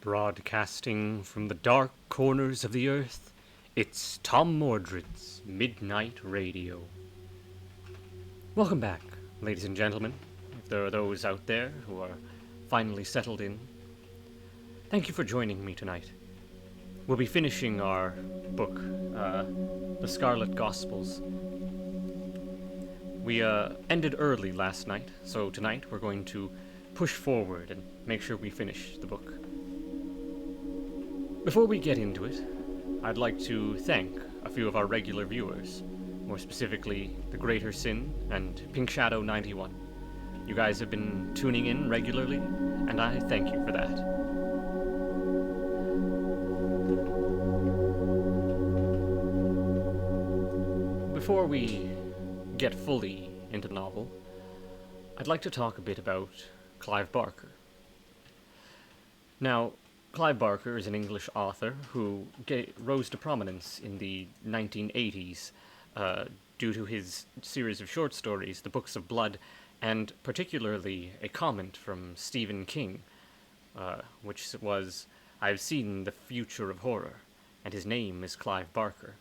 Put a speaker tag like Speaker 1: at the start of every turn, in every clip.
Speaker 1: Broadcasting from the dark corners of the earth, it's Tom Mordred's Midnight Radio. Welcome back, ladies and gentlemen, if there are those out there who are finally settled in. Thank you for joining me tonight. We'll be finishing our book, The Scarlet Gospels. We ended early last night, so tonight we're going to push forward and make sure we finish the book. Before we get into it, I'd like to thank a few of our regular viewers, more specifically The Greater Sin and Pink Shadow 91. You guys have been tuning in regularly, and I thank you for that. Before we get fully into the novel, I'd like to talk a bit about Clive Barker. Now, Clive Barker is an English author who rose to prominence in the 1980s due to his series of short stories, The Books of Blood, and particularly a comment from Stephen King, which was, "I've seen the future of horror, and his name is Clive Barker."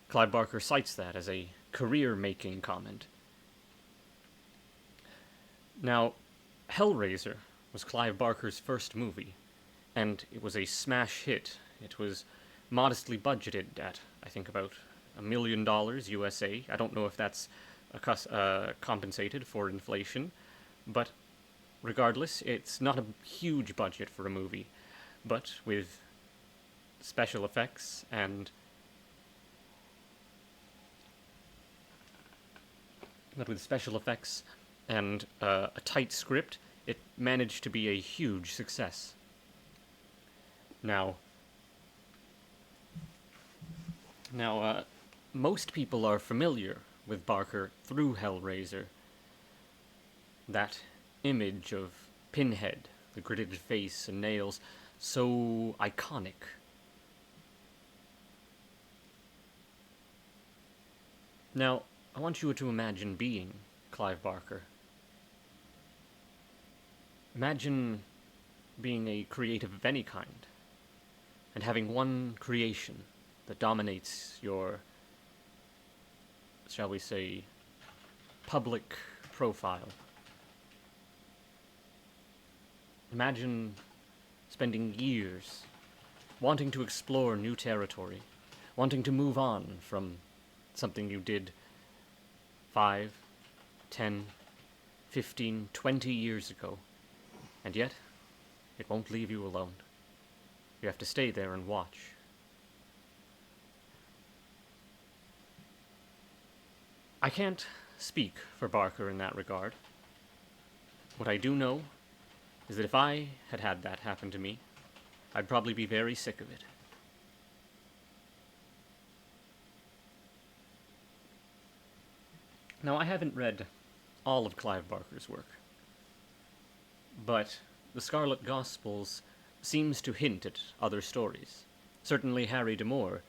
Speaker 1: Clive Barker cites that as a career-making comment. Now, Hellraiser was Clive Barker's first movie, and it was a smash hit. It was modestly budgeted at, I think, about $1 million USA. I don't know if that's compensated for inflation, but regardless, it's not a huge budget for a movie. But with special effects and a tight script, it managed to be a huge success. Now, most people are familiar with Barker through Hellraiser. That image of Pinhead, the gritted face and nails, so iconic. Now, I want you to imagine being Clive Barker. Imagine being a creative of any kind, and having one creation that dominates your, shall we say, public profile. Imagine spending years wanting to explore new territory, wanting to move on from something you did 5, 10, 15, 20 years ago, and yet it won't leave you alone. You have to stay there and watch. I can't speak for Barker in that regard. What I do know is that if I had had that happen to me, I'd probably be very sick of it. Now, I haven't read all of Clive Barker's work, but The Scarlet Gospels seems to hint at other stories. Certainly Harry D'Amour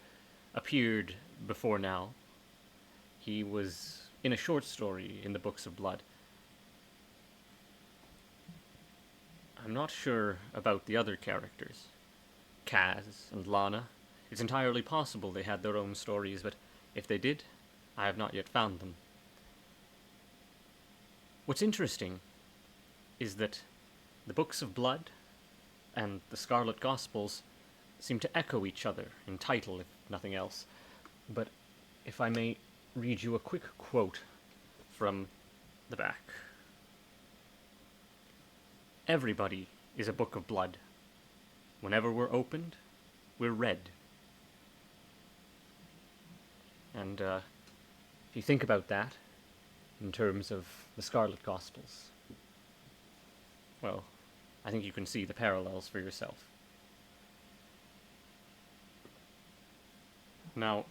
Speaker 1: appeared before now. He was in a short story in the Books of Blood. I'm not sure about the other characters, Kaz and Lana. It's entirely possible they had their own stories, but if they did, I have not yet found them. What's interesting is that the Books of Blood and the Scarlet Gospels seem to echo each other in title, if nothing else. But if I may read you a quick quote from the back. "Everybody is a book of blood. Whenever we're opened, we're read." And if you think about that in terms of the Scarlet Gospels, well, I think you can see the parallels for yourself. Now,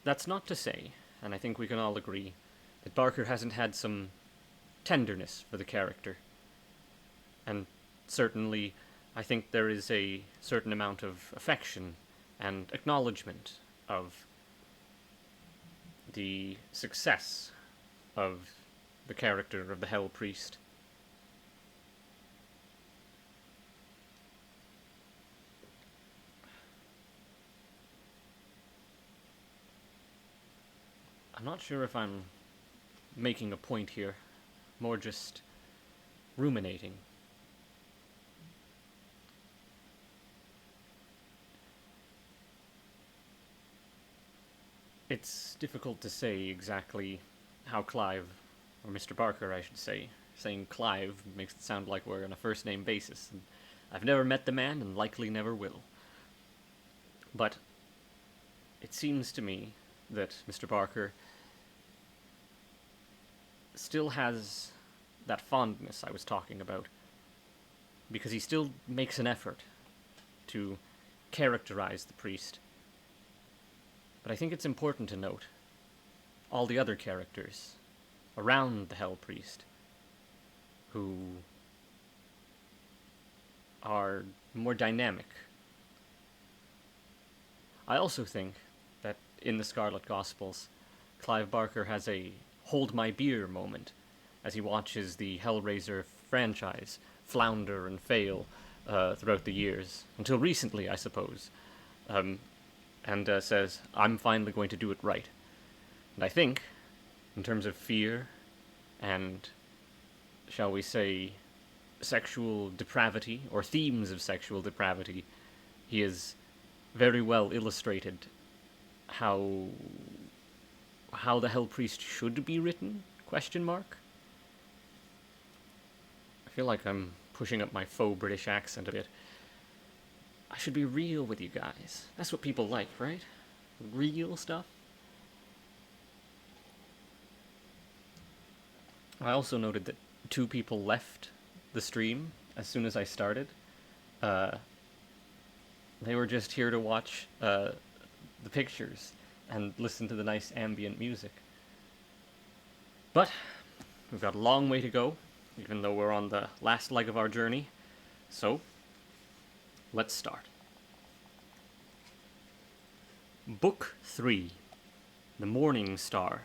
Speaker 1: that's not to say, and I think we can all agree, that Barker hasn't had some tenderness for the character. And certainly, I think there is a certain amount of affection and acknowledgement of the success of the character of the Hell Priest. I'm not sure if I'm making a point here, more just ruminating. It's difficult to say exactly how Clive, or Mr. Barker, I should say. Saying Clive makes it sound like we're on a first-name basis. And I've never met the man, and likely never will. But it seems to me that Mr. Barker still has that fondness I was talking about, because he still makes an effort to characterize the priest. But I think it's important to note all the other characters around the Hell Priest who are more dynamic. I also think that in the Scarlet Gospels, Clive Barker has a hold my beer moment as he watches the Hellraiser franchise flounder and fail throughout the years, until recently, I suppose, and says, I'm finally going to do it right. And I think, in terms of fear and, shall we say, sexual depravity, or themes of sexual depravity, he has very well illustrated how the Hell Priest should be written? Question mark? I feel like I'm pushing up my faux British accent a bit. I should be real with you guys. That's what people like, right? Real stuff. I also noted that 2 people left the stream as soon as I started. They were just here to watch the pictures and listen to the nice ambient music. But we've got a long way to go, even though we're on the last leg of our journey. So, let's start. Book 3, The Morning Star.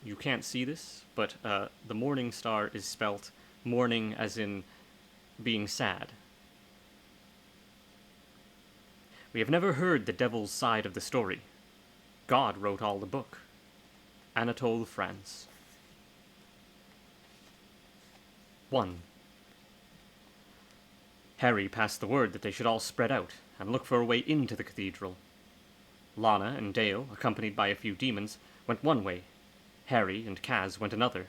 Speaker 1: You can't see this, but the Morning Star is spelt mourning as in being sad. We have never heard the devil's side of the story. God wrote all the book. Anatole France. 1. Harry passed the word that they should all spread out and look for a way into the cathedral. Lana and Dale, accompanied by a few demons, went one way. Harry and Kaz went another.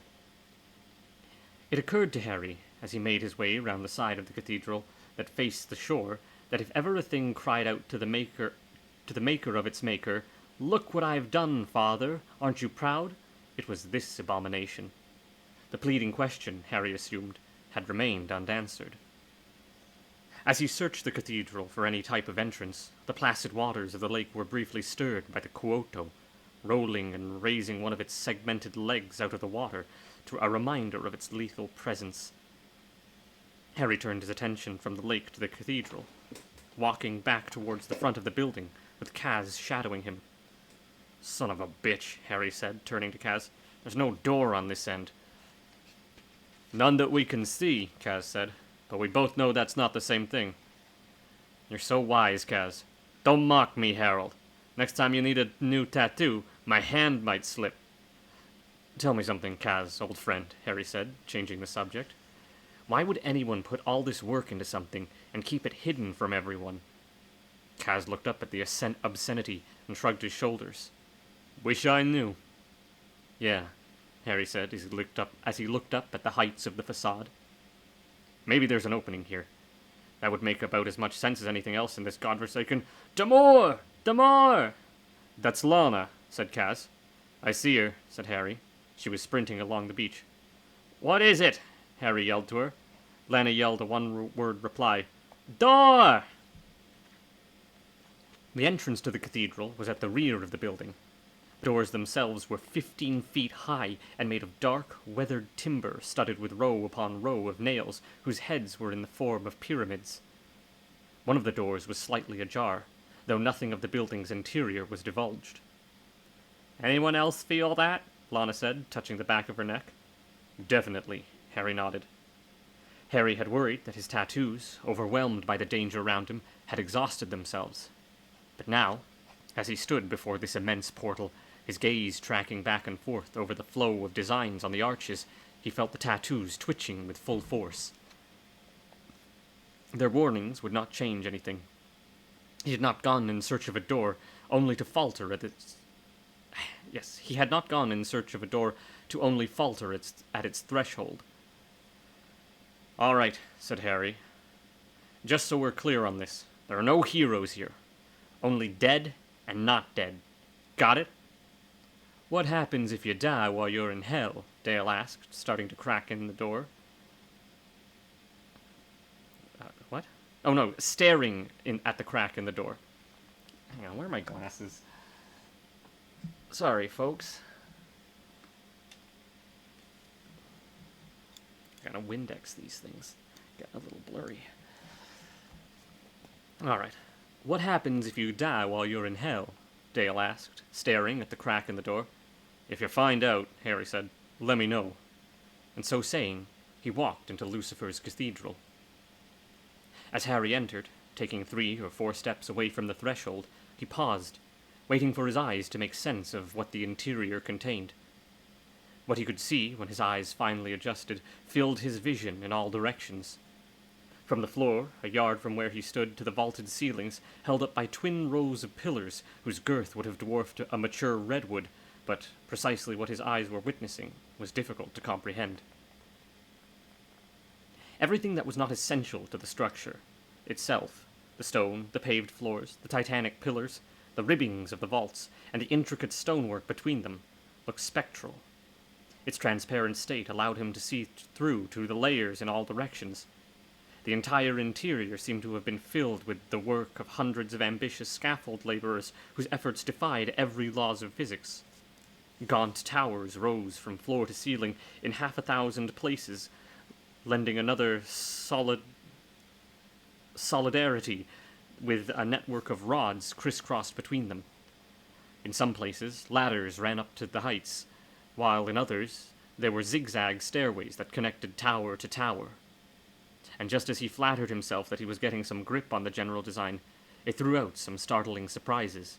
Speaker 1: It occurred to Harry, as he made his way round the side of the cathedral that faced the shore, that if ever a thing cried out to the maker of its maker, "Look what I've done, Father, aren't you proud?" it was this abomination. The pleading question, Harry assumed, had remained unanswered. As he searched the cathedral for any type of entrance, the placid waters of the lake were briefly stirred by the Quoto, rolling and raising one of its segmented legs out of the water, to a reminder of its lethal presence. Harry turned his attention from the lake to the cathedral, walking back towards the front of the building, with Kaz shadowing him. "Son of a bitch," Harry said, turning to Kaz. "There's no door on this end." "None that we can see," Kaz said, "but we both know that's not the same thing." "You're so wise, Kaz. Don't mock me, Harold. Next time you need a new tattoo, my hand might slip." "Tell me something, Kaz, old friend," Harry said, changing the subject. "Why would anyone put all this work into something and keep it hidden from everyone?" Kaz looked up at the obscenity and shrugged his shoulders. "Wish I knew." "Yeah," Harry said as he looked up at the heights of the facade. "Maybe there's an opening here. That would make about as much sense as anything else in this godforsaken—" "Damore! Damore!" "That's Lana," said Kaz. "I see her," said Harry. She was sprinting along the beach. "What is it?" Harry yelled to her. Lana yelled a one-word reply. "Door!" The entrance to the cathedral was at the rear of the building. The doors themselves were 15 feet high and made of dark, weathered timber studded with row upon row of nails whose heads were in the form of pyramids. One of the doors was slightly ajar, though nothing of the building's interior was divulged. "Anyone else feel that?" Lana said, touching the back of her neck. "Definitely," Harry nodded. Harry had worried that his tattoos, overwhelmed by the danger around him, had exhausted themselves. But now, as he stood before this immense portal, His gaze tracking back and forth over the flow of designs on the arches, he felt the tattoos twitching with full force. Their warnings would not change anything. He had not gone in search of a door, only to falter at its... Yes, he had not gone in search of a door to only falter at its threshold. "All right," said Harry. "Just so we're clear on this, there are no heroes here. Only dead and not dead. Got it?" "What happens if you die while you're in hell?" Dale asked, starting to crack in the door. What? Oh no, staring at the crack in the door. Hang on, where are my glasses? Sorry, folks. Gotta Windex these things. Getting a little blurry. Alright. "What happens if you die while you're in hell?" Dale asked, staring at the crack in the door. "If you find out," Harry said, "let me know." And so saying, he walked into Lucifer's cathedral. As Harry entered, taking 3 or 4 steps away from the threshold, he paused, waiting for his eyes to make sense of what the interior contained. What he could see, when his eyes finally adjusted, filled his vision in all directions. From the floor, a yard from where he stood, to the vaulted ceilings, held up by twin rows of pillars whose girth would have dwarfed a mature redwood, but precisely what his eyes were witnessing was difficult to comprehend. Everything that was not essential to the structure itself, the stone, the paved floors, the titanic pillars, the ribbings of the vaults, and the intricate stonework between them, looked spectral. Its transparent state allowed him to see through to the layers in all directions. The entire interior seemed to have been filled with the work of hundreds of ambitious scaffold laborers whose efforts defied every laws of physics. Gaunt towers rose from floor to ceiling in 1,000 places, lending another solidarity with a network of rods crisscrossed between them. In some places, ladders ran up to the heights, while in others there were zigzag stairways that connected tower to tower. And just as he flattered himself that he was getting some grip on the general design, it threw out some startling surprises.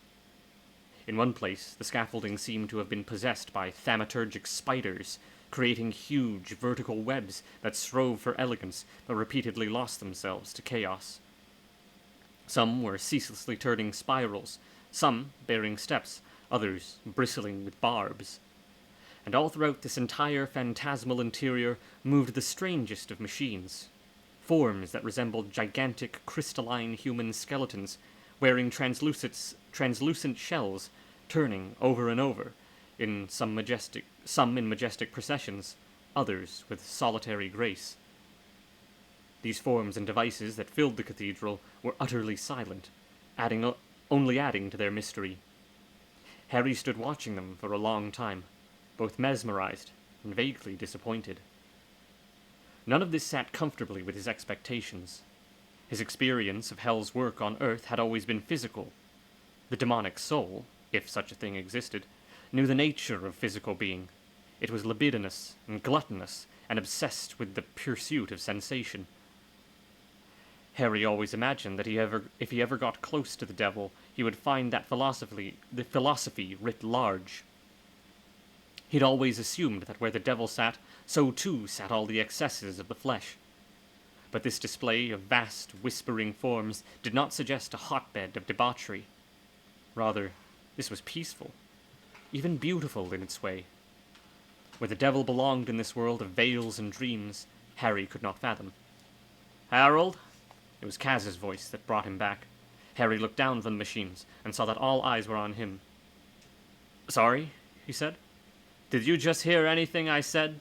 Speaker 1: In one place, the scaffolding seemed to have been possessed by thaumaturgic spiders, creating huge vertical webs that strove for elegance but repeatedly lost themselves to chaos. Some were ceaselessly turning spirals, some bearing steps, others bristling with barbs. And all throughout this entire phantasmal interior moved the strangest of machines. Forms that resembled gigantic crystalline human skeletons, wearing translucent shells, turning over and over, some in majestic processions, others with solitary grace. These forms and devices that filled the cathedral were utterly silent, only adding to their mystery. Harry stood watching them for a long time, both mesmerized and vaguely disappointed. None of this sat comfortably with his expectations. His experience of hell's work on Earth had always been physical. The demonic soul, if such a thing existed, knew the nature of physical being. It was libidinous and gluttonous and obsessed with the pursuit of sensation. Harry always imagined that if he ever got close to the devil, he would find that the philosophy writ large. He'd always assumed that where the devil sat, so too sat all the excesses of the flesh. But this display of vast, whispering forms did not suggest a hotbed of debauchery. Rather, this was peaceful, even beautiful in its way. Where the devil belonged in this world of veils and dreams, Harry could not fathom. "Harold?" It was Kaz's voice that brought him back. Harry looked down from the machines and saw that all eyes were on him. "Sorry," he said. "Did you just hear anything I said?"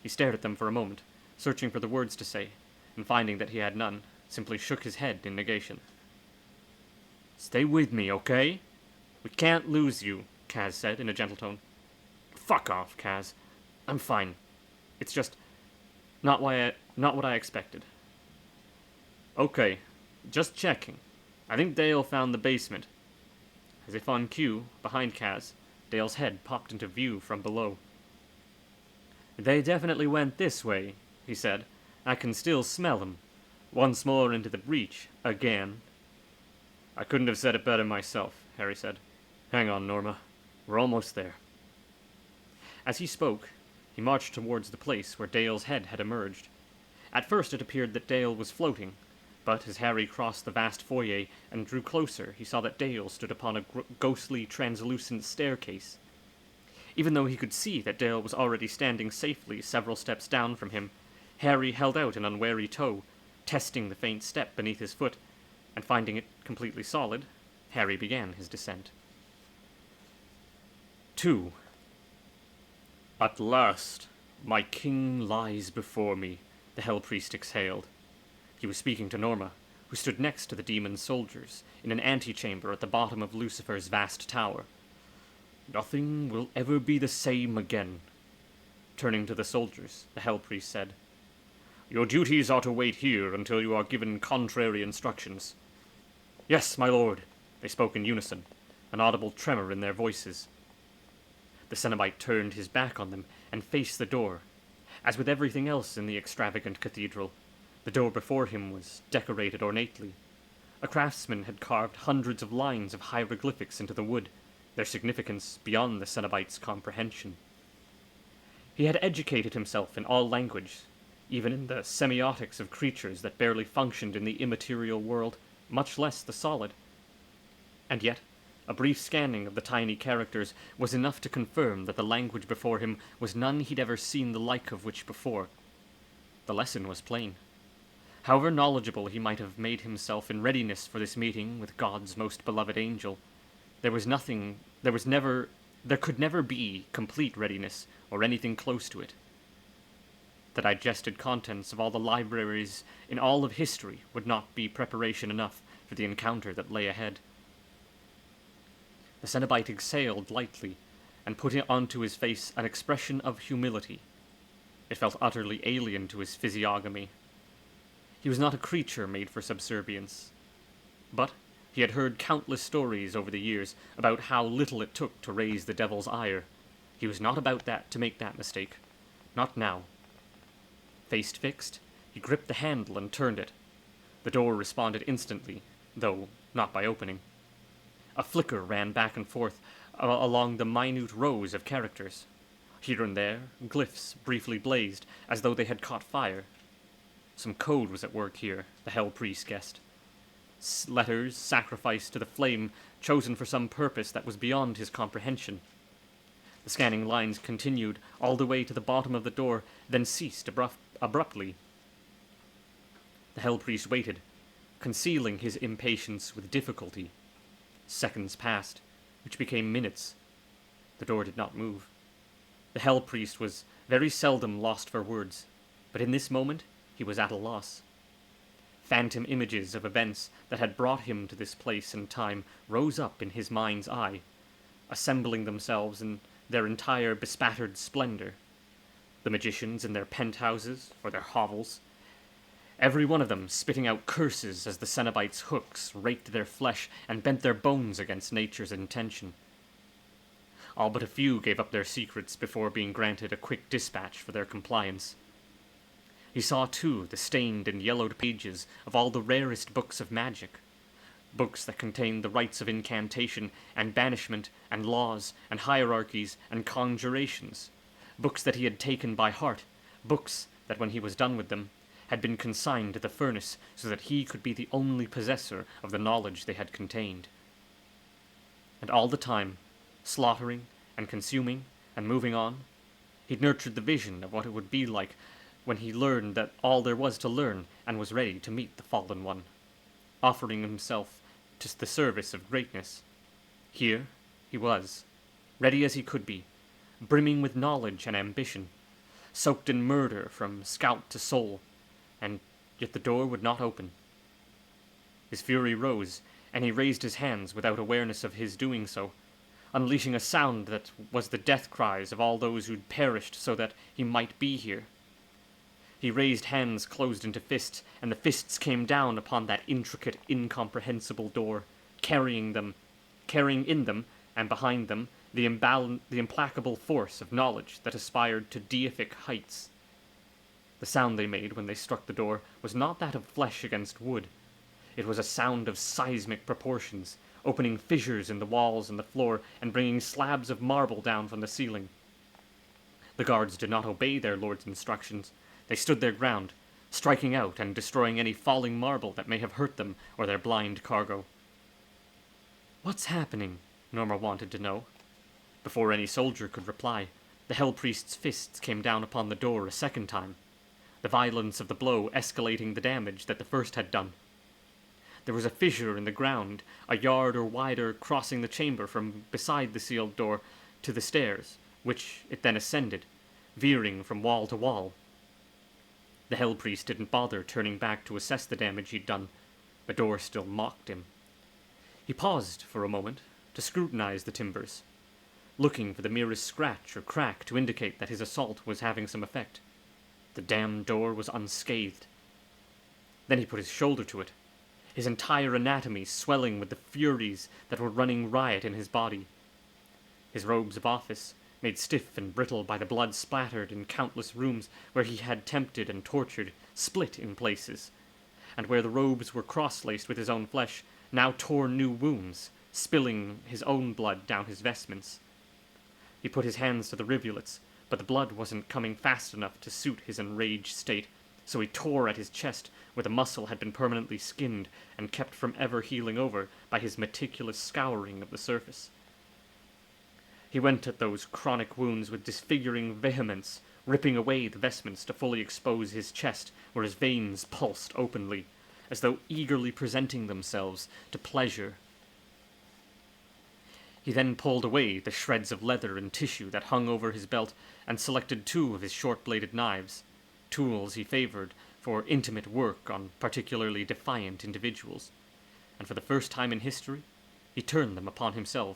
Speaker 1: He stared at them for a moment, searching for the words to say, and finding that he had none, simply shook his head in negation. "Stay with me, okay? We can't lose you," Kaz said in a gentle tone. "Fuck off, Kaz. I'm fine. It's just not what I expected." "Okay, just checking. I think Dale found the basement." As if on cue, behind Kaz, Dale's head popped into view from below. "They definitely went this way," he said. "I can still smell them. Once more into the breach, again." "I couldn't have said it better myself," Harry said. "Hang on, Norma. We're almost there. As he spoke, he marched towards the place where Dale's head had emerged. At first it appeared that Dale was floating, but as Harry crossed the vast foyer and drew closer, he saw that Dale stood upon a ghostly, translucent staircase. Even though he could see that Dale was already standing safely several steps down from him, Harry held out an unwary toe, testing the faint step beneath his foot, and finding it completely solid, Harry began his descent. 2. At last, my king lies before me, the Hell Priest exhaled. He was speaking to Norma, who stood next to the demon's soldiers, in an antechamber at the bottom of Lucifer's vast tower. Nothing will ever be the same again. Turning to the soldiers, the Hell Priest said, Your duties are to wait here until you are given contrary instructions. Yes, my lord, they spoke in unison, an audible tremor in their voices. The Cenobite turned his back on them and faced the door. As with everything else in the extravagant cathedral, the door before him was decorated ornately. A craftsman had carved hundreds of lines of hieroglyphics into the wood, their significance beyond the Cenobite's comprehension. He had educated himself in all language, even in the semiotics of creatures that barely functioned in the immaterial world, much less the solid. And yet, a brief scanning of the tiny characters was enough to confirm that the language before him was none he'd ever seen the like of which before. The lesson was plain. However knowledgeable he might have made himself in readiness for this meeting with God's most beloved angel, there could never be complete readiness or anything close to it. The digested contents of all the libraries in all of history would not be preparation enough for the encounter that lay ahead. The Cenobite exhaled lightly and put onto his face an expression of humility. It felt utterly alien to his physiognomy. He was not a creature made for subservience. But he had heard countless stories over the years about how little it took to raise the devil's ire. He was not about to make that mistake. Not now. Face fixed, he gripped the handle and turned it. The door responded instantly, though not by opening. A flicker ran back and forth along the minute rows of characters. Here and there, glyphs briefly blazed, as though they had caught fire. Some code was at work here, the Hell Priest guessed. Letters sacrificed to the flame, chosen for some purpose that was beyond his comprehension. The scanning lines continued all the way to the bottom of the door, then ceased abruptly. The Hell Priest waited, concealing his impatience with difficulty. Seconds passed, which became minutes. The door did not move. The Hell Priest was very seldom lost for words, but in this moment he was at a loss. Phantom images of events that had brought him to this place and time rose up in his mind's eye, assembling themselves in their entire bespattered splendor. The magicians in their penthouses or their hovels, every one of them spitting out curses as the Cenobite's hooks raked their flesh and bent their bones against nature's intention. All but a few gave up their secrets before being granted a quick dispatch for their compliance. He saw, too, the stained and yellowed pages of all the rarest books of magic, books that contained the rites of incantation and banishment and laws and hierarchies and conjurations, books that he had taken by heart, books that, when he was done with them, had been consigned to the furnace so that he could be the only possessor of the knowledge they had contained. And all the time, slaughtering and consuming and moving on, he'd nurtured the vision of what it would be like when he learned that all there was to learn and was ready to meet the fallen one, offering himself to the service of greatness. Here he was, ready as he could be, brimming with knowledge and ambition, soaked in murder from scalp to soul, and yet the door would not open. His fury rose, and he raised his hands without awareness of his doing so, unleashing a sound that was the death cries of all those who'd perished so that he might be here. He raised hands closed into fists, and the fists came down upon that intricate, incomprehensible door, carrying in them, and behind them, the implacable force of knowledge that aspired to deific heights. The sound they made when they struck the door was not that of flesh against wood. It was a sound of seismic proportions, opening fissures in the walls and the floor and bringing slabs of marble down from the ceiling. The guards did not obey their lord's instructions. They stood their ground, striking out and destroying any falling marble that may have hurt them or their blind cargo. "What's happening?" Norma wanted to know. Before any soldier could reply, the Hell Priest's fists came down upon the door a second time, the violence of the blow escalating the damage that the first had done. There was a fissure in the ground, a yard or wider, crossing the chamber from beside the sealed door to the stairs, which it then ascended, veering from wall to wall. The Hell Priest didn't bother turning back to assess the damage he'd done. The door still mocked him. He paused for a moment to scrutinize the timbers, looking for the merest scratch or crack to indicate that his assault was having some effect. The damned door was unscathed. Then he put his shoulder to it, his entire anatomy swelling with the furies that were running riot in his body. His robes of office, made stiff and brittle by the blood splattered in countless rooms where he had tempted and tortured, split in places, and where the robes were cross-laced with his own flesh, now tore new wounds, spilling his own blood down his vestments. He put his hands to the rivulets, but the blood wasn't coming fast enough to suit his enraged state, so he tore at his chest, where the muscle had been permanently skinned and kept from ever healing over by his meticulous scouring of the surface. He went at those chronic wounds with disfiguring vehemence, ripping away the vestments to fully expose his chest, where his veins pulsed openly, as though eagerly presenting themselves to pleasure. He then pulled away the shreds of leather and tissue that hung over his belt and selected 2 of his short-bladed knives, tools he favored for intimate work on particularly defiant individuals, and for the first time in history, he turned them upon himself,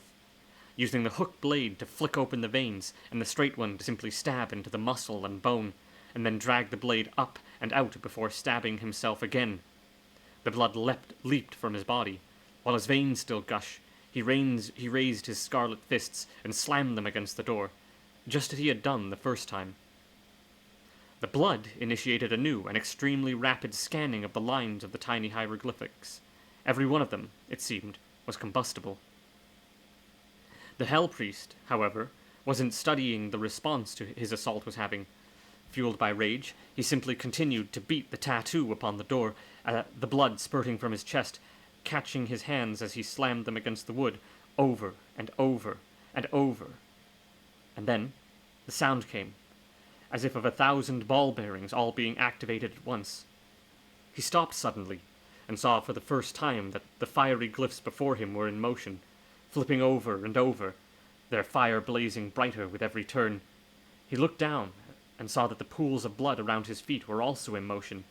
Speaker 1: using the hooked blade to flick open the veins and the straight one to simply stab into the muscle and bone, and then drag the blade up and out before stabbing himself again. The blood leaped from his body. While his veins still gushed, he raised his scarlet fists and slammed them against the door, just as he had done the first time. The blood initiated a new and extremely rapid scanning of the lines of the tiny hieroglyphics. Every one of them, it seemed, was combustible. The Hell Priest, however, wasn't studying the response to his assault was having. Fueled by rage, he simply continued to beat the tattoo upon the door, the blood spurting from his chest, catching his hands as he slammed them against the wood, over and over and over. And then the sound came, as if of 1,000 ball bearings all being activated at once. He stopped suddenly, and saw for the first time that the fiery glyphs before him were in motion, flipping over and over, their fire blazing brighter with every turn. He looked down and saw that the pools of blood around his feet were also in motion.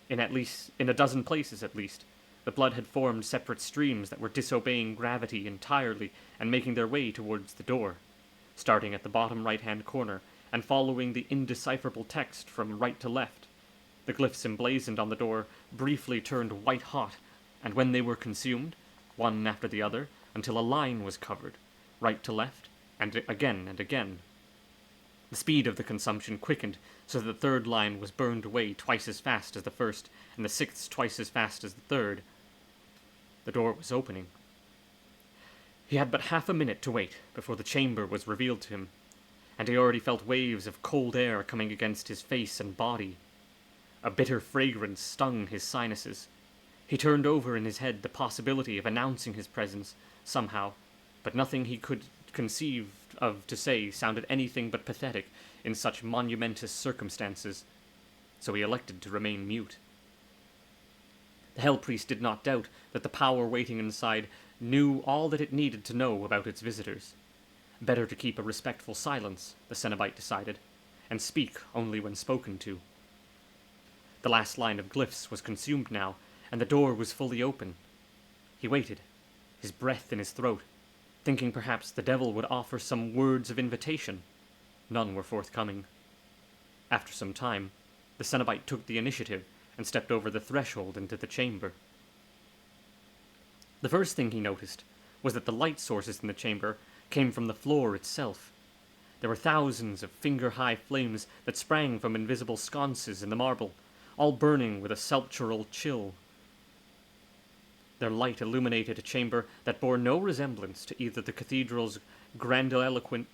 Speaker 1: In a dozen places at least, the blood had formed separate streams that were disobeying gravity entirely and making their way towards the door, starting at the bottom right-hand corner and following the indecipherable text from right to left. The glyphs emblazoned on the door briefly turned white-hot, and when they were consumed, one after the other, until a line was covered, right to left, and again and again. The speed of the consumption quickened, so that the third line was burned away twice as fast as the first, and the sixth twice as fast as the third. The door was opening. He had but half a minute to wait before the chamber was revealed to him, and he already felt waves of cold air coming against his face and body. A bitter fragrance stung his sinuses. He turned over in his head the possibility of announcing his presence somehow, but nothing he could conceive of to say sounded anything but pathetic in such monumentous circumstances, so he elected to remain mute. The Hell Priest did not doubt that the power waiting inside knew all that it needed to know about its visitors. Better to keep a respectful silence, the Cenobite decided, and speak only when spoken to. The last line of glyphs was consumed now, and the door was fully open. He waited, his breath in his throat, thinking perhaps the devil would offer some words of invitation. None were forthcoming. After some time, the Cenobite took the initiative and stepped over the threshold into the chamber. The first thing he noticed was that the light sources in the chamber came from the floor itself. There were thousands of finger-high flames that sprang from invisible sconces in the marble, all burning with a sepulchral chill. Their light illuminated a chamber that bore no resemblance to either the cathedral's grandiloquent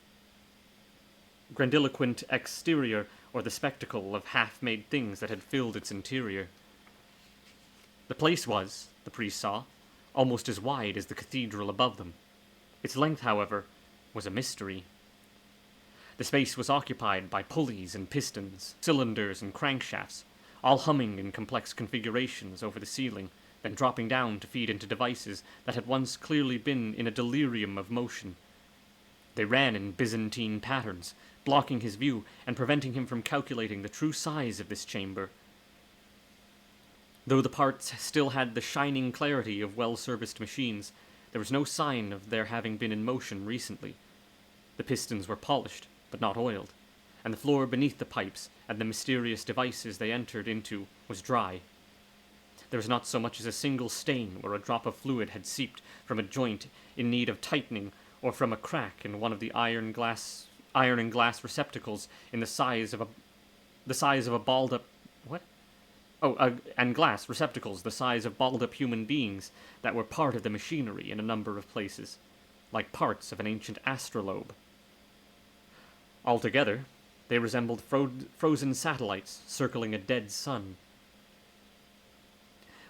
Speaker 1: exterior or the spectacle of half-made things that had filled its interior. The place was, the priest saw, almost as wide as the cathedral above them. Its length, however, was a mystery. The space was occupied by pulleys and pistons, cylinders and crankshafts, all humming in complex configurations over the ceiling, then dropping down to feed into devices that had once clearly been in a delirium of motion. They ran in Byzantine patterns, blocking his view and preventing him from calculating the true size of this chamber. Though the parts still had the shining clarity of well-serviced machines, there was no sign of their having been in motion recently. The pistons were polished, but not oiled, and the floor beneath the pipes and the mysterious devices they entered into was dry. There was not so much as a single stain where a drop of fluid had seeped from a joint in need of tightening or from a crack in one of the iron and glass receptacles in the size of a balled up and glass receptacles the size of balled up human beings that were part of the machinery in a number of places, like parts of an ancient astrolabe. Altogether, they resembled frozen satellites circling a dead sun.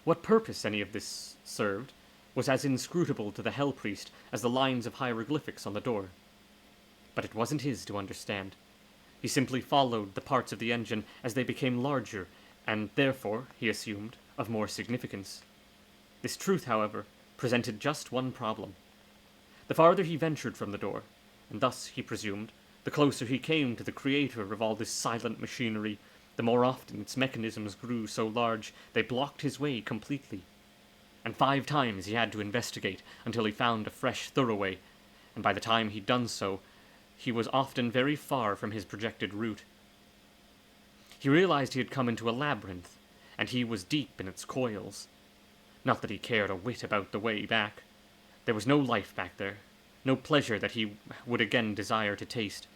Speaker 1: What purpose any of this served was as inscrutable to the Hell Priest as the lines of hieroglyphics on the door. But it wasn't his to understand. He simply followed the parts of the engine as they became larger, and therefore, he assumed, of more significance. This truth, however, presented just one problem. The farther he ventured from the door, and thus, he presumed, the closer he came to the creator of all this silent machinery, the more often its mechanisms grew so large they blocked his way completely. And 5 times he had to investigate until he found a fresh thoroughway, and by the time he'd done so, he was often very far from his projected route. He realized he had come into a labyrinth, and he was deep in its coils. Not that he cared a whit about the way back. There was no life back there, no pleasure that he would again desire to taste.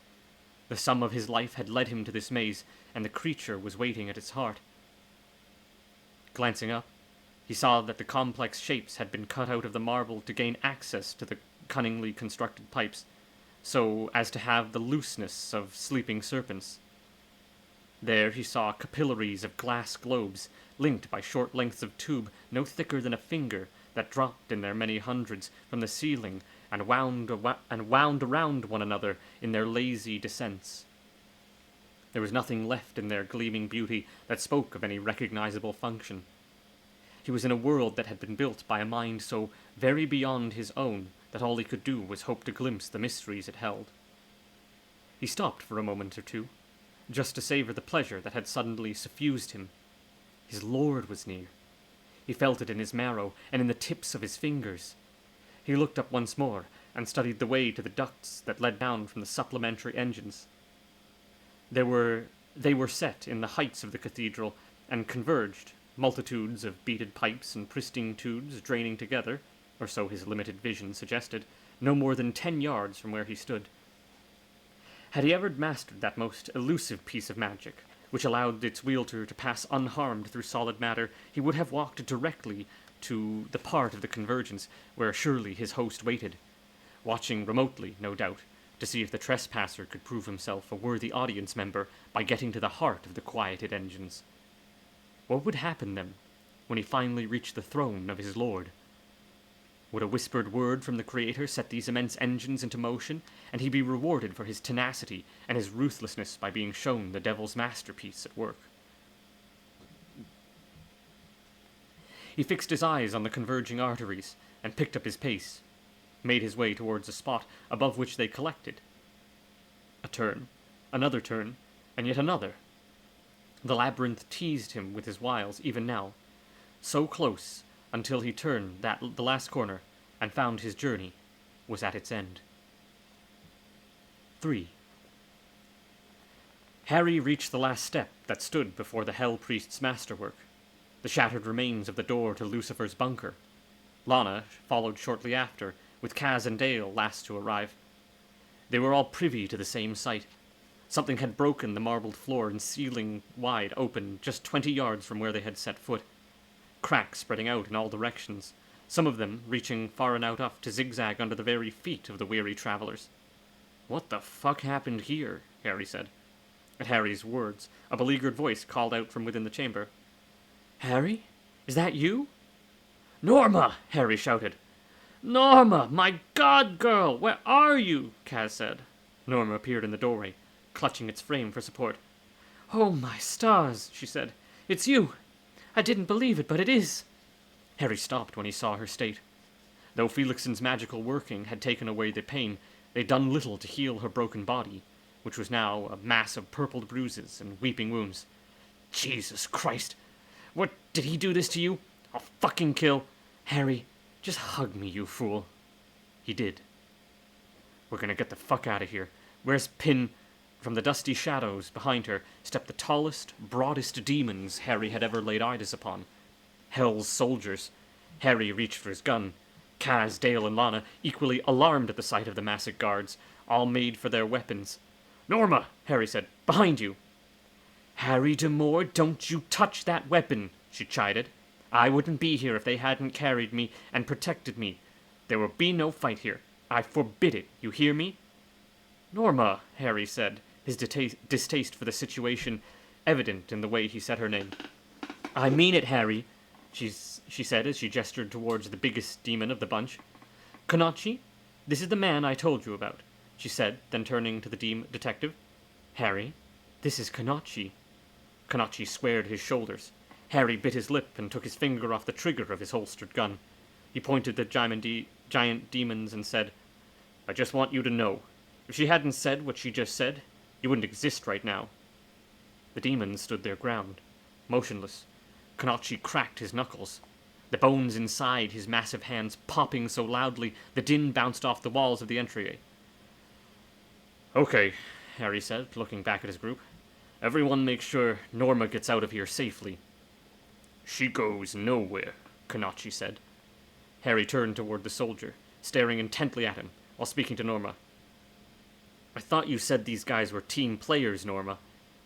Speaker 1: The sum of his life had led him to this maze, and the creature was waiting at its heart. Glancing up, he saw that the complex shapes had been cut out of the marble to gain access to the cunningly constructed pipes, so as to have the looseness of sleeping serpents. There he saw capillaries of glass globes, linked by short lengths of tube no thicker than a finger, that dropped in their many hundreds from the ceiling and wound around one another in their lazy descents. There was nothing left in their gleaming beauty that spoke of any recognizable function. He was in a world that had been built by a mind so very beyond his own that all he could do was hope to glimpse the mysteries it held. He stopped for a moment or two, just to savor the pleasure that had suddenly suffused him. His lord was near. He felt it in his marrow and in the tips of his fingers. He looked up once more and studied the way to the ducts that led down from the supplementary engines. They were set in the heights of the cathedral and converged, multitudes of beaded pipes and pristine tubes draining together, or so his limited vision suggested, no more than 10 yards from where he stood. Had he ever mastered that most elusive piece of magic, which allowed its wielder to pass unharmed through solid matter, he would have walked directly to the part of the convergence where surely his host waited, watching remotely, no doubt, to see if the trespasser could prove himself a worthy audience member by getting to the heart of the quieted engines. What would happen then, when he finally reached the throne of his lord? Would a whispered word from the Creator set these immense engines into motion, and he be rewarded for his tenacity and his ruthlessness by being shown the devil's masterpiece at work? He fixed his eyes on the converging arteries and picked up his pace, made his way towards a spot above which they collected. A turn, another turn, and yet another. The labyrinth teased him with his wiles even now, so close until he turned the last corner and found his journey was at its end. 3. Harry reached the last step that stood before the Hell Priest's masterwork, the shattered remains of the door to Lucifer's bunker. Lana followed shortly after, with Kaz and Dale last to arrive. They were all privy to the same sight. Something had broken the marbled floor and ceiling wide open just 20 yards from where they had set foot. Cracks spreading out in all directions, some of them reaching far enough to zigzag under the very feet of the weary travelers. "What the fuck happened here?" Harry said. At Harry's words, a beleaguered voice called out from within the chamber. "Harry? Is that you?" "Norma!" Harry shouted. "Norma! My God, girl! Where are you?" Kaz said. Norma appeared in the doorway, clutching its frame for support. "Oh, my stars," she said. "It's you! I didn't believe it, but it is." Harry stopped when he saw her state. Though Felixson's magical working had taken away the pain, they'd done little to heal her broken body, which was now a mass of purpled bruises and weeping wounds. "Jesus Christ! What, did he do this to you? I'll fucking kill... Harry, just hug me, you fool." He did. "We're gonna get the fuck out of here. Where's Pin?" From the dusty shadows behind her stepped the tallest, broadest demons Harry had ever laid eyes upon. Hell's soldiers. Harry reached for his gun. Kaz, Dale, and Lana, equally alarmed at the sight of the massive guards, all made for their weapons. "Norma," Harry said, "behind you." "Harry D'Amour, don't you touch that weapon," she chided. "I wouldn't be here if they hadn't carried me and protected me. There will be no fight here. I forbid it, you hear me?" "Norma," Harry said, his distaste for the situation evident in the way he said her name. "I mean it, Harry," she said as she gestured towards the biggest demon of the bunch. "Konachi, this is the man I told you about," she said, then turning to the detective. "Harry, this is Konachi." Konachi squared his shoulders. Harry bit his lip and took his finger off the trigger of his holstered gun. He pointed at the giant demons and said, "I just want you to know, if she hadn't said what she just said, you wouldn't exist right now." The demons stood their ground, motionless. Konachi cracked his knuckles, the bones inside his massive hands popping so loudly the din bounced off the walls of the entryway. "Okay," Harry said, looking back at his group. "Everyone make sure Norma gets out of here safely." "She goes nowhere," Konachi said. Harry turned toward the soldier, staring intently at him, while speaking to Norma. "I thought you said these guys were team players, Norma.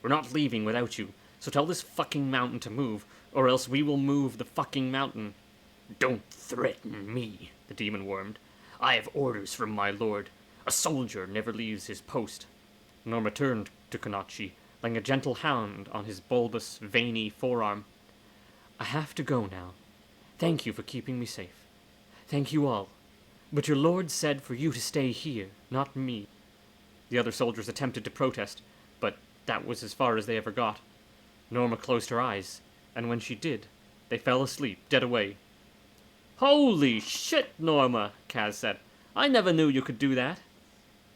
Speaker 1: We're not leaving without you, so tell this fucking mountain to move, or else we will move the fucking mountain." "Don't threaten me," the demon wormed. "I have orders from my lord. A soldier never leaves his post." Norma turned to Konachi, laying a gentle hand on his bulbous, veiny forearm. "I have to go now. Thank you for keeping me safe. Thank you all. But your lord said for you to stay here, not me." The other soldiers attempted to protest, but that was as far as they ever got. Norma closed her eyes, and when she did, they fell asleep, dead away. "Holy shit, Norma," Kaz said. "I never knew you could do that."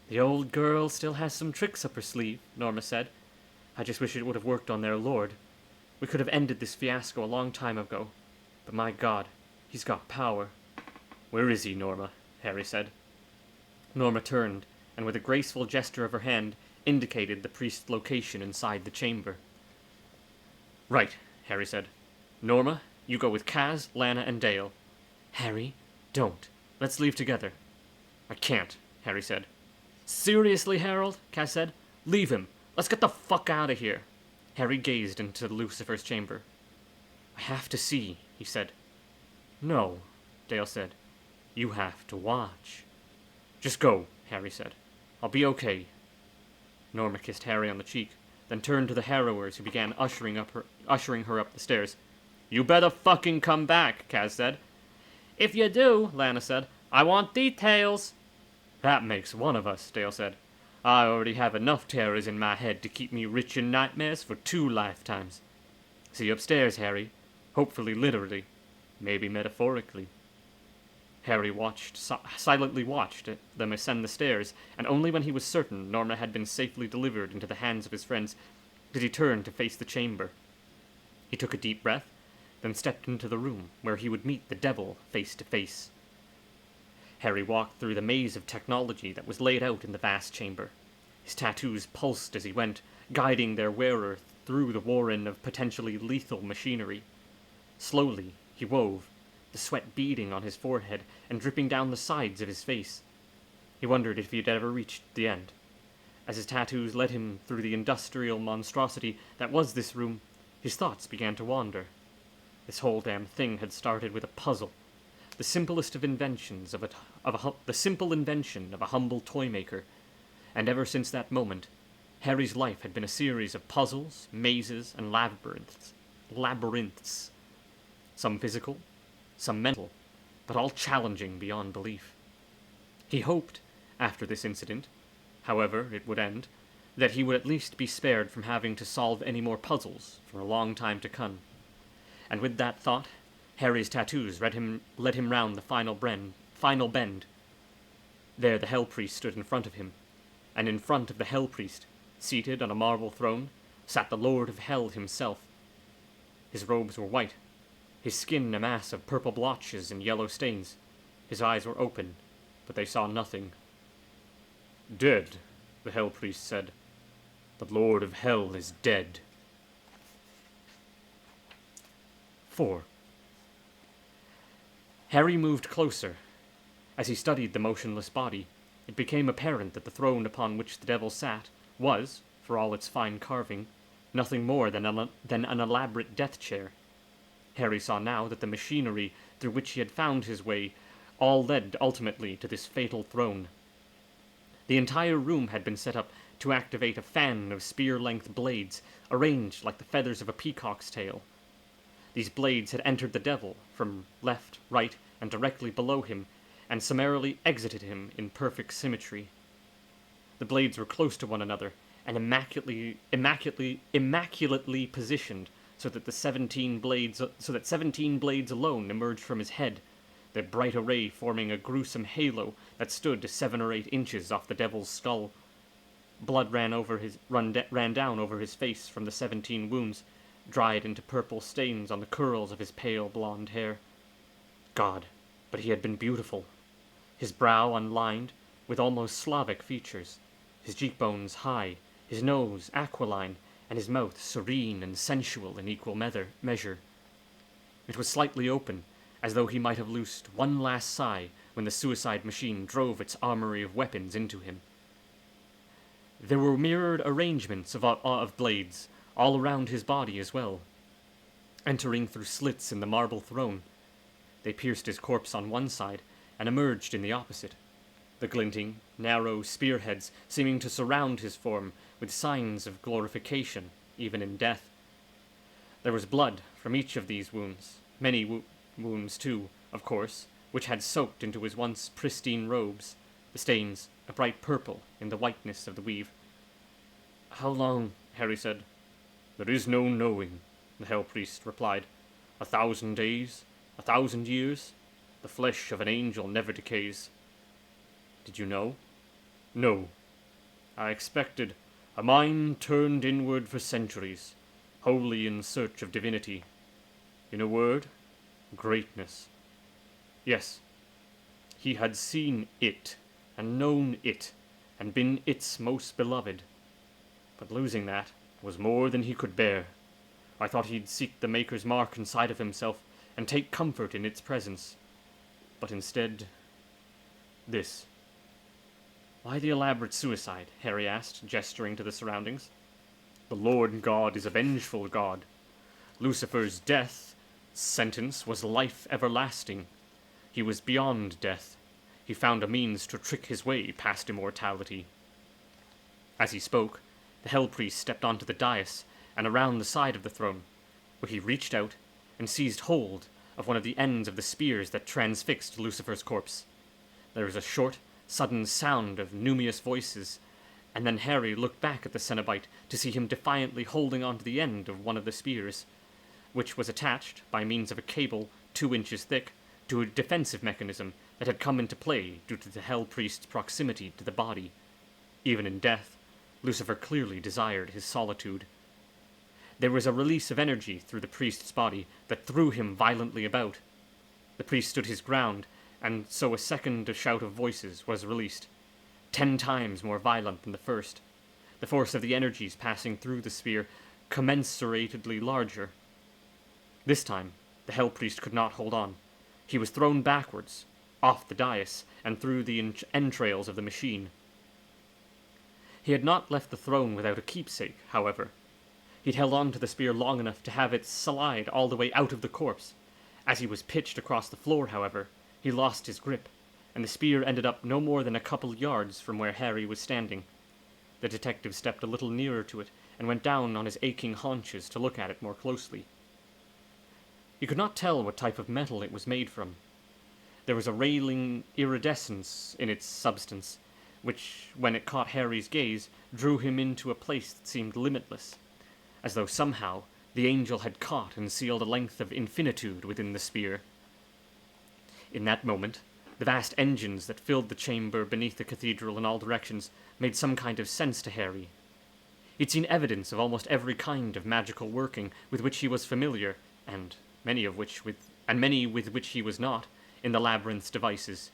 Speaker 1: "The old girl still has some tricks up her sleeve," Norma said. "I just wish it would have worked on their lord. We could have ended this fiasco a long time ago. But my God, he's got power." "Where is he, Norma?" Harry said. Norma turned, and with a graceful gesture of her hand, indicated the priest's location inside the chamber. "Right," Harry said. "Norma, you go with Kaz, Lana, and Dale." "Harry, don't. Let's leave together." "I can't," Harry said. "Seriously, Harold?" Kaz said. "Leave him. Let's get the fuck out of here." Harry gazed into Lucifer's chamber. "I have to see," he said. "No," Dale said. "You have to watch." "Just go," Harry said. "I'll be okay." Norma kissed Harry on the cheek, then turned to the harrowers who began ushering her up the stairs. "You better fucking come back," Kaz said. "If you do," Lana said, "I want details." "That makes one of us," Dale said. "I already have enough terrors in my head to keep me rich in nightmares for 2 lifetimes. See you upstairs, Harry. Hopefully literally. Maybe metaphorically." Harry silently watched them ascend the stairs, and only when he was certain Norma had been safely delivered into the hands of his friends did he turn to face the chamber. He took a deep breath, then stepped into the room where he would meet the devil face to face. Harry walked through the maze of technology that was laid out in the vast chamber. His tattoos pulsed as he went, guiding their wearer through the warren of potentially lethal machinery. Slowly, he wove, the sweat beading on his forehead and dripping down the sides of his face. He wondered if he had ever reached the end. As his tattoos led him through the industrial monstrosity that was this room, his thoughts began to wander. This whole damn thing had started with a puzzle. the simplest of inventions the simple invention of a humble toy maker, and ever since that moment, Harry's life had been a series of puzzles, mazes, and labyrinths, some physical, some mental, but all challenging beyond belief. He hoped, after this incident, however it would end, that he would at least be spared from having to solve any more puzzles for a long time to come. And with that thought, Harry's tattoos led him round the final bend. There the Hell Priest stood in front of him, and in front of the Hell Priest, seated on a marble throne, sat the Lord of Hell himself. His robes were white, his skin a mass of purple blotches and yellow stains. His eyes were open, but they saw nothing. "Dead," the Hell Priest said. "The Lord of Hell is dead." 4. Harry moved closer. As he studied the motionless body, it became apparent that the throne upon which the devil sat was, for all its fine carving, nothing more than an elaborate death chair. Harry saw now that the machinery through which he had found his way all led ultimately to this fatal throne. The entire room had been set up to activate a fan of spear-length blades arranged like the feathers of a peacock's tail. These blades had entered the devil from left, right, and directly below him, and summarily exited him in perfect symmetry. The blades were close to one another, and immaculately positioned so that 17 blades alone emerged from his head, their bright array forming a gruesome halo that stood 7 or 8 inches off the devil's skull. Blood ran down over his face from the 17 wounds, dried into purple stains on the curls of his pale blonde hair. God, but he had been beautiful. His brow unlined, with almost Slavic features, his cheekbones high, his nose aquiline, and his mouth serene and sensual in equal measure. It was slightly open, as though he might have loosed one last sigh when the suicide machine drove its armory of weapons into him. There were mirrored arrangements of blades all around his body as well, entering through slits in the marble throne. They pierced his corpse on one side and emerged in the opposite, the glinting, narrow spearheads seeming to surround his form with signs of glorification, even in death. There was blood from each of these wounds, many wounds too, of course, which had soaked into his once pristine robes, the stains a bright purple in the whiteness of the weave. "How long?" Harry said. "There is no knowing," the Hell Priest replied. 1,000 days, 1,000 years. The flesh of an angel never decays." "Did you know?" "No. I expected. A mind turned inward for centuries, wholly in search of divinity. In a word, greatness. Yes, he had seen it, and known it, and been its most beloved. But losing that was more than he could bear. I thought he'd seek the Maker's mark inside of himself, and take comfort in its presence. But instead, this." "Why the elaborate suicide?" Harry asked, gesturing to the surroundings. "The Lord God is a vengeful God. Lucifer's death sentence was life everlasting. He was beyond death. He found a means to trick his way past immortality." As he spoke, the Hell Priest stepped onto the dais and around the side of the throne, where he reached out and seized hold of one of the ends of the spears that transfixed Lucifer's corpse. There was a short, sudden sound of numerous voices, and then Harry looked back at the Cenobite to see him defiantly holding onto the end of one of the spears, which was attached, by means of a cable 2 inches thick, to a defensive mechanism that had come into play due to the Hell Priest's proximity to the body. Even in death, Lucifer clearly desired his solitude. There was a release of energy through the priest's body that threw him violently about. The priest stood his ground, and so a second shout of voices was released, 10 times more violent than the first, the force of the energies passing through the sphere commensuratedly larger. This time, the Hell Priest could not hold on. He was thrown backwards, off the dais, and through the entrails of the machine. He had not left the throne without a keepsake, however. He'd held on to the spear long enough to have it slide all the way out of the corpse. As he was pitched across the floor, however, he lost his grip, and the spear ended up no more than a couple yards from where Harry was standing. The detective stepped a little nearer to it and went down on his aching haunches to look at it more closely. He could not tell what type of metal it was made from. There was a railing iridescence in its substance, which, when it caught Harry's gaze, drew him into a place that seemed limitless, as though somehow the angel had caught and sealed a length of infinitude within the spear. In that moment, the vast engines that filled the chamber beneath the cathedral in all directions made some kind of sense to Harry. He'd seen evidence of almost every kind of magical working with which he was familiar, and many with which he was not, in the labyrinth's devices.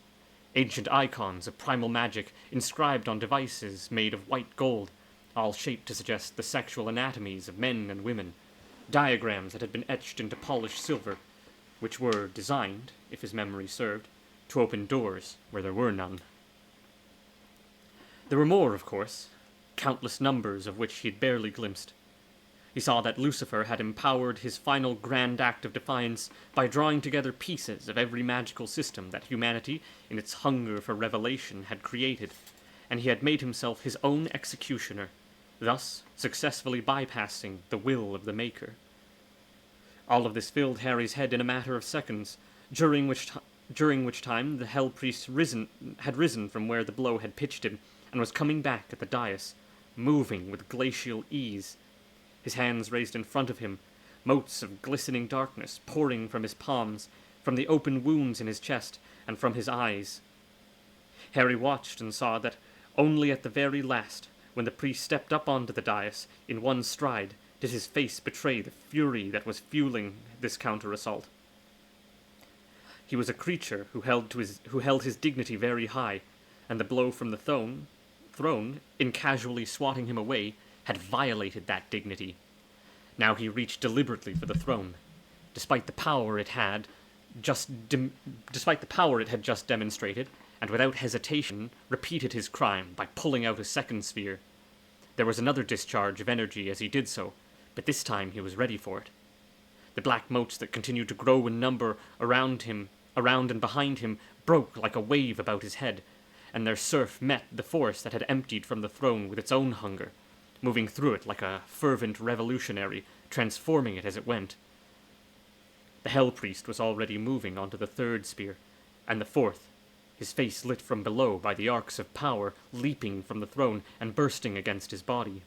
Speaker 1: Ancient icons of primal magic inscribed on devices made of white gold, all shaped to suggest the sexual anatomies of men and women. Diagrams that had been etched into polished silver, which were designed, if his memory served, to open doors where there were none. There were more, of course, countless numbers of which he had barely glimpsed. He saw that Lucifer had empowered his final grand act of defiance by drawing together pieces of every magical system that humanity, in its hunger for revelation, had created, and he had made himself his own executioner, thus successfully bypassing the will of the Maker. All of this filled Harry's head in a matter of seconds, during which time the Hell Priest had risen from where the blow had pitched him, and was coming back at the dais, moving with glacial ease. His hands raised in front of him, motes of glistening darkness pouring from his palms, from the open wounds in his chest, and from his eyes. Harry watched and saw that only at the very last, when the priest stepped up onto the dais in one stride, did his face betray the fury that was fueling this counter-assault. He was a creature who held his dignity very high, and the blow from the throne, in casually swatting him away, had violated that dignity. Now he reached deliberately for the throne, despite the power it had just demonstrated, and without hesitation repeated his crime by pulling out a second spear. There was another discharge of energy as he did so, but this time he was ready for it. The black motes that continued to grow in number around and behind him broke like a wave about his head, and their surf met the force that had emptied from the throne with its own hunger, moving through it like a fervent revolutionary, transforming it as it went. The Hell Priest was already moving onto the third spear, and the fourth, his face lit from below by the arcs of power leaping from the throne and bursting against his body.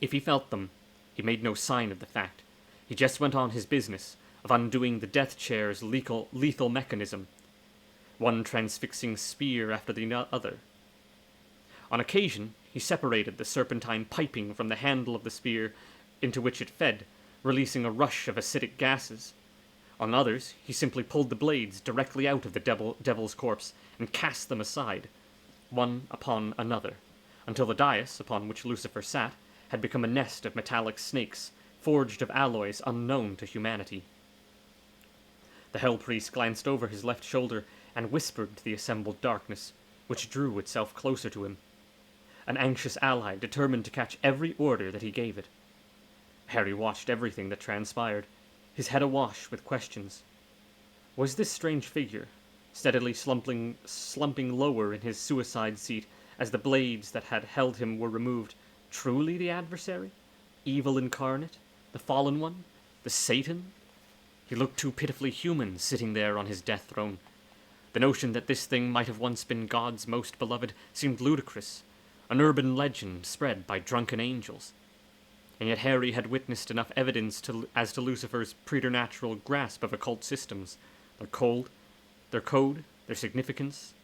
Speaker 1: If he felt them, he made no sign of the fact. He just went on his business of undoing the death chair's lethal mechanism, one transfixing spear after the other. On occasion, he separated the serpentine piping from the handle of the spear into which it fed, releasing a rush of acidic gases. On others, he simply pulled the blades directly out of the devil's corpse and cast them aside, one upon another, until the dais upon which Lucifer sat had become a nest of metallic snakes, forged of alloys unknown to humanity. The Hell Priest glanced over his left shoulder and whispered to the assembled darkness, which drew itself closer to him. An anxious ally determined to catch every order that he gave it. Harry watched everything that transpired, his head awash with questions. Was this strange figure, steadily slumping lower in his suicide seat as the blades that had held him were removed, truly the adversary? Evil incarnate? The fallen one? The Satan? He looked too pitifully human sitting there on his death throne. The notion that this thing might have once been God's most beloved seemed ludicrous, an urban legend spread by drunken angels. And yet Harry had witnessed enough evidence as to Lucifer's preternatural grasp of occult systems, their code, their significance,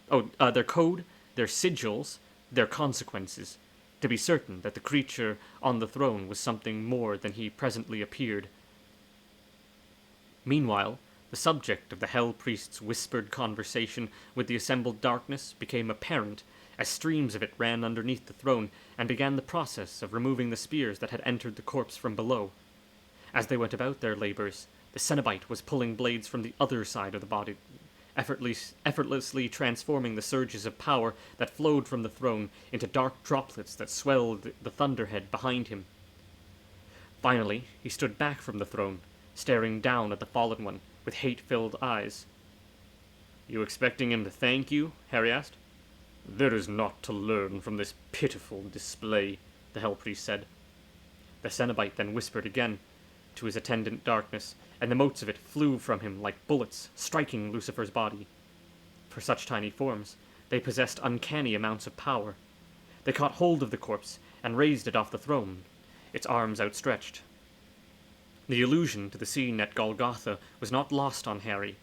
Speaker 1: their code, their sigils, their consequences, to be certain that the creature on the throne was something more than he presently appeared. Meanwhile, the subject of the Hell Priest's whispered conversation with the assembled darkness became apparent as streams of it ran underneath the throne and began the process of removing the spears that had entered the corpse from below. As they went about their labors, the Cenobite was pulling blades from the other side of the body, effortlessly transforming the surges of power that flowed from the throne into dark droplets that swelled the thunderhead behind him. Finally, he stood back from the throne, staring down at the fallen one with hate-filled eyes. You expecting him to thank you? Harry asked. There is naught to learn from this pitiful display, the Hell Priest said. The Cenobite then whispered again to his attendant darkness, and the motes of it flew from him like bullets, striking Lucifer's body. For such tiny forms, they possessed uncanny amounts of power. They caught hold of the corpse and raised it off the throne, its arms outstretched. The allusion to the scene at Golgotha was not lost on Harry.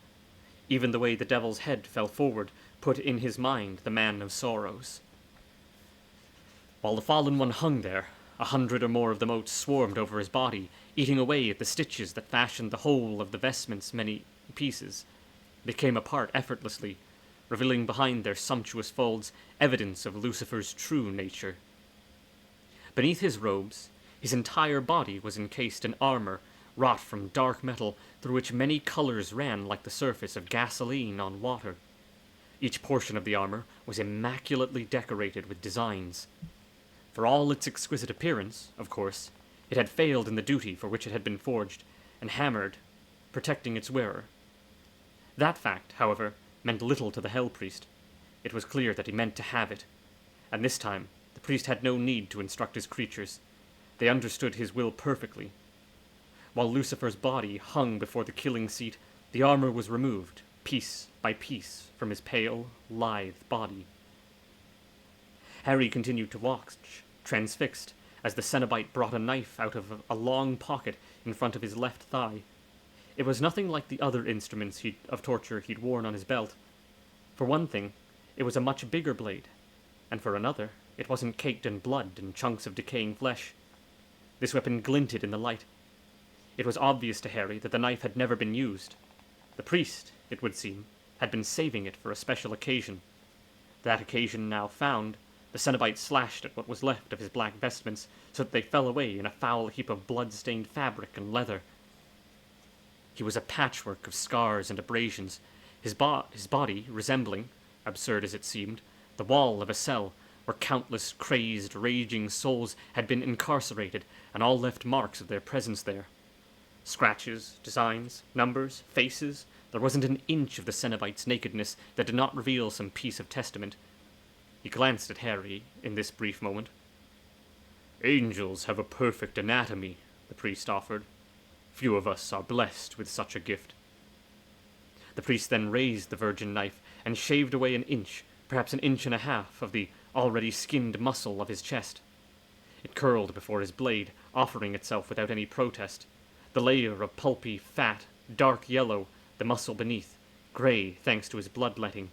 Speaker 1: Even the way the devil's head fell forward put in his mind the Man of Sorrows. While the fallen one hung there, 100 or more of the motes swarmed over his body, eating away at the stitches that fashioned the whole of the vestment's many pieces. They came apart effortlessly, revealing behind their sumptuous folds evidence of Lucifer's true nature. Beneath his robes, his entire body was encased in armor wrought from dark metal through which many colors ran like the surface of gasoline on water. Each portion of the armor was immaculately decorated with designs. For all its exquisite appearance, of course, it had failed in the duty for which it had been forged, and hammered, protecting its wearer. That fact, however, meant little to the Hell Priest. It was clear that he meant to have it, and this time the priest had no need to instruct his creatures. They understood his will perfectly. While Lucifer's body hung before the killing seat, the armor was removed, piece by piece, from his pale, lithe body. Harry continued to watch, transfixed, as the Cenobite brought a knife out of a long pocket in front of his left thigh. It was nothing like the other instruments of torture he'd worn on his belt. For one thing, it was a much bigger blade, and for another, it wasn't caked in blood and chunks of decaying flesh. This weapon glinted in the light. It was obvious to Harry that the knife had never been used. The priest, it would seem, had been saving it for a special occasion. That occasion now found, the Cenobite slashed at what was left of his black vestments so that they fell away in a foul heap of blood-stained fabric and leather. He was a patchwork of scars and abrasions, his body resembling, absurd as it seemed, the wall of a cell where countless crazed, raging souls had been incarcerated and all left marks of their presence there. Scratches, designs, numbers, faces, there wasn't an inch of the Cenobite's nakedness that did not reveal some piece of testament. He glanced at Harry in this brief moment. Angels have a perfect anatomy, the priest offered. Few of us are blessed with such a gift. The priest then raised the virgin knife and shaved away an inch, perhaps an inch and a half, of the already skinned muscle of his chest. It curled before his blade, offering itself without any protest. The layer of pulpy fat, dark yellow, the muscle beneath, gray thanks to his bloodletting.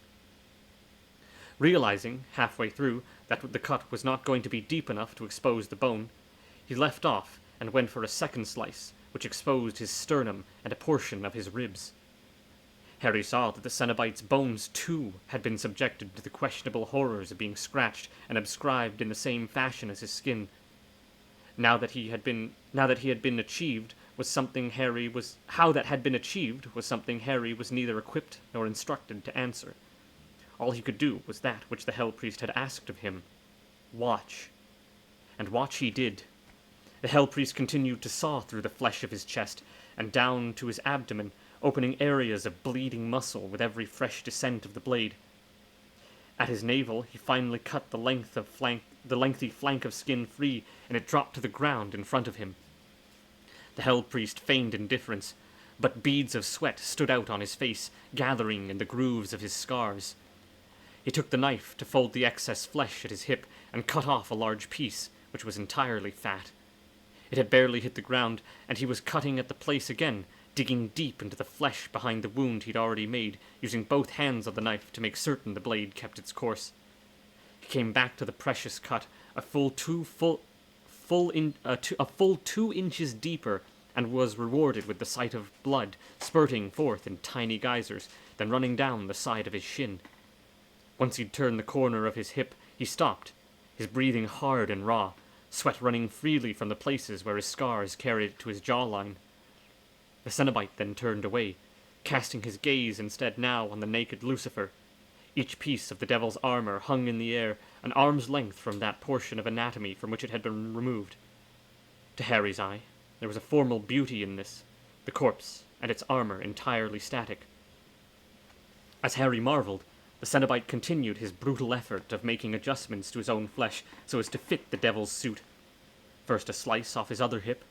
Speaker 1: Realizing, halfway through, that the cut was not going to be deep enough to expose the bone, he left off and went for a second slice, which exposed his sternum and a portion of his ribs. Harry saw that the Cenobite's bones, too, had been subjected to the questionable horrors of being scratched and abscribed in the same fashion as his skin. How that had been achieved was something Harry was neither equipped nor instructed to answer. All he could do was that which the Hell Priest had asked of him: watch. And watch he did. The Hell Priest continued to saw through the flesh of his chest and down to his abdomen, opening areas of bleeding muscle with every fresh descent of the blade. At his navel, he finally cut the lengthy flank of skin free, and it dropped to the ground in front of him. The Hell Priest feigned indifference, but beads of sweat stood out on his face, gathering in the grooves of his scars. He took the knife to fold the excess flesh at his hip and cut off a large piece, which was entirely fat. It had barely hit the ground, and he was cutting at the place again, digging deep into the flesh behind the wound he'd already made, using both hands of the knife to make certain the blade kept its course. He came back to the precious cut, a full 2 inches deeper, and was rewarded with the sight of blood spurting forth in tiny geysers, then running down the side of his shin. Once he'd turned the corner of his hip, he stopped, his breathing hard and raw, sweat running freely from the places where his scars carried it to his jawline. The Cenobite then turned away, casting his gaze instead now on the naked Lucifer. Each piece of the devil's armor hung in the air, an arm's length from that portion of anatomy from which it had been removed. To Harry's eye, there was a formal beauty in this, the corpse and its armor entirely static. As Harry marveled, the Cenobite continued his brutal effort of making adjustments to his own flesh so as to fit the devil's suit. First a slice off his other hip,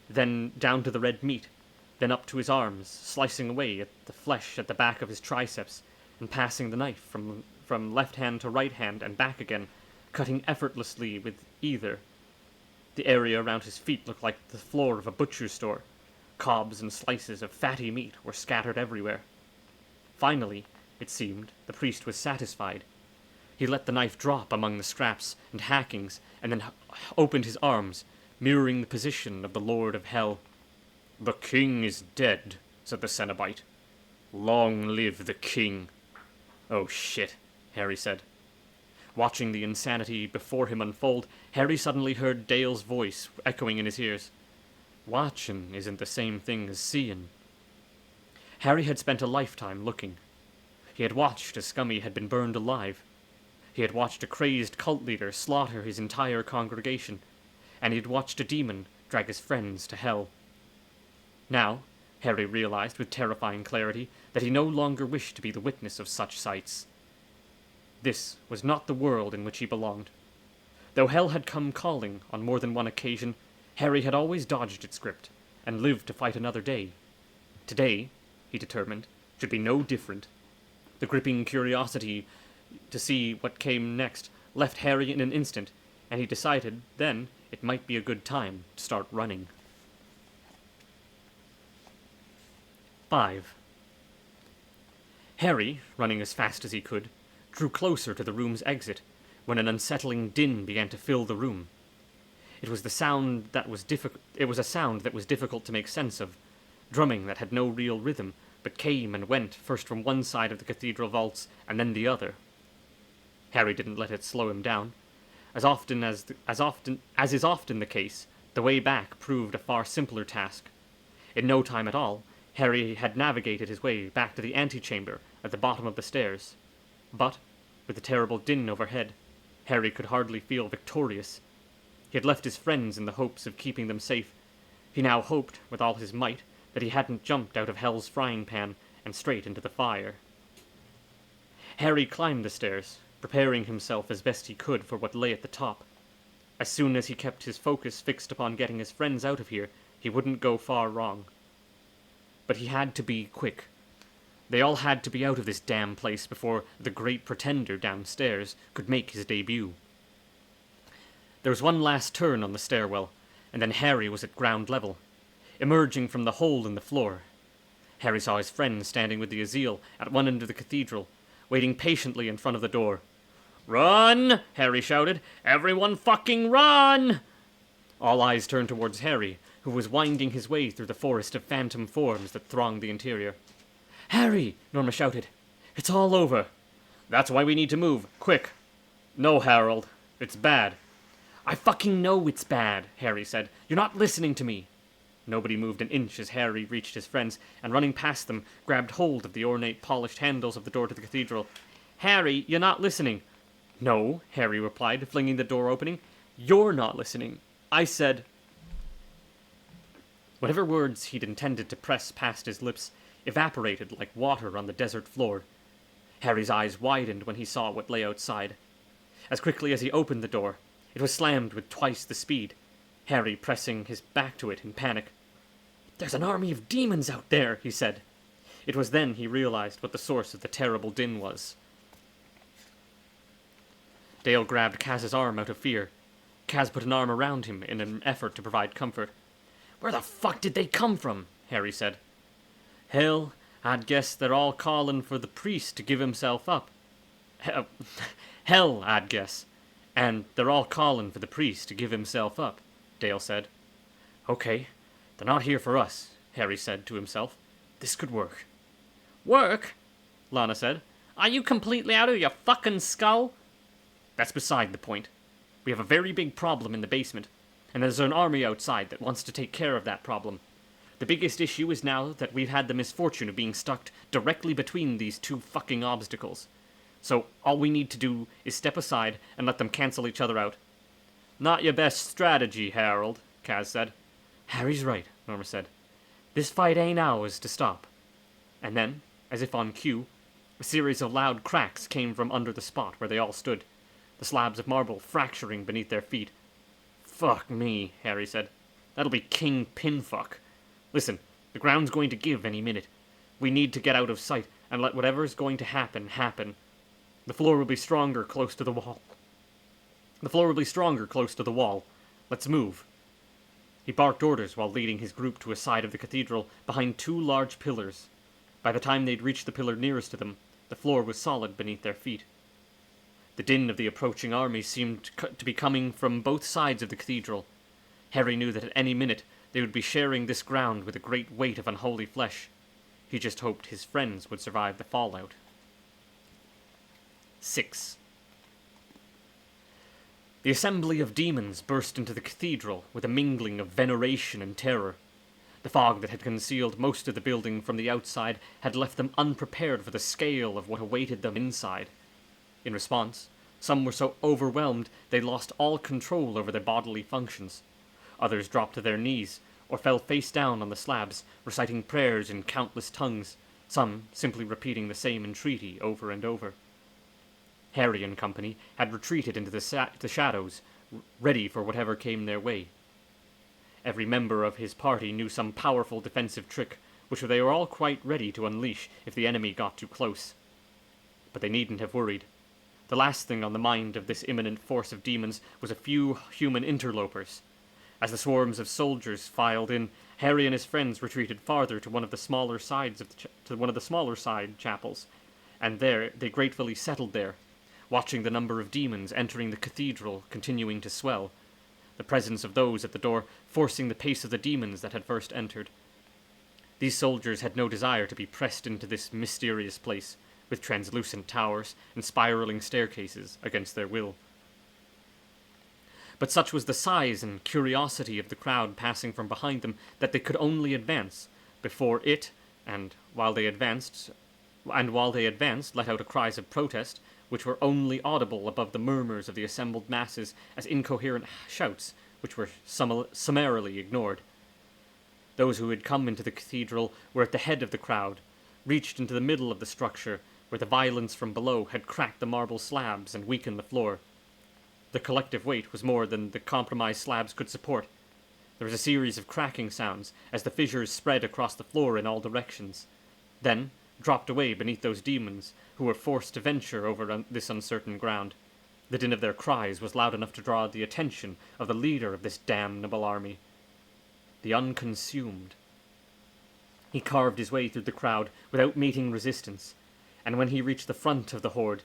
Speaker 1: then down to the red meat, then up to his arms, slicing away at the flesh at the back of his triceps, and passing the knife from left hand to right hand and back again, cutting effortlessly with either. The area around his feet looked like the floor of a butcher's store. Cobs and slices of fatty meat were scattered everywhere. Finally, it seemed, the priest was satisfied. He let the knife drop among the scraps and hackings, and then opened his arms, mirroring the position of the Lord of Hell. "The king is dead," said the Cenobite. "Long live the king." "Oh shit," Harry said. Watching the insanity before him unfold, Harry suddenly heard Dale's voice echoing in his ears. "Watchin' isn't the same thing as seein'." Harry had spent a lifetime looking. He had watched as Scummy had been burned alive. He had watched a crazed cult leader slaughter his entire congregation, and he had watched a demon drag his friends to hell. Now, Harry realized with terrifying clarity that he no longer wished to be the witness of such sights. This was not the world in which he belonged. Though hell had come calling on more than one occasion, Harry had always dodged its grip and lived to fight another day. Today, he determined, should be no different. The gripping curiosity to see what came next left Harry in an instant, and he decided then it might be a good time to start running. 5. Harry, running as fast as he could, drew closer to the room's exit when an unsettling din began to fill the room. It was a sound that was difficult to make sense of, drumming that had no real rhythm, but came and went first from one side of the cathedral vaults and then the other. Harry didn't let it slow him down. As is often the case, the way back proved a far simpler task. In no time at all, Harry had navigated his way back to the antechamber at the bottom of the stairs. But, with the terrible din overhead, Harry could hardly feel victorious. He had left his friends in the hopes of keeping them safe. He now hoped, with all his might, that he hadn't jumped out of hell's frying pan and straight into the fire. Harry climbed the stairs, preparing himself as best he could for what lay at the top. As soon as he kept his focus fixed upon getting his friends out of here, he wouldn't go far wrong. But he had to be quick. They all had to be out of this damn place before the great pretender downstairs could make his debut. There was one last turn on the stairwell, and then Harry was at ground level, emerging from the hole in the floor. Harry saw his friend standing with the Azil at one end of the cathedral, waiting patiently in front of the door. "Run!" Harry shouted. "Everyone fucking run!" All eyes turned towards Harry, who was winding his way through the forest of phantom forms that thronged the interior. "Harry!" Norma shouted. "It's all over." "That's why we need to move. Quick." "No, Harold. It's bad." "I fucking know it's bad," Harry said. "You're not listening to me." Nobody moved an inch as Harry reached his friends, and running past them, grabbed hold of the ornate polished handles of the door to the cathedral. "Harry, you're not listening." "No," Harry replied, flinging the door opening. "You're not listening. I said—" Whatever words he'd intended to press past his lips evaporated like water on the desert floor. Harry's eyes widened when he saw what lay outside. As quickly as he opened the door, it was slammed with twice the speed, Harry pressing his back to it in panic. "There's an army of demons out there," he said. It was then he realized what the source of the terrible din was. Dale grabbed Kaz's arm out of fear. Kaz put an arm around him in an effort to provide comfort. "Where the fuck did they come from?" Harry said. "Hell, I'd guess they're all calling for the priest to give himself up." Hell, I'd guess. And they're all calling for the priest to give himself up," Dale said. "Okay, they're not here for us," Harry said to himself. "This could work." "Work?" Lana said. "Are you completely out of your fucking skull?" "That's beside the point. We have a very big problem in the basement, and there's an army outside that wants to take care of that problem. The biggest issue is now that we've had the misfortune of being stuck directly between these two fucking obstacles. So all we need to do is step aside and let them cancel each other out." "Not your best strategy, Harold," Kaz said. "Harry's right," Norma said. "This fight ain't ours to stop." And then, as if on cue, A series of loud cracks came from under the spot where they all stood, the slabs of marble fracturing beneath their feet. "Fuck me," Harry said. "That'll be King Pinfuck. Listen, the ground's going to give any minute. We need to get out of sight and let whatever's going to happen, happen. The floor will be stronger close to the wall. Let's move." He barked orders while leading his group to a side of the cathedral behind two large pillars. By the time they'd reached the pillar nearest to them, the floor was solid beneath their feet. The din of the approaching army seemed to be coming from both sides of the cathedral. Harry knew that at any minute they would be sharing this ground with a great weight of unholy flesh. He just hoped his friends would survive the fallout. 6. The assembly of demons burst into the cathedral with a mingling of veneration and terror. The fog that had concealed most of the building from the outside had left them unprepared for the scale of what awaited them inside. In response, some were so overwhelmed they lost all control over their bodily functions. Others dropped to their knees, or fell face down on the slabs, reciting prayers in countless tongues, some simply repeating the same entreaty over and over. Harry and company had retreated into the shadows, ready for whatever came their way. Every member of his party knew some powerful defensive trick, which they were all quite ready to unleash if the enemy got too close. But they needn't have worried. The last thing on the mind of this imminent force of demons was a few human interlopers. As the swarms of soldiers filed in, Harry and his friends retreated farther to one of the smaller side chapels, and there they gratefully settled there, watching the number of demons entering the cathedral continuing to swell, the presence of those at the door forcing the pace of the demons that had first entered. These soldiers had no desire to be pressed into this mysterious place, with translucent towers and spiraling staircases against their will. But such was the size and curiosity of the crowd passing from behind them that they could only advance before it, and while they advanced, let out cries of protest, which were only audible above the murmurs of the assembled masses as incoherent shouts, which were summarily ignored. Those who had come into the cathedral were at the head of the crowd, reached into the middle of the structure, where the violence from below had cracked the marble slabs and weakened the floor. The collective weight was more than the compromised slabs could support. There was a series of cracking sounds as the fissures spread across the floor in all directions. Then, dropped away beneath those demons, who were forced to venture over this uncertain ground. The din of their cries was loud enough to draw the attention of the leader of this damnable army. The Unconsumed. He carved his way through the crowd without meeting resistance, and when he reached the front of the horde,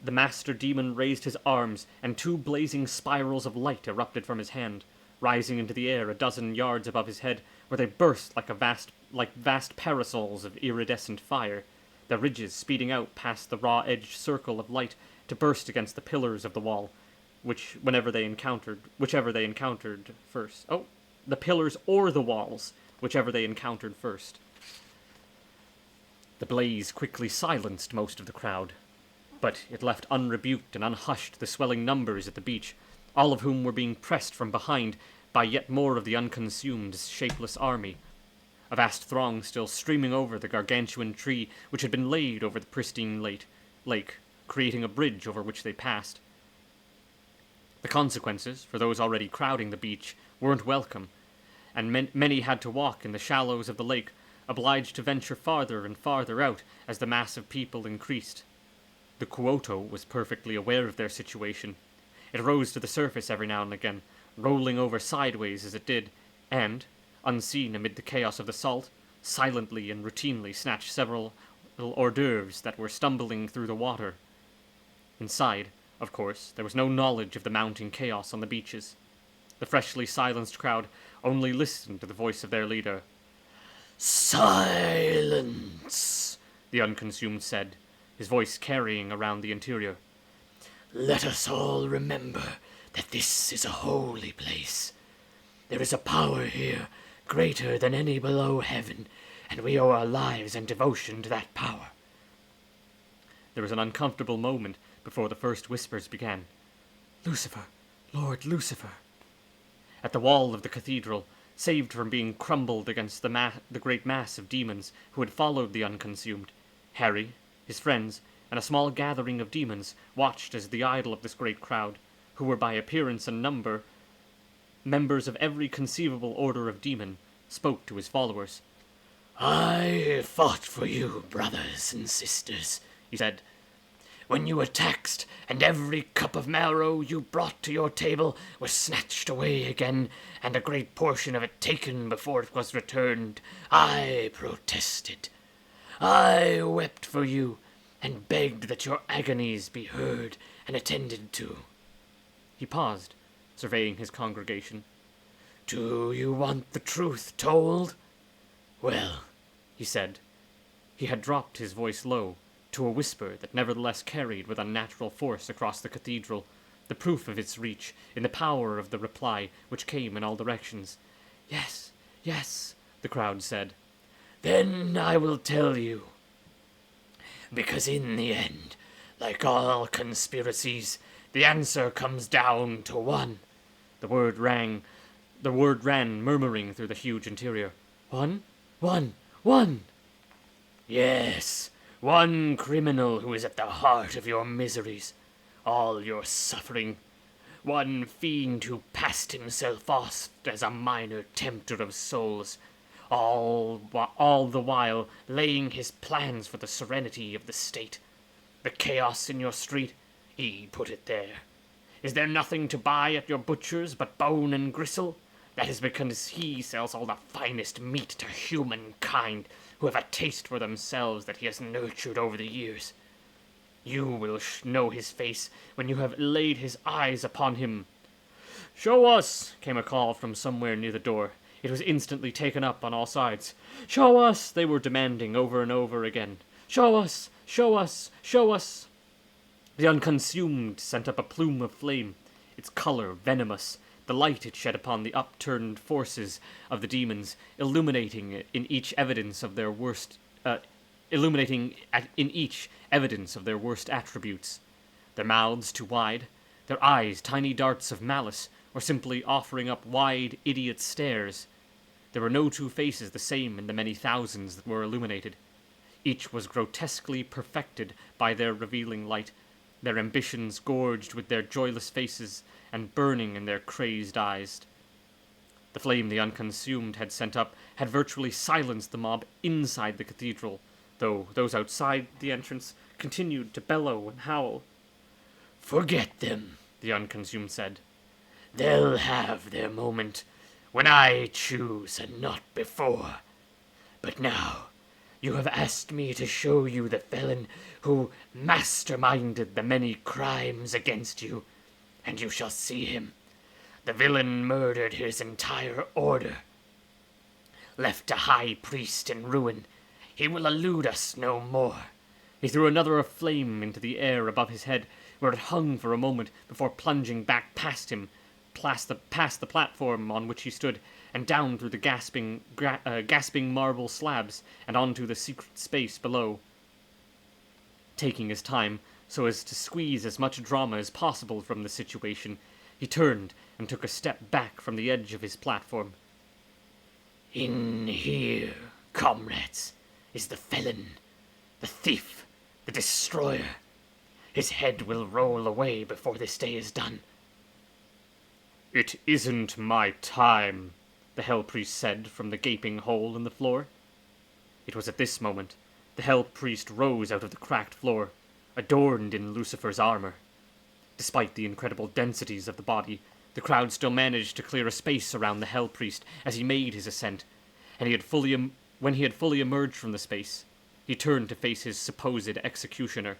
Speaker 1: the master demon raised his arms, and two blazing spirals of light erupted from his hand, rising into the air a dozen yards above his head, where they burst like vast parasols of iridescent fire, their ridges speeding out past the raw-edged circle of light to burst against the pillars of the wall, whichever they encountered first. The pillars or the walls, whichever they encountered first. The blaze quickly silenced most of the crowd, but it left unrebuked and unhushed the swelling numbers at the beach, all of whom were being pressed from behind by yet more of the Unconsumed shapeless army. A vast throng still streaming over the gargantuan tree which had been laid over the pristine lake, creating a bridge over which they passed. The consequences, for those already crowding the beach, weren't welcome, and many had to walk in the shallows of the lake, obliged to venture farther and farther out as the mass of people increased. The Quoto was perfectly aware of their situation. It rose to the surface every now and again, rolling over sideways as it did, and, unseen amid the chaos of the salt, silently and routinely snatched several little hors d'oeuvres that were stumbling through the water. Inside, of course, there was no knowledge of the mounting chaos on the beaches. The freshly silenced crowd only listened to the voice of their leader. "Silence," the Unconsumed said, his voice carrying around the interior. "Let us all remember that this is a holy place. There is a power here greater than any below heaven, and we owe our lives and devotion to that power." There was an uncomfortable moment before the first whispers began. "Lucifer! Lord Lucifer!" At the wall of the cathedral, saved from being crumbled against the great mass of demons who had followed the Unconsumed, Harry, His friends, and a small gathering of demons, watched as the idol of this great crowd, who were by appearance and number members of every conceivable order of demon, spoke to his followers.
Speaker 2: "I fought for you, brothers and sisters," he said, "when you were taxed, and every cup of marrow you brought to your table was snatched away again, and a great portion of it taken before it was returned. I protested. I wept for you, and begged that your agonies be heard and attended to."
Speaker 1: He paused, surveying his congregation.
Speaker 2: "Do you want the truth told? Well,"
Speaker 1: he said. He had dropped his voice low, to a whisper that nevertheless carried with unnatural force across the cathedral, the proof of its reach in the power of the reply which came in all directions.
Speaker 2: "Yes, yes,"
Speaker 1: the crowd said.
Speaker 2: "Then I will tell you. Because in the end, like all conspiracies, the answer comes down to one."
Speaker 1: The word ran murmuring through the huge interior.
Speaker 2: "One? One! Yes, one criminal who is at the heart of your miseries, all your suffering. One fiend who passed himself off as a minor tempter of souls, all the while laying his plans for the serenity of the state. The chaos in your street, he put it there. Is there nothing to buy at your butcher's but bone and gristle? That is because he sells all the finest meat to humankind, who have a taste for themselves that he has nurtured over the years. You will know his face when you have laid his eyes upon him."
Speaker 1: "Show us!" came a call from somewhere near the door. It was instantly taken up on all sides. "Show us!" they were demanding over and over again. "Show us! Show us! Show us!" The Unconsumed sent up a plume of flame, its color venomous, the light it shed upon the upturned forces of the demons, illuminating in each evidence of their worst attributes. Their mouths too wide, their eyes tiny darts of malice, or simply offering up wide idiot stares. There were no two faces the same in the many thousands that were illuminated. Each was grotesquely perfected by their revealing light, their ambitions gorged with their joyless faces and burning in their crazed eyes. The flame the Unconsumed had sent up had virtually silenced the mob inside the cathedral, though those outside the entrance continued to bellow and howl.
Speaker 2: "Forget them," the Unconsumed said. "They'll have their moment, when I choose and not before. But now, you have asked me to show you the felon who masterminded the many crimes against you, and you shall see him. The villain murdered his entire order. Left a high priest in ruin, he will elude us no more."
Speaker 1: He threw another of flame into the air above his head, where it hung for a moment before plunging back past him, past the platform on which he stood, and down through the gasping marble slabs and onto the secret space below. Taking his time, so as to squeeze as much drama as possible from the situation, he turned and took a step back from the edge of his platform.
Speaker 2: "In here, comrades, is the felon, the thief, the destroyer. His head will roll away before this day is done."
Speaker 1: "It isn't my time," the Hell Priest said from the gaping hole in the floor. It was at this moment the Hell Priest rose out of the cracked floor, adorned in Lucifer's armor. Despite the incredible densities of the body, the crowd still managed to clear a space around the Hell Priest as he made his ascent, and when he had fully emerged from the space, he turned to face his supposed executioner.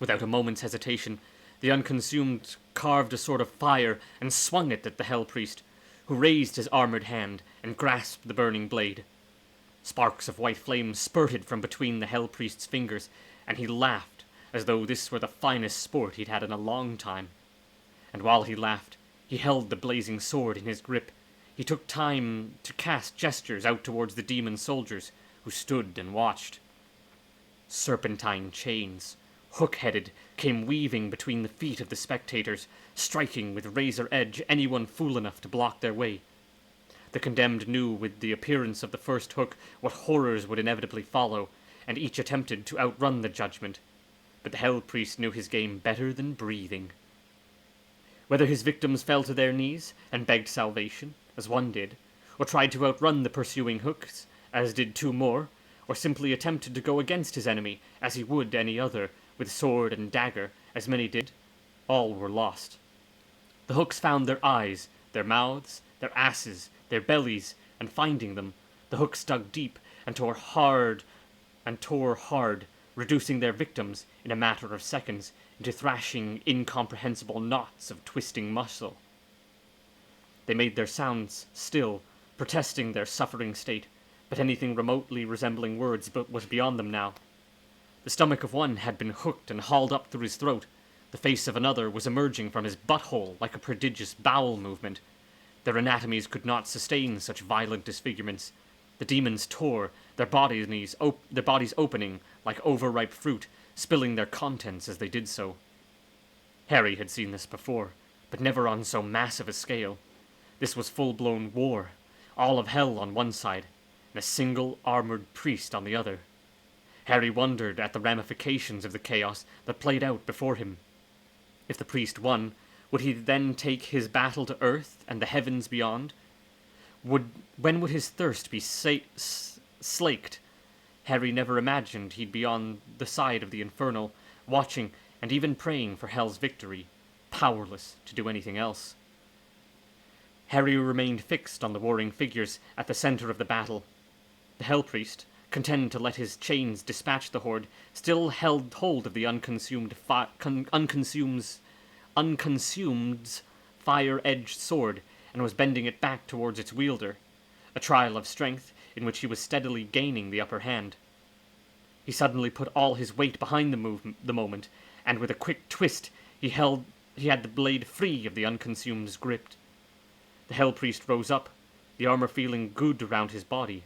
Speaker 1: Without a moment's hesitation, the Unconsumed carved a sword of fire and swung it at the Hell Priest, who raised his armored hand and grasped the burning blade. Sparks of white flame spurted from between the Hell Priest's fingers, and he laughed as though this were the finest sport he'd had in a long time. And while he laughed, he held the blazing sword in his grip. He took time to cast gestures out towards the demon soldiers, who stood and watched. Serpentine chains, hook-headed, came weaving between the feet of the spectators, striking with razor edge anyone fool enough to block their way. The condemned knew with the appearance of the first hook what horrors would inevitably follow, and each attempted to outrun the judgment. But the Hell Priest knew his game better than breathing. Whether his victims fell to their knees and begged salvation, as one did, or tried to outrun the pursuing hooks, as did two more, or simply attempted to go against his enemy, as he would any other, with sword and dagger, as many did, all were lost. The hooks found their eyes, their mouths, their asses, their bellies, and finding them, the hooks dug deep and tore hard, reducing their victims, in a matter of seconds, into thrashing, incomprehensible knots of twisting muscle. They made their sounds still, protesting their suffering state, but anything remotely resembling words was beyond them now. The stomach of one had been hooked and hauled up through his throat. The face of another was emerging from his butthole like a prodigious bowel movement. Their anatomies could not sustain such violent disfigurements. The demons tore, their bodies opening like overripe fruit, spilling their contents as they did so. Harry had seen this before, but never on so massive a scale. This was full-blown war, all of hell on one side, and a single armored priest on the other. Harry wondered at the ramifications of the chaos that played out before him. If the priest won, would he then take his battle to earth and the heavens beyond? When would his thirst be slaked? Harry never imagined he'd be on the side of the infernal, watching and even praying for hell's victory, powerless to do anything else. Harry remained fixed on the warring figures at the center of the battle. The Hell Priest, content to let his chains dispatch the horde, still held hold of the unconsumed fire-edged sword and was bending it back towards its wielder, a trial of strength in which he was steadily gaining the upper hand. He suddenly put all his weight behind the moment, and with a quick twist he had the blade free of the unconsumed's grip. The Hell Priest rose up, the armor feeling good around his body,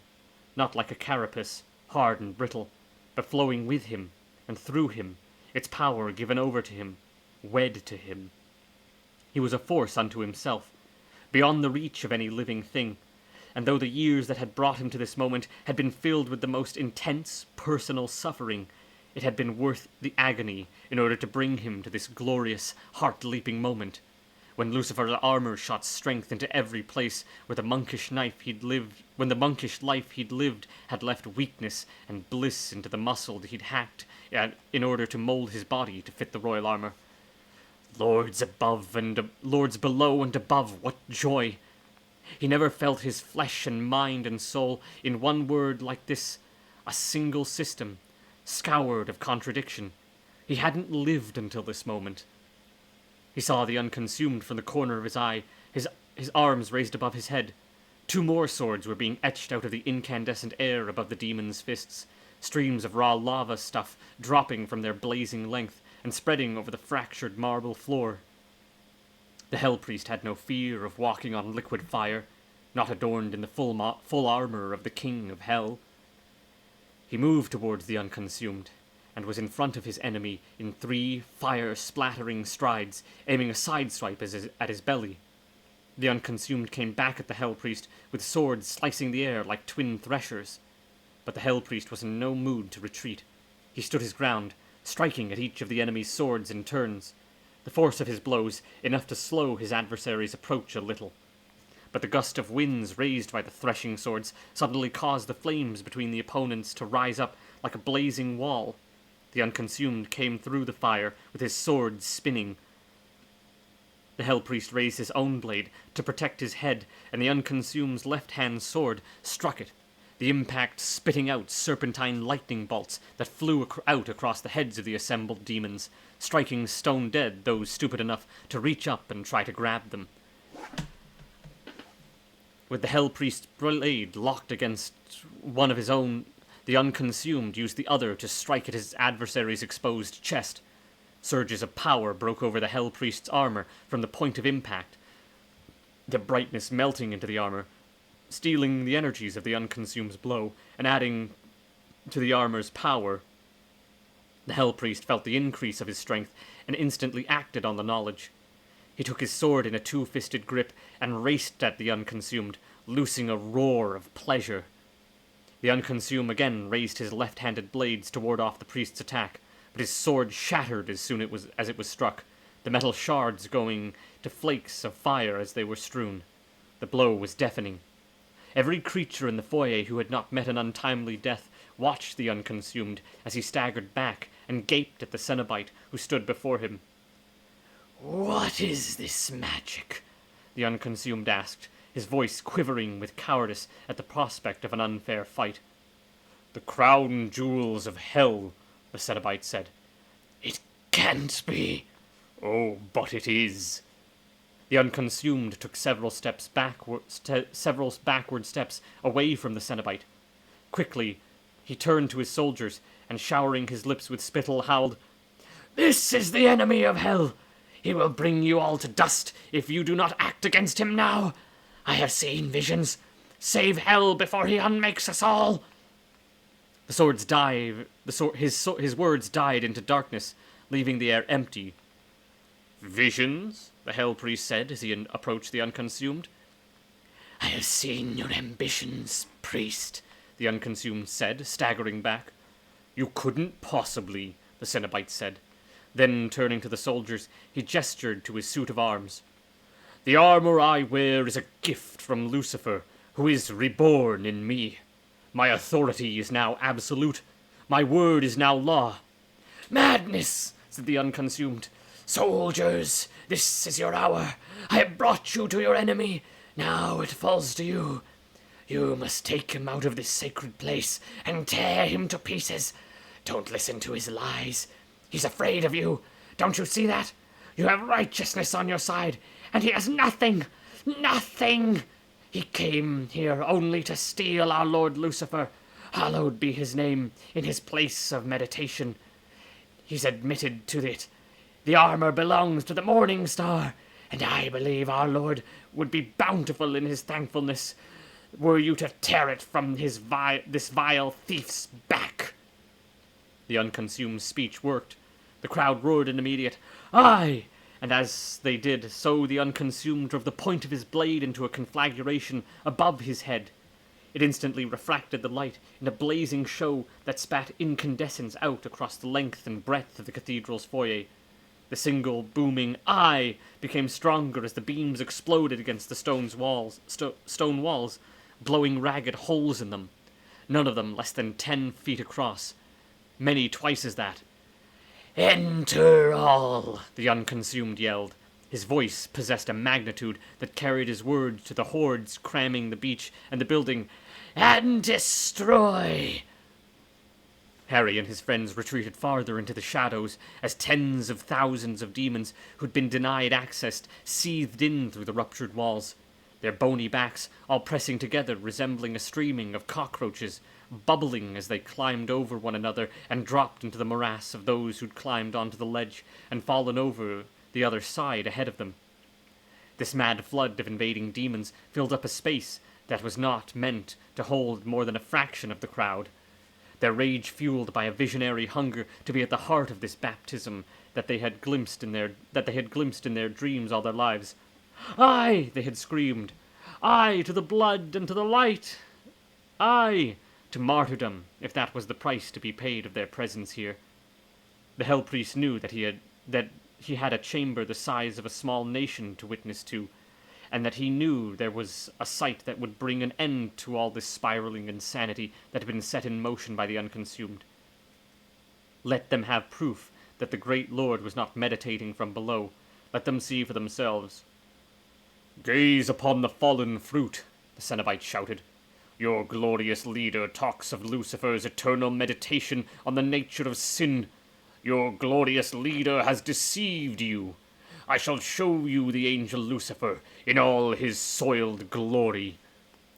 Speaker 1: not like a carapace, hard and brittle, but flowing with him and through him, its power given over to him, wed to him. He was a force unto himself, beyond the reach of any living thing, and though the years that had brought him to this moment had been filled with the most intense personal suffering, it had been worth the agony in order to bring him to this glorious, heart-leaping moment, when Lucifer's armor shot strength into every place where the monkish life he'd lived had left weakness and bliss into the muscle that he'd hacked in order to mold his body to fit the royal armor. Lords below and above, what joy! He never felt his flesh and mind and soul in one word like this, a single system, scoured of contradiction. He hadn't lived until this moment. He saw the unconsumed from the corner of his eye, his arms raised above his head. Two more swords were being etched out of the incandescent air above the demon's fists, streams of raw lava stuff dropping from their blazing length and spreading over the fractured marble floor. The Hell Priest had no fear of walking on liquid fire, not adorned in the full armor of the King of Hell. He moved towards the unconsumed, and was in front of his enemy in 3 fire-splattering strides, aiming a side swipe at his belly. The unconsumed came back at the Hell Priest, with swords slicing the air like twin threshers. But the Hell Priest was in no mood to retreat. He stood his ground, striking at each of the enemy's swords in turns, the force of his blows enough to slow his adversary's approach a little. But the gust of winds raised by the threshing swords suddenly caused the flames between the opponents to rise up like a blazing wall. The unconsumed came through the fire with his sword spinning. The Hell Priest raised his own blade to protect his head, and the unconsumed's left-hand sword struck it, the impact spitting out serpentine lightning bolts that flew out across the heads of the assembled demons, striking stone dead those stupid enough to reach up and try to grab them. With the Hell Priest's blade locked against one of his own, the unconsumed used the other to strike at his adversary's exposed chest. Surges of power broke over the Hell Priest's armor from the point of impact, the brightness melting into the armor, stealing the energies of the unconsumed's blow, and adding to the armor's power. The Hell Priest felt the increase of his strength, and instantly acted on the knowledge. He took his sword in a 2-fisted grip, and raced at the unconsumed, loosing a roar of pleasure. The Unconsumed again raised his left-handed blades to ward off the priest's attack, but his sword shattered as it was struck, the metal shards going to flakes of fire as they were strewn. The blow was deafening. Every creature in the foyer who had not met an untimely death watched the Unconsumed as he staggered back and gaped at the Cenobite who stood before him.
Speaker 2: "What is this magic?"
Speaker 1: the Unconsumed asked, his voice quivering with cowardice at the prospect of an unfair fight. "The crown jewels of hell," the Cenobite said.
Speaker 2: "It can't be."
Speaker 1: "Oh, but it is." The Unconsumed took several backward steps away from the Cenobite. Quickly, he turned to his soldiers, and showering his lips with spittle, howled,
Speaker 2: "This is the enemy of hell. He will bring you all to dust if you do not act against him now. I have seen visions. Save hell before he unmakes us all."
Speaker 1: His words died into darkness, leaving the air empty. "Visions?" the Hell Priest said as he approached the Unconsumed.
Speaker 2: "I have seen your ambitions, priest,"
Speaker 1: the Unconsumed said, staggering back. "You couldn't possibly," the Cenobite said. Then, turning to the soldiers, he gestured to his suit of arms. "The armor I wear is a gift from Lucifer, who is reborn in me. My authority is now absolute. My word is now law."
Speaker 2: "Madness,"
Speaker 1: said the Unconsumed.
Speaker 2: "Soldiers, this is your hour. I have brought you to your enemy. Now it falls to you. You must take him out of this sacred place and tear him to pieces. Don't listen to his lies. He's afraid of you. Don't you see that? You have righteousness on your side, and he has nothing. Nothing. He came here only to steal our Lord Lucifer. Hallowed be his name in his place of meditation. He's admitted to it. The armor belongs to the Morning Star, and I believe our Lord would be bountiful in his thankfulness were you to tear it from this vile thief's back."
Speaker 1: The Unconsumed speech worked. The crowd roared an immediate "Aye!" and as they did so, the Unconsumed drove the point of his blade into a conflagration above his head. It instantly refracted the light in a blazing show that spat incandescence out across the length and breadth of the cathedral's foyer. The single booming "Aye!" became stronger as the beams exploded against the stone walls, blowing ragged holes in them, none of them less than 10 feet across, many twice as that.
Speaker 2: "Enter all,"
Speaker 1: the Unconsumed yelled. His voice possessed a magnitude that carried his words to the hordes cramming the beach and the building.
Speaker 2: "And destroy."
Speaker 1: Harry and his friends retreated farther into the shadows as tens of thousands of demons who'd been denied access seethed in through the ruptured walls, their bony backs all pressing together, resembling a streaming of cockroaches, bubbling as they climbed over one another and dropped into the morass of those who'd climbed onto the ledge and fallen over the other side ahead of them. This mad flood of invading demons filled up a space that was not meant to hold more than a fraction of the crowd, their rage fueled by a visionary hunger to be at the heart of this baptism that they had glimpsed in their dreams all their lives. "Aye!" they had screamed. "Aye to the blood and to the light! Aye to martyrdom, if that was the price to be paid of their presence here." The Hell Priest knew that he had a chamber the size of a small nation to witness to, and that he knew there was a sight that would bring an end to all this spiraling insanity that had been set in motion by the Unconsumed. Let them have proof that the great Lord was not meditating from below. Let them see for themselves. "Gaze upon the fallen fruit," the Cenobite shouted. "Your glorious leader talks of Lucifer's eternal meditation on the nature of sin. Your glorious leader has deceived you. I shall show you the angel Lucifer in all his soiled glory."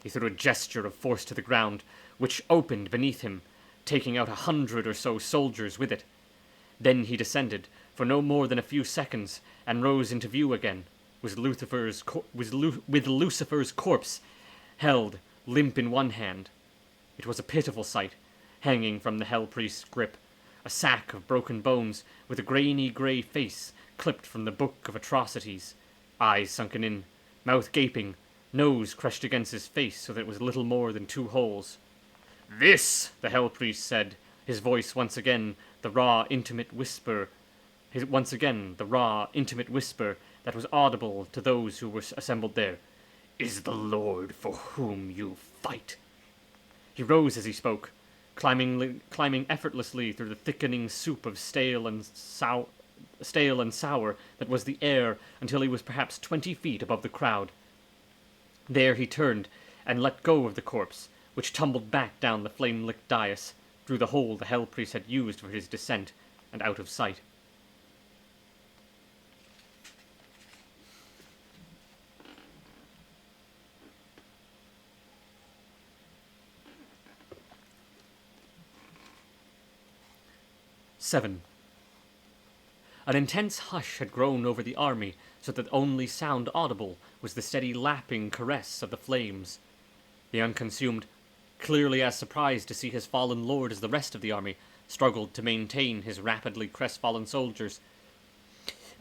Speaker 1: He threw a gesture of force to the ground, which opened beneath him, taking out 100 or so soldiers with it. Then he descended, for no more than a few seconds, and rose into view again, with Lucifer's corpse held limp in one hand. It was a pitiful sight, hanging from the Hell Priest's grip, a sack of broken bones with a grainy grey face clipped from the Book of Atrocities, eyes sunken in, mouth gaping, nose crushed against his face so that it was little more than 2 holes. "This," the Hell Priest said, his voice once again the raw, intimate whisper that was audible to those who were assembled there, "is the Lord for whom you fight." He rose as he spoke, climbing effortlessly through the thickening soup of stale and sour that was the air until he was perhaps 20 feet above the crowd. There he turned and let go of the corpse, which tumbled back down the flame-licked dais, through the hole the Hell Priest had used for his descent, and out of sight. "7. An intense hush had grown over the army, so that the only sound audible was the steady lapping caress of the flames. The Unconsumed, clearly as surprised to see his fallen lord as the rest of the army, struggled to maintain his rapidly crestfallen soldiers.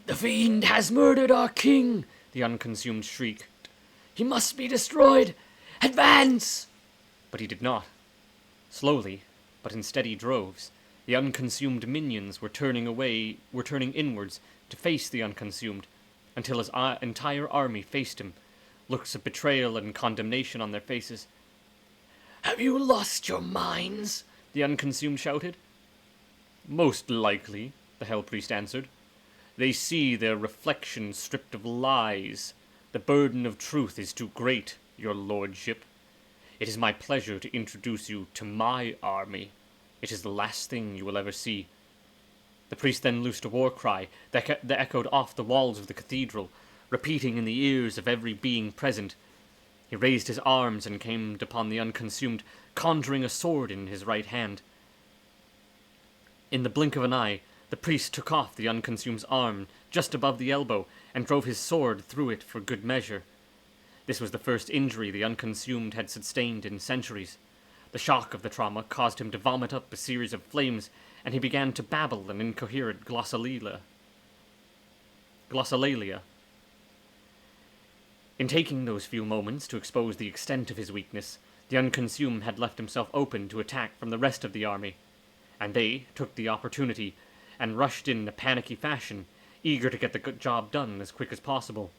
Speaker 1: "The fiend has murdered our king!" the Unconsumed shrieked. "He must be destroyed! Advance!" But he did not. Slowly, but in steady droves, the Unconsumed minions were turning inwards to face the Unconsumed, until his entire army faced him, looks of betrayal and condemnation on their faces. "Have you lost your minds?" the Unconsumed shouted. "Most likely," the Hell Priest answered. "They see their reflection stripped of lies. The burden of truth is too great, your lordship. It is my pleasure to introduce you to my army. It is the last thing you will ever see." The priest then loosed a war cry that echoed off the walls of the cathedral, repeating in the ears of every being present. He raised his arms and came upon the Unconsumed, conjuring a sword in his right hand. In the blink of an eye, the priest took off the Unconsumed's arm just above the elbow and drove his sword through it for good measure. This was the first injury the Unconsumed had sustained in centuries. The shock of the trauma caused him to vomit up a series of flames, and he began to babble an incoherent glossolalia. In taking those few moments to expose the extent of his weakness, the Unconsumed had left himself open to attack from the rest of the army, and they took the opportunity and rushed in a panicky fashion, eager to get the job done as quick as possible.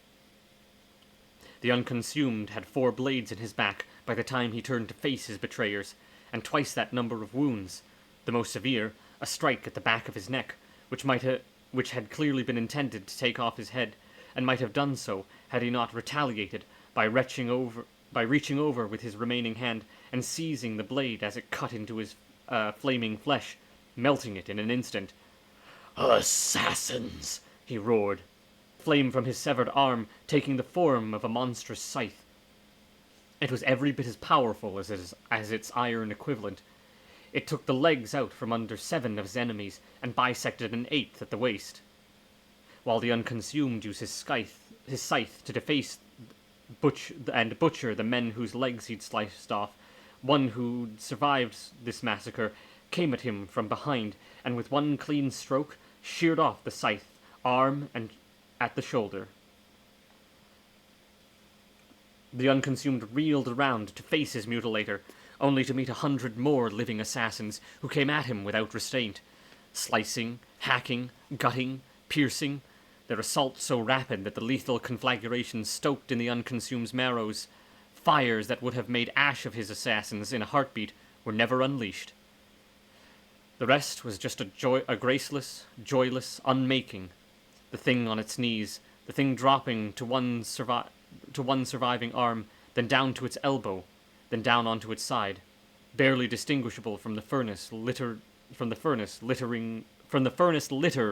Speaker 1: The Unconsumed had 4 blades in his back by the time he turned to face his betrayers, and twice that number of wounds, the most severe, a strike at the back of his neck, which had clearly been intended to take off his head, and might have done so had he not retaliated by reaching over with his remaining hand and seizing the blade as it cut into his flaming flesh, melting it in an instant. "Assassins!" he roared, flame from his severed arm taking the form of a monstrous scythe. It was every bit as powerful as its iron equivalent. It took the legs out from under 7 of his enemies and bisected an 8th at the waist. While the Unconsumed used his scythe to deface and butcher the men whose legs he'd sliced off, one who survived this massacre came at him from behind and with one clean stroke sheared off the scythe, arm and at the shoulder. The Unconsumed reeled around to face his mutilator, only to meet 100 more living assassins who came at him without restraint, slicing, hacking, gutting, piercing, their assault so rapid that the lethal conflagration stoked in the Unconsumed's marrows. Fires that would have made ash of his assassins in a heartbeat were never unleashed. The rest was just a graceless, joyless unmaking, the thing on its knees, the thing dropping to one surviving arm, then down to its elbow, then down onto its side, barely distinguishable from the furnace litter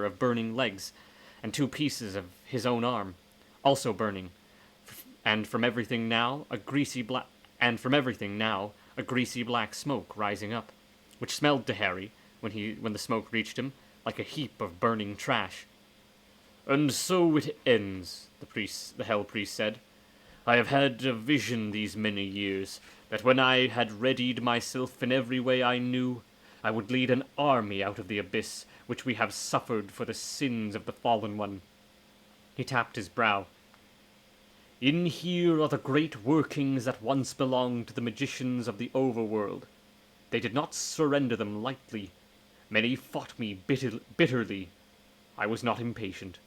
Speaker 1: of burning legs, and 2 pieces of his own arm, also burning, and from everything now a greasy black smoke rising up, which smelled to Harry, when the smoke reached him, like a heap of burning trash. "And so it ends," the Hell Priest said. "I have had a vision these many years, that when I had readied myself in every way I knew, I would lead an army out of the abyss which we have suffered for the sins of the fallen one." He tapped his brow. "In here are the great workings that once belonged to the magicians of the overworld. They did not surrender them lightly. Many fought me bitterly. I was not impatient.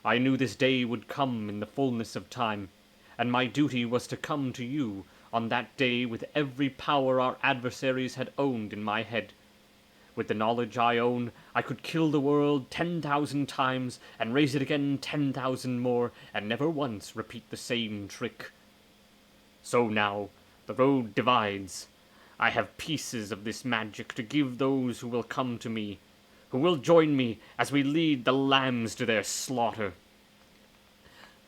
Speaker 1: I knew this day would come in the fullness of time, and my duty was to come to you on that day with every power our adversaries had owned in my head. With the knowledge I own, I could kill the world 10,000 times, and raise it again 10,000 more, and never once repeat the same trick. So now, the road divides. I have pieces of this magic to give those who will come to me, who will join me as we lead the lambs to their slaughter.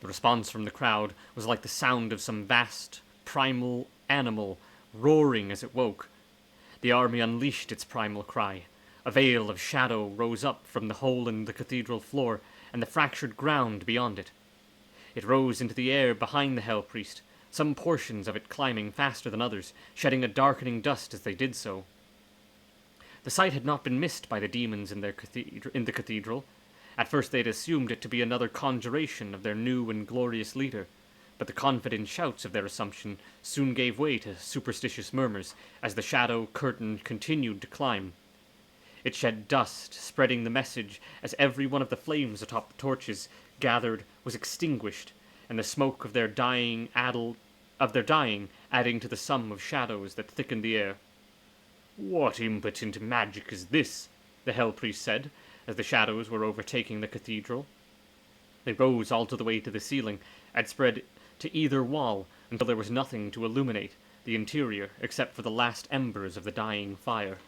Speaker 1: The response from the crowd was like the sound of some vast, primal animal roaring as it woke. The army unleashed its primal cry. A veil of shadow rose up from the hole in the cathedral floor and the fractured ground beyond it. It rose into the air behind the Hell Priest, some portions of it climbing faster than others, shedding a darkening dust as they did so. The sight had not been missed by the demons in the cathedral. At first they had assumed it to be another conjuration of their new and glorious leader, but the confident shouts of their assumption soon gave way to superstitious murmurs as the shadow curtain continued to climb. It shed dust, spreading the message as every one of the flames atop the torches gathered was extinguished, and the smoke of their dying adding to the sum of shadows that thickened the air. "What impotent magic is this?" the Hell Priest said, as the shadows were overtaking the cathedral. They rose all the way to the ceiling, and spread to either wall until there was nothing to illuminate the interior except for the last embers of the dying fire.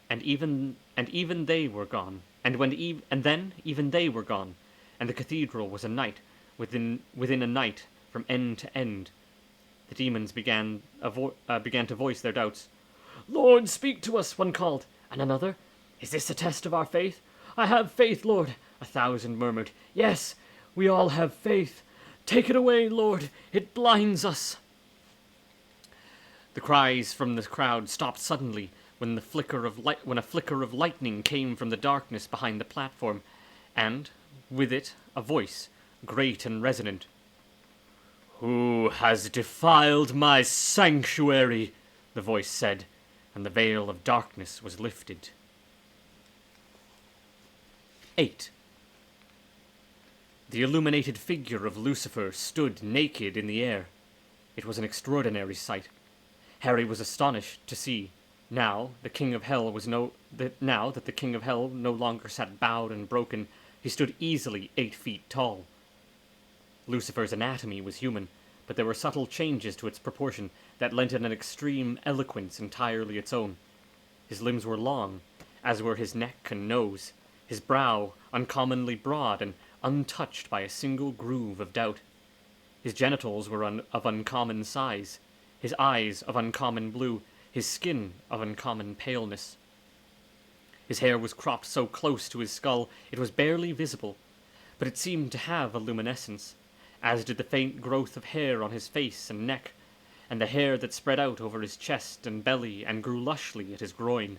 Speaker 1: And even they were gone, then even they were gone, and the cathedral was a night within a night from end to end. The demons began to voice their doubts. "Lord, speak to us," one called, and another, "Is this a test of our faith?" "I have faith, Lord," 1,000 murmured. "Yes, we all have faith. Take it away, Lord, it blinds us." The cries from the crowd stopped suddenly when a flicker of lightning came from the darkness behind the platform, and with it a voice, great and resonant. "Who has defiled my sanctuary?" the voice said, and the veil of darkness was lifted. 8. The illuminated figure of Lucifer stood naked in the air. It was an extraordinary sight. Harry was astonished to see, now that the King of Hell no longer sat bowed and broken, he stood easily 8 feet tall. Lucifer's anatomy was human, but there were subtle changes to its proportion that lent it an extreme eloquence entirely its own. His limbs were long, as were his neck and nose, his brow uncommonly broad and untouched by a single groove of doubt. His genitals were of uncommon size, his eyes of uncommon blue, his skin of uncommon paleness. His hair was cropped so close to his skull it was barely visible, but it seemed to have a luminescence, as did the faint growth of hair on his face and neck, and the hair that spread out over his chest and belly and grew lushly at his groin.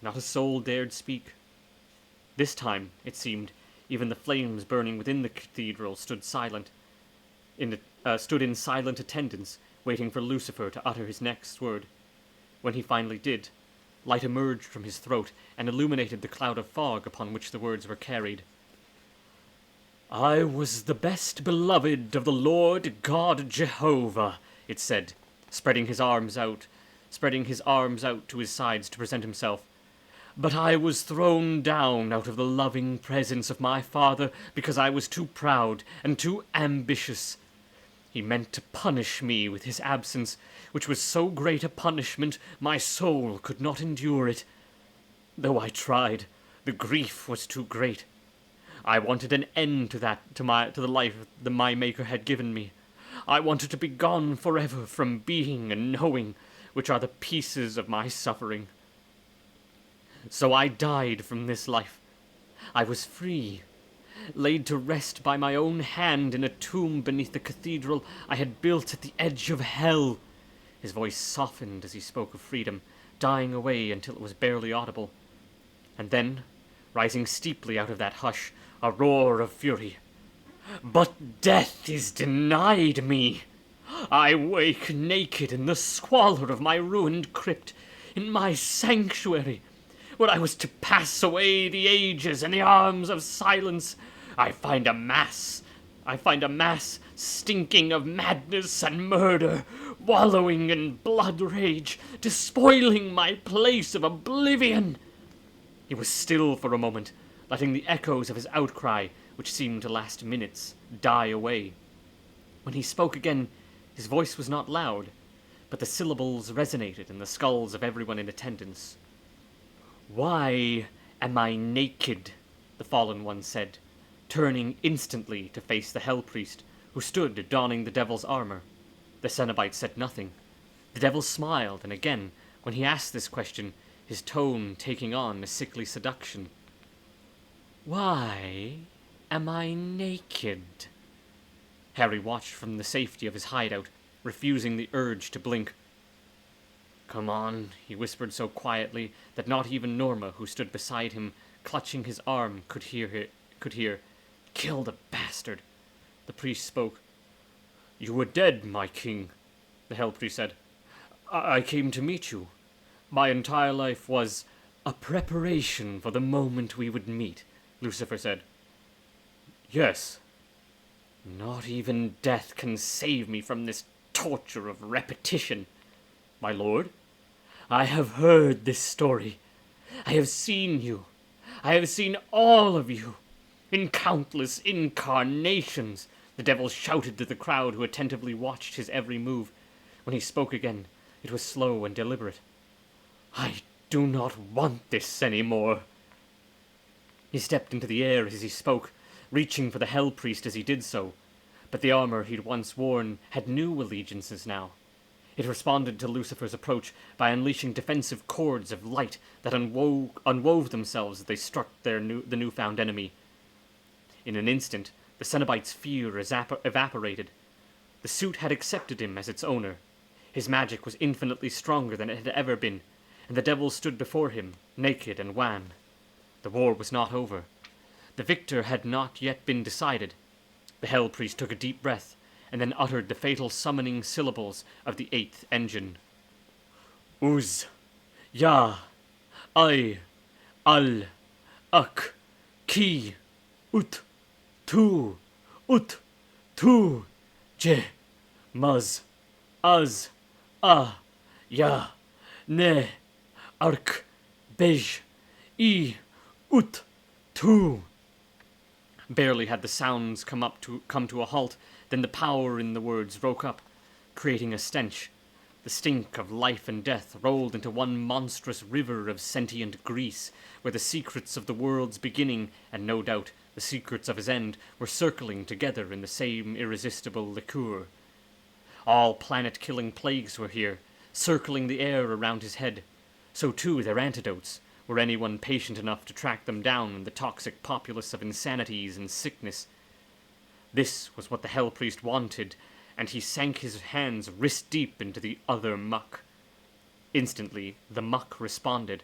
Speaker 1: Not a soul dared speak. This time, it seemed, even the flames burning within the cathedral stood in silent attendance, waiting for Lucifer to utter his next word. When he finally did, light emerged from his throat and illuminated the cloud of fog upon which the words were carried. "I was the best beloved of the Lord God Jehovah," it said, spreading his arms out to his sides to present himself. "But I was thrown down out of the loving presence of my Father because I was too proud and too ambitious. He meant to punish me with his absence, which was so great a punishment my soul could not endure it. Though I tried, the grief was too great. I wanted an end to the life that my Maker had given me. I wanted to be gone forever from being and knowing, which are the pieces of my suffering. So I died from this life. I was free, laid to rest by my own hand in a tomb beneath the cathedral I had built at the edge of hell." His voice softened as he spoke of freedom, dying away until it was barely audible. And then, rising steeply out of that hush, a roar of fury. "But death is denied me!"
Speaker 2: I wake naked in the squalor of my ruined crypt, in my sanctuary, where I was to pass away the ages in the arms of silence. I find a mass stinking of madness and murder, wallowing in blood rage, despoiling my place of oblivion. He was still for a moment, letting the echoes of his outcry, which seemed to last minutes, die away. When he spoke again, his voice was not loud, but the syllables resonated in the skulls of everyone in attendance. "Why am I naked?" the fallen one said, turning instantly to face the Hell Priest, who stood donning the devil's armor. The Cenobite said nothing. The devil smiled, and again, when he asked this question, his tone taking on a sickly seduction. "Why am I naked?" Harry watched from the safety of his hideout, refusing the urge to blink. "Come on," he whispered so quietly that not even Norma, who stood beside him, clutching his arm, could hear. "Kill the bastard." The priest spoke. "You were dead, my king," the Hell Priest said. I came to meet you. My entire life was a preparation for the moment we would meet," Lucifer said. "Yes." "Not even death can save me from this torture of repetition." "My lord?" "I have heard this story. I have seen you. I have seen all of you. In countless incarnations," the devil shouted to the crowd who attentively watched his every move. When he spoke again, it was slow and deliberate. "I do not want this anymore." He stepped into the air as he spoke, reaching for the Hell Priest as he did so. But the armor he'd once worn had new allegiances now. It responded to Lucifer's approach by unleashing defensive cords of light that unwove themselves as they struck the newfound enemy. In an instant, the Cenobite's fear evaporated. The suit had accepted him as its owner. His magic was infinitely stronger than it had ever been, and the devil stood before him, naked and wan. The war was not over. The victor had not yet been decided. The Hell Priest took a deep breath, and then uttered the fatal summoning syllables of the 8th engine. "Uz, Ya, I, Al, Ak, Ki, Ut, Tu, Je, Maz, Az, A, Ya, Ne, Ark, Bej, I, Ut, Tu." Barely had the sounds come to a halt, then the power in the words broke up, creating a stench. The stink of life and death rolled into one monstrous river of sentient grease, where the secrets of the world's beginning, and no doubt the secrets of his end, were circling together in the same irresistible liqueur. All planet-killing plagues were here, circling the air around his head. So too their antidotes, were anyone patient enough to track them down in the toxic populace of insanities and sickness. This was what the Hell Priest wanted, and he sank his hands wrist-deep into the other muck. Instantly, the muck responded,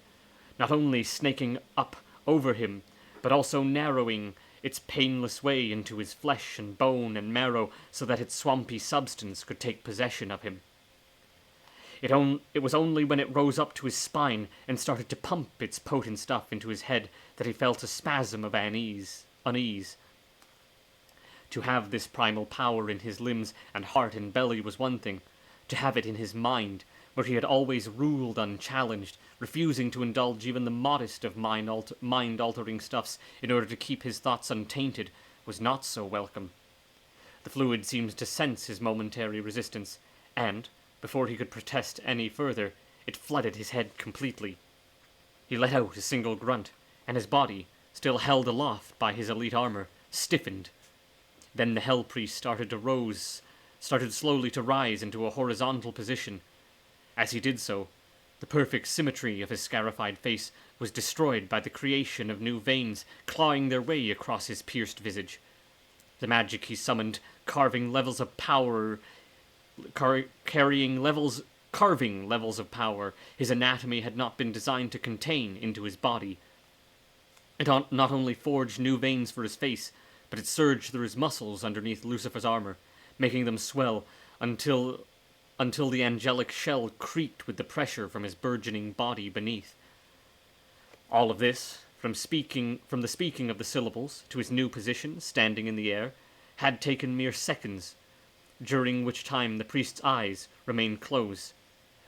Speaker 2: not only snaking up over him, but also narrowing its painless way into his flesh and bone and marrow so that its swampy substance could take possession of him. It was only when it rose up to his spine and started to pump its potent stuff into his head that he felt a spasm of unease. To have this primal power in his limbs and heart and belly was one thing. To have it in his mind, where he had always ruled unchallenged, refusing to indulge even the modest of mind-altering stuffs in order to keep his thoughts untainted, was not so welcome. The fluid seemed to sense his momentary resistance, and, before he could protest any further, it flooded his head completely. He let out a single grunt, and his body, still held aloft by his elite armor, stiffened. Then the Hell Priest started slowly to rise into a horizontal position. As he did so, the perfect symmetry of his scarified face was destroyed by the creation of new veins clawing their way across his pierced visage. The magic he summoned, carving levels of power his anatomy had not been designed to contain into his body. It not only forged new veins for his face, but it surged through his muscles underneath Lucifer's armor, making them swell
Speaker 1: until the angelic shell creaked with the pressure from his burgeoning body beneath. All of this, from the speaking of the syllables to his new position, standing in the air, had taken mere seconds, during which time the priest's eyes remained closed.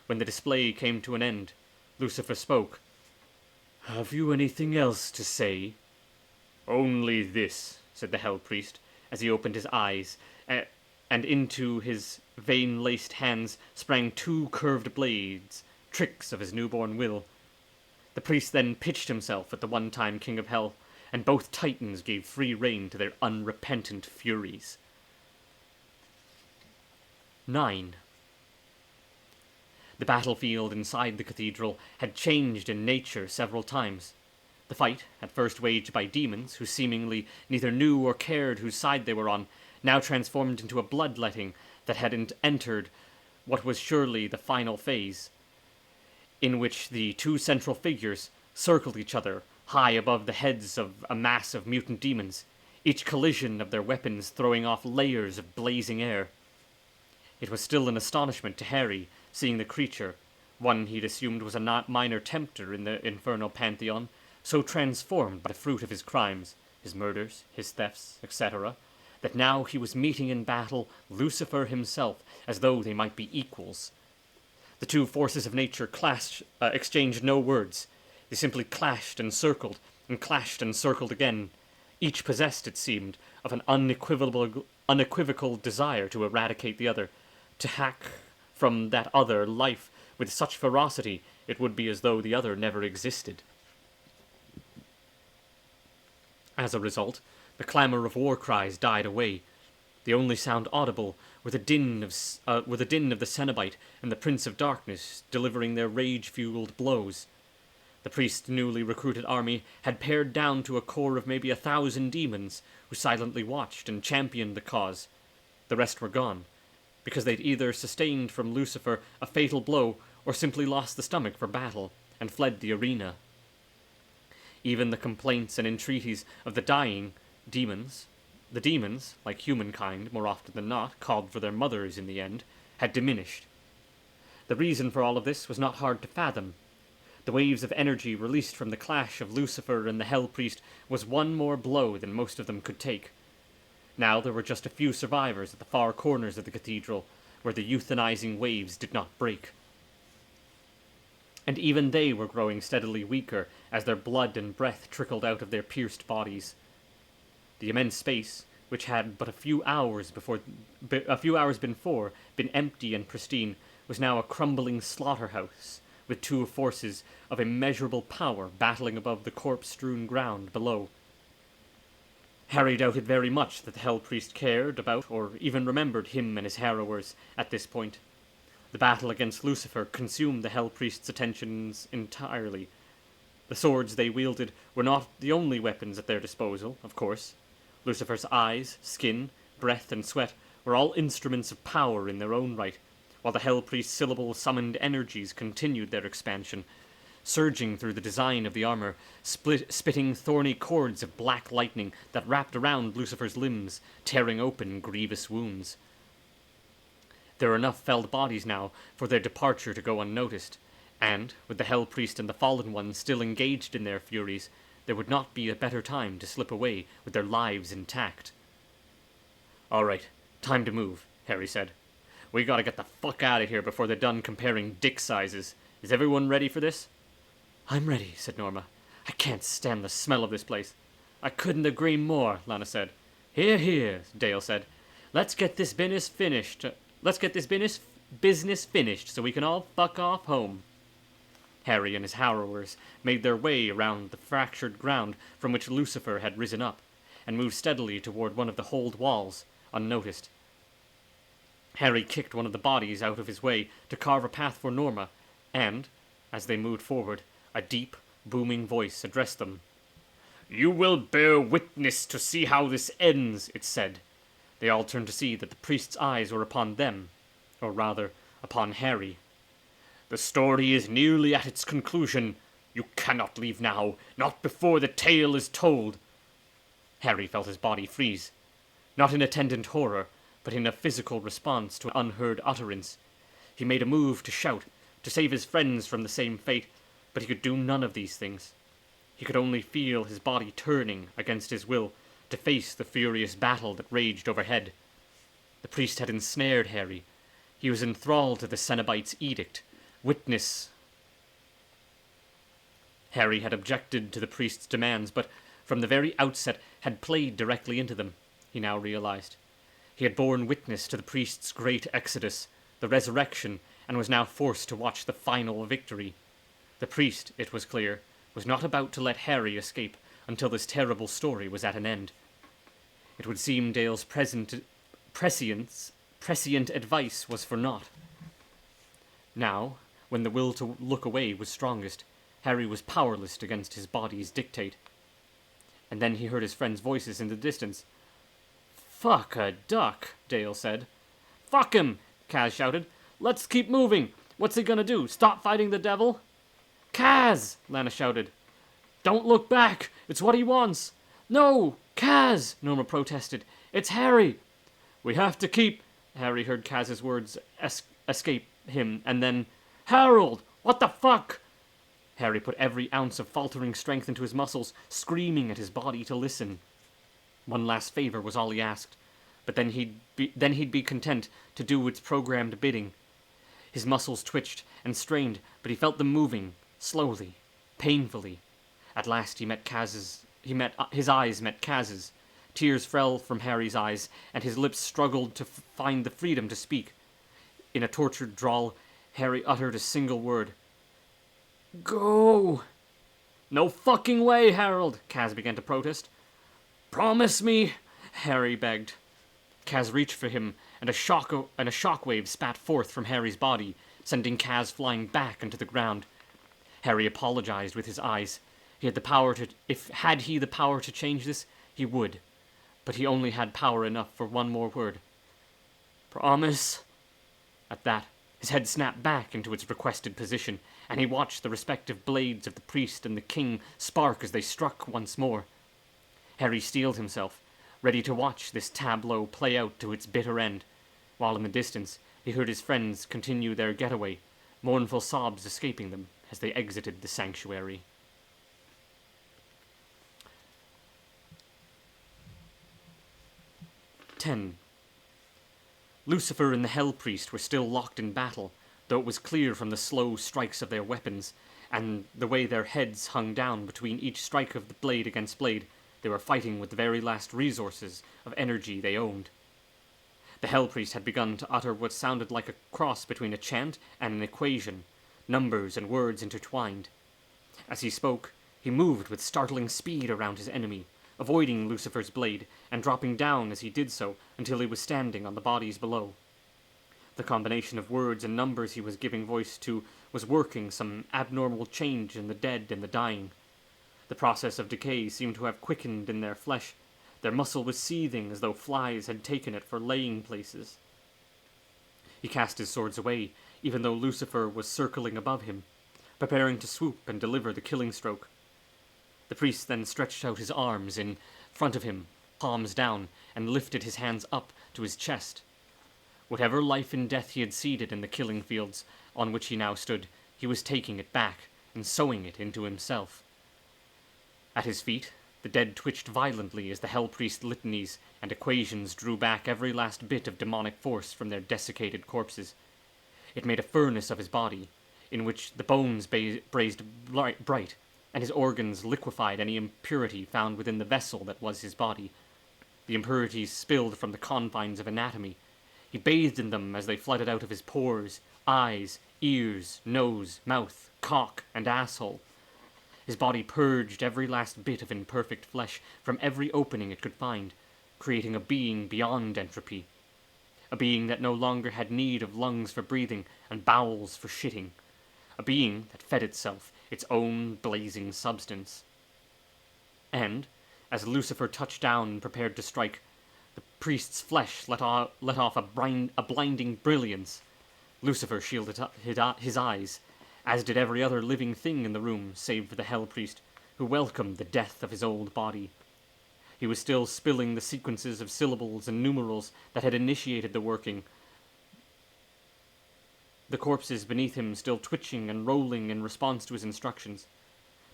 Speaker 1: When the display came to an end, Lucifer spoke. "Have you anything else to say?" "Only this," said the Hell Priest, as he opened his eyes, and into his vein-laced hands sprang two curved blades, tricks of his newborn will. The priest then pitched himself at the one-time King of Hell, and both titans gave free rein to their unrepentant furies. 9. The battlefield inside the cathedral had changed in nature several times. The fight, at first waged by demons, who seemingly neither knew or cared whose side they were on, now transformed into a bloodletting that had entered what was surely the final phase, in which the two central figures circled each other high above the heads of a mass of mutant demons, each collision of their weapons throwing off layers of blazing air. It was still an astonishment to Harry, seeing the creature, one he'd assumed was a not minor tempter in the infernal pantheon, so transformed by the fruit of his crimes, his murders, his thefts, etc., that now he was meeting in battle Lucifer himself, as though they might be equals. The two forces of nature exchanged no words. They simply clashed and circled again. Each possessed, it seemed, of an unequivocal desire to eradicate the other, to hack from that other life with such ferocity it would be as though the other never existed. As a result, the clamor of war cries died away. The only sound audible were the din of the Cenobite and the Prince of Darkness delivering their rage-fueled blows. The priest's newly recruited army had pared down to a core of maybe 1,000 demons who silently watched and championed the cause. The rest were gone, because they'd either sustained from Lucifer a fatal blow or simply lost the stomach for battle and fled the arena. Even the complaints and entreaties of the dying demons, like humankind more often than not, called for their mothers in the end, had diminished. The reason for all of this was not hard to fathom. The waves of energy released from the clash of Lucifer and the Hell Priest was one more blow than most of them could take. Now there were just a few survivors at the far corners of the cathedral, where the euthanizing waves did not break. And even they were growing steadily weaker as their blood and breath trickled out of their pierced bodies. The immense space, which had but a few hours before been empty and pristine, was now a crumbling slaughterhouse, with two forces of immeasurable power battling above the corpse-strewn ground below. Harry doubted very much that the Hell Priest cared about or even remembered him and his harrowers at this point. The battle against Lucifer consumed the Hell Priest's attentions entirely. The swords they wielded were not the only weapons at their disposal, of course. Lucifer's eyes, skin, breath, and sweat were all instruments of power in their own right, while the Hell Priest's syllable-summoned energies continued their expansion, surging through the design of the armor, spitting thorny cords of black lightning that wrapped around Lucifer's limbs, tearing open grievous wounds. There were enough felled bodies now for their departure to go unnoticed, and, with the Hell Priest and the Fallen Ones still engaged in their furies, there would not be a better time to slip away with their lives intact. "All right, time to move," Harry said. "We gotta get the fuck out of here before they're done comparing dick sizes. Is everyone ready for this?" "I'm ready," said Norma. "I can't stand the smell of this place." "I couldn't agree more," Lana said. "Hear, hear," Dale said. Let's get this business finished so we can all fuck off home." Harry and his harrowers made their way around the fractured ground from which Lucifer had risen up, and moved steadily toward one of the hold walls, unnoticed. Harry kicked one of the bodies out of his way to carve a path for Norma, and, as they moved forward, a deep, booming voice addressed them. "You will bear witness to see how this ends," it said. They all turned to see that the priest's eyes were upon them, or rather, upon Harry. "The story is nearly at its conclusion. You cannot leave now, not before the tale is told." Harry felt his body freeze. Not in attendant horror, but in a physical response to an unheard utterance. He made a move to shout, to save his friends from the same fate, but he could do none of these things. He could only feel his body turning against his will to face the furious battle that raged overhead. The priest had ensnared Harry. He was enthralled to the Cenobite's edict. Witness. Harry had objected to the priest's demands, but from the very outset had played directly into them, he now realized. He had borne witness to the priest's great exodus, the resurrection, and was now forced to watch the final victory. The priest, it was clear, was not about to let Harry escape until this terrible story was at an end. It would seem Dale's prescient advice was for naught. Now, when the will to look away was strongest, Harry was powerless against his body's dictate. And then he heard his friends' voices in the distance. "Fuck a duck," Dale said. "Fuck him," Kaz shouted. "Let's keep moving. What's he gonna do, stop fighting the devil?" "Kaz!" Lana shouted. "Don't look back. It's what he wants." "No, Kaz!" Norma protested. "It's Harry." "We have to keep..." Harry heard Kaz's words escape him, and then, "Harold! What the fuck?" Harry put every ounce of faltering strength into his muscles, screaming at his body to listen. One last favor was all he asked, but then he'd be content to do its programmed bidding. His muscles twitched and strained, but he felt them moving, slowly, painfully. At last his eyes met Kaz's. Tears fell from Harry's eyes, and his lips struggled to find the freedom to speak. In a tortured drawl, Harry uttered a single word. "Go!" "No fucking way, Harold!" Kaz began to protest. "Promise me!" Harry begged. Kaz reached for him, and a shockwave spat forth from Harry's body, sending Kaz flying back into the ground. Harry apologized with his eyes. Had he the power to change this, he would. But he only had power enough for one more word. "Promise." At that, his head snapped back into its requested position, and he watched the respective blades of the priest and the king spark as they struck once more. Harry steeled himself, ready to watch this tableau play out to its bitter end, while in the distance he heard his friends continue their getaway, mournful sobs escaping them as they exited the sanctuary. 10. Lucifer and the Hell Priest were still locked in battle, though it was clear from the slow strikes of their weapons, and the way their heads hung down between each strike of the blade against blade, they were fighting with the very last resources of energy they owned. The Hell Priest had begun to utter what sounded like a cross between a chant and an equation, numbers and words intertwined. As he spoke, he moved with startling speed around his enemy, avoiding Lucifer's blade, and dropping down as he did so until he was standing on the bodies below. The combination of words and numbers he was giving voice to was working some abnormal change in the dead and the dying. The process of decay seemed to have quickened in their flesh. Their muscle was seething as though flies had taken it for laying places. He cast his swords away, even though Lucifer was circling above him, preparing to swoop and deliver the killing stroke. The priest then stretched out his arms in front of him, palms down, and lifted his hands up to his chest. Whatever life and death he had seeded in the killing fields on which he now stood, he was taking it back and sowing it into himself. At his feet, the dead twitched violently as the Hell Priest litanies and equations drew back every last bit of demonic force from their desiccated corpses. It made a furnace of his body, in which the bones blazed bright, and his organs liquefied any impurity found within the vessel that was his body. The impurities spilled from the confines of anatomy. He bathed in them as they flooded out of his pores, eyes, ears, nose, mouth, cock, and asshole. His body purged every last bit of imperfect flesh from every opening it could find, creating a being beyond entropy. A being that no longer had need of lungs for breathing and bowels for shitting. A being that fed itself, its own blazing substance. And, as Lucifer touched down and prepared to strike, the priest's flesh let off a blinding brilliance. Lucifer shielded his eyes, as did every other living thing in the room save for the Hell Priest, who welcomed the death of his old body. He was still spilling the sequences of syllables and numerals that had initiated the working, the corpses beneath him still twitching and rolling in response to his instructions.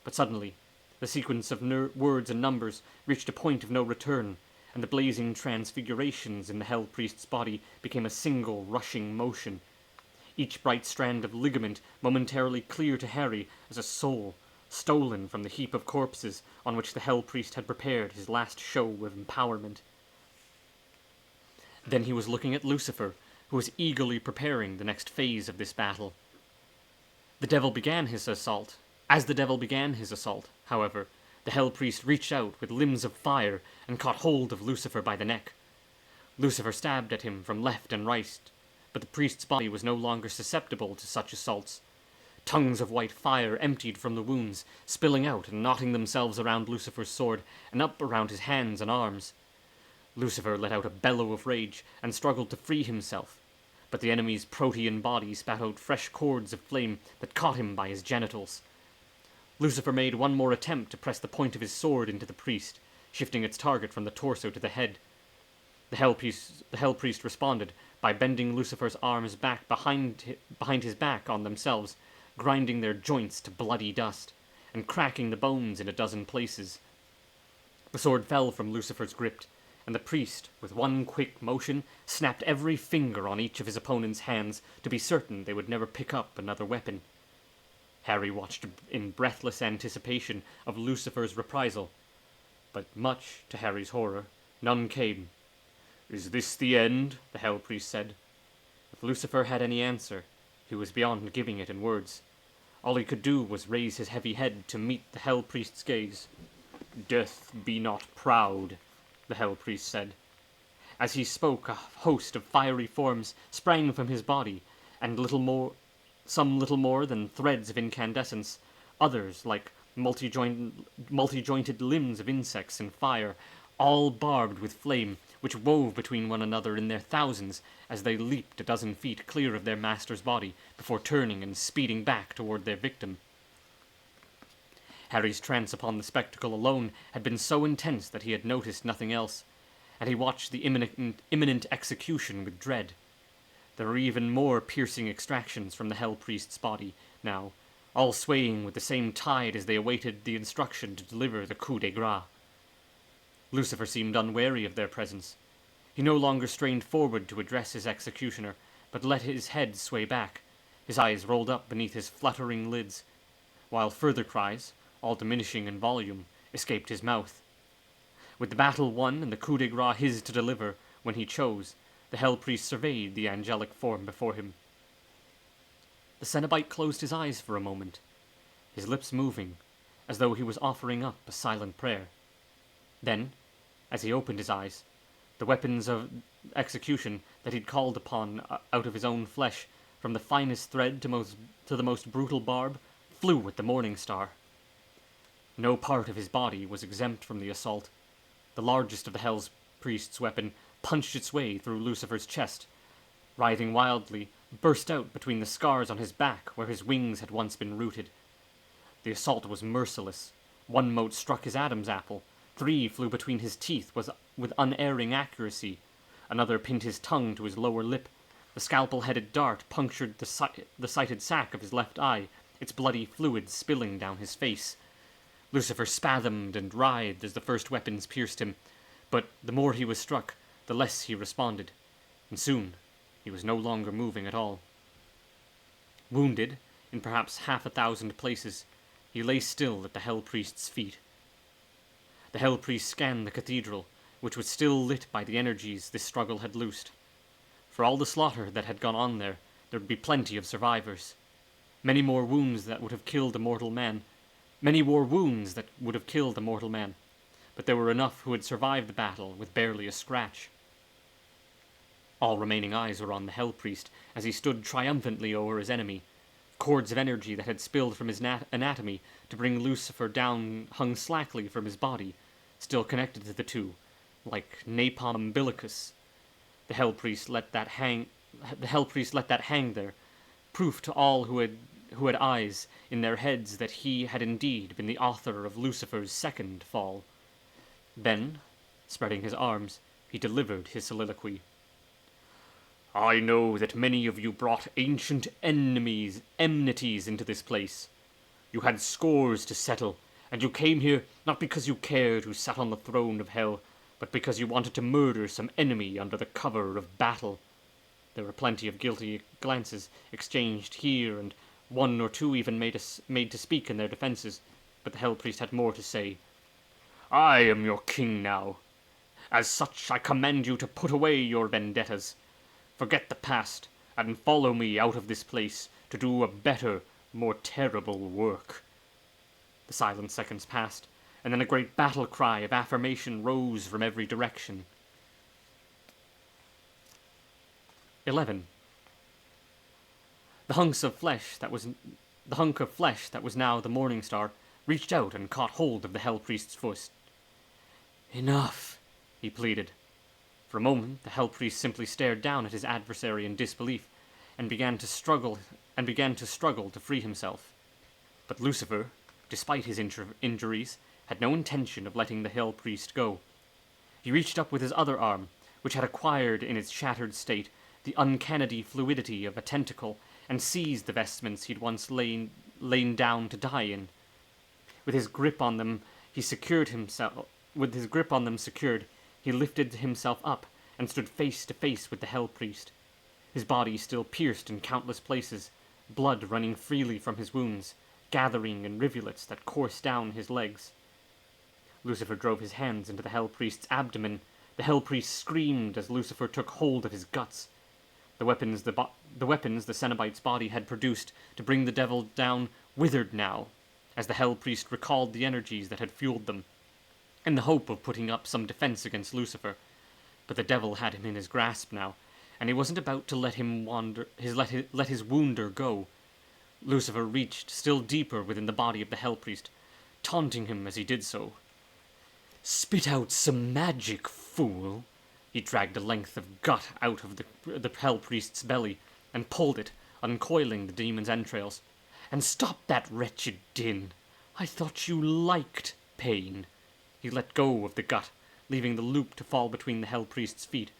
Speaker 1: But suddenly, the sequence of words and numbers reached a point of no return, and the blazing transfigurations in the Hell Priest's body became a single rushing motion. Each bright strand of ligament momentarily clear to Harry as a soul, stolen from the heap of corpses on which the Hell Priest had prepared his last show of empowerment. Then he was looking at Lucifer, who was eagerly preparing the next phase of this battle. As the devil began his assault, however, the Hell Priest reached out with limbs of fire and caught hold of Lucifer by the neck. Lucifer stabbed at him from left and right, but the priest's body was no longer susceptible to such assaults. Tongues of white fire emptied from the wounds, spilling out and knotting themselves around Lucifer's sword and up around his hands and arms. Lucifer let out a bellow of rage and struggled to free himself, but the enemy's protean body spat out fresh cords of flame that caught him by his genitals. Lucifer made one more attempt to press the point of his sword into the priest, shifting its target from the torso to the head. The Hell Priest responded by bending Lucifer's arms back behind his back on themselves, grinding their joints to bloody dust, and cracking the bones in a dozen places. The sword fell from Lucifer's grip, and the priest, with one quick motion, snapped every finger on each of his opponent's hands to be certain they would never pick up another weapon. Harry watched in breathless anticipation of Lucifer's reprisal, but much to Harry's horror, none came. "Is this the end?" the Hell Priest said. If Lucifer had any answer, he was beyond giving it in words. All he could do was raise his heavy head to meet the Hell Priest's gaze. "Death be not proud," the Hell Priest said. As he spoke, a host of fiery forms sprang from his body, and some little more than threads of incandescence, others like multi-jointed limbs of insects and fire, all barbed with flame, which wove between one another in their thousands as they leaped a dozen feet clear of their master's body before turning and speeding back toward their victim. Harry's trance upon the spectacle alone had been so intense that he had noticed nothing else, and he watched the imminent execution with dread. There were even more piercing extractions from the Hell Priest's body now, all swaying with the same tide as they awaited the instruction to deliver the coup de grace. Lucifer seemed unwary of their presence. He no longer strained forward to address his executioner, but let his head sway back, his eyes rolled up beneath his fluttering lids, while further cries, all diminishing in volume, escaped his mouth. With the battle won and the coup de grace his to deliver when he chose, the Hell Priest surveyed the angelic form before him. The Cenobite closed his eyes for a moment, his lips moving, as though he was offering up a silent prayer. Then, as he opened his eyes, the weapons of execution that he'd called upon out of his own flesh, from the finest thread to the most brutal barb, flew at the Morning Star. No part of his body was exempt from the assault. The largest of the Hell Priest's weapon punched its way through Lucifer's chest, writhing wildly, burst out between the scars on his back where his wings had once been rooted. The assault was merciless. One mote struck his Adam's apple. 3 flew between his teeth with unerring accuracy. Another pinned his tongue to his lower lip. The scalpel-headed dart punctured the sighted sac of his left eye, its bloody fluid spilling down his face. Lucifer spasmed and writhed as the first weapons pierced him, but the more he was struck, the less he responded, and soon he was no longer moving at all. Wounded, in perhaps 1,000 places, he lay still at the Hell Priest's feet. The Hell Priest scanned the cathedral, which was still lit by the energies this struggle had loosed. For all the slaughter that had gone on there would be plenty of survivors. Many more wounds that would have killed a mortal man, but there were enough who had survived the battle with barely a scratch. All remaining eyes were on the Hell Priest as he stood triumphantly over his enemy. Cords of energy that had spilled from his anatomy to bring Lucifer down hung slackly from his body, still connected to the two, like napalm umbilicus. The Hell Priest let that hang there, proof to all who had eyes in their heads that he had indeed been the author of Lucifer's second fall. Then, Spreading his arms, he delivered his soliloquy. I know that many of you brought ancient enmities into this place. You had scores to settle, and you came here not because you cared who sat on the throne of hell, but because you wanted to murder some enemy under the cover of battle. There were plenty of guilty glances exchanged here, and one or two even made to speak in their defenses, but the Hell Priest had more to say. I am your king now. As such, I command you to put away your vendettas. Forget the past, and follow me out of this place to do a better, more terrible work. The silent seconds passed, and then a great battle cry of affirmation rose from every direction. 11. The hunk of flesh that was now the Morning Star reached out and caught hold of the Hell Priest's foot. Enough, he pleaded. For a moment, the Hell Priest simply stared down at his adversary in disbelief, and began to struggle to free himself. But Lucifer, despite his injuries, had no intention of letting the Hell Priest go. He reached up with his other arm, which had acquired in its shattered state the uncanny fluidity of a tentacle, and seized the vestments he'd once lain down to die in. With his grip on them secured, he lifted himself up and stood face to face with the Hell Priest. His body still pierced in countless places, blood running freely from his wounds, gathering in rivulets that coursed down his legs. Lucifer drove his hands into the Hell Priest's abdomen. The Hell Priest screamed as Lucifer took hold of his guts. The weapons the Cenobite's body had produced to bring the devil down withered now, as the Hell Priest recalled the energies that had fueled them, in the hope of putting up some defense against Lucifer. But the devil had him in his grasp now, and he wasn't about to let his wounder go. Lucifer reached still deeper within the body of the Hell Priest, taunting him as he did so. Spit out some magic, fool! He dragged a length of gut out of the Hell Priest's belly and pulled it, uncoiling the demon's entrails. And stop that wretched din! I thought you liked pain. He let go of the gut, leaving the loop to fall between the Hell Priest's feet.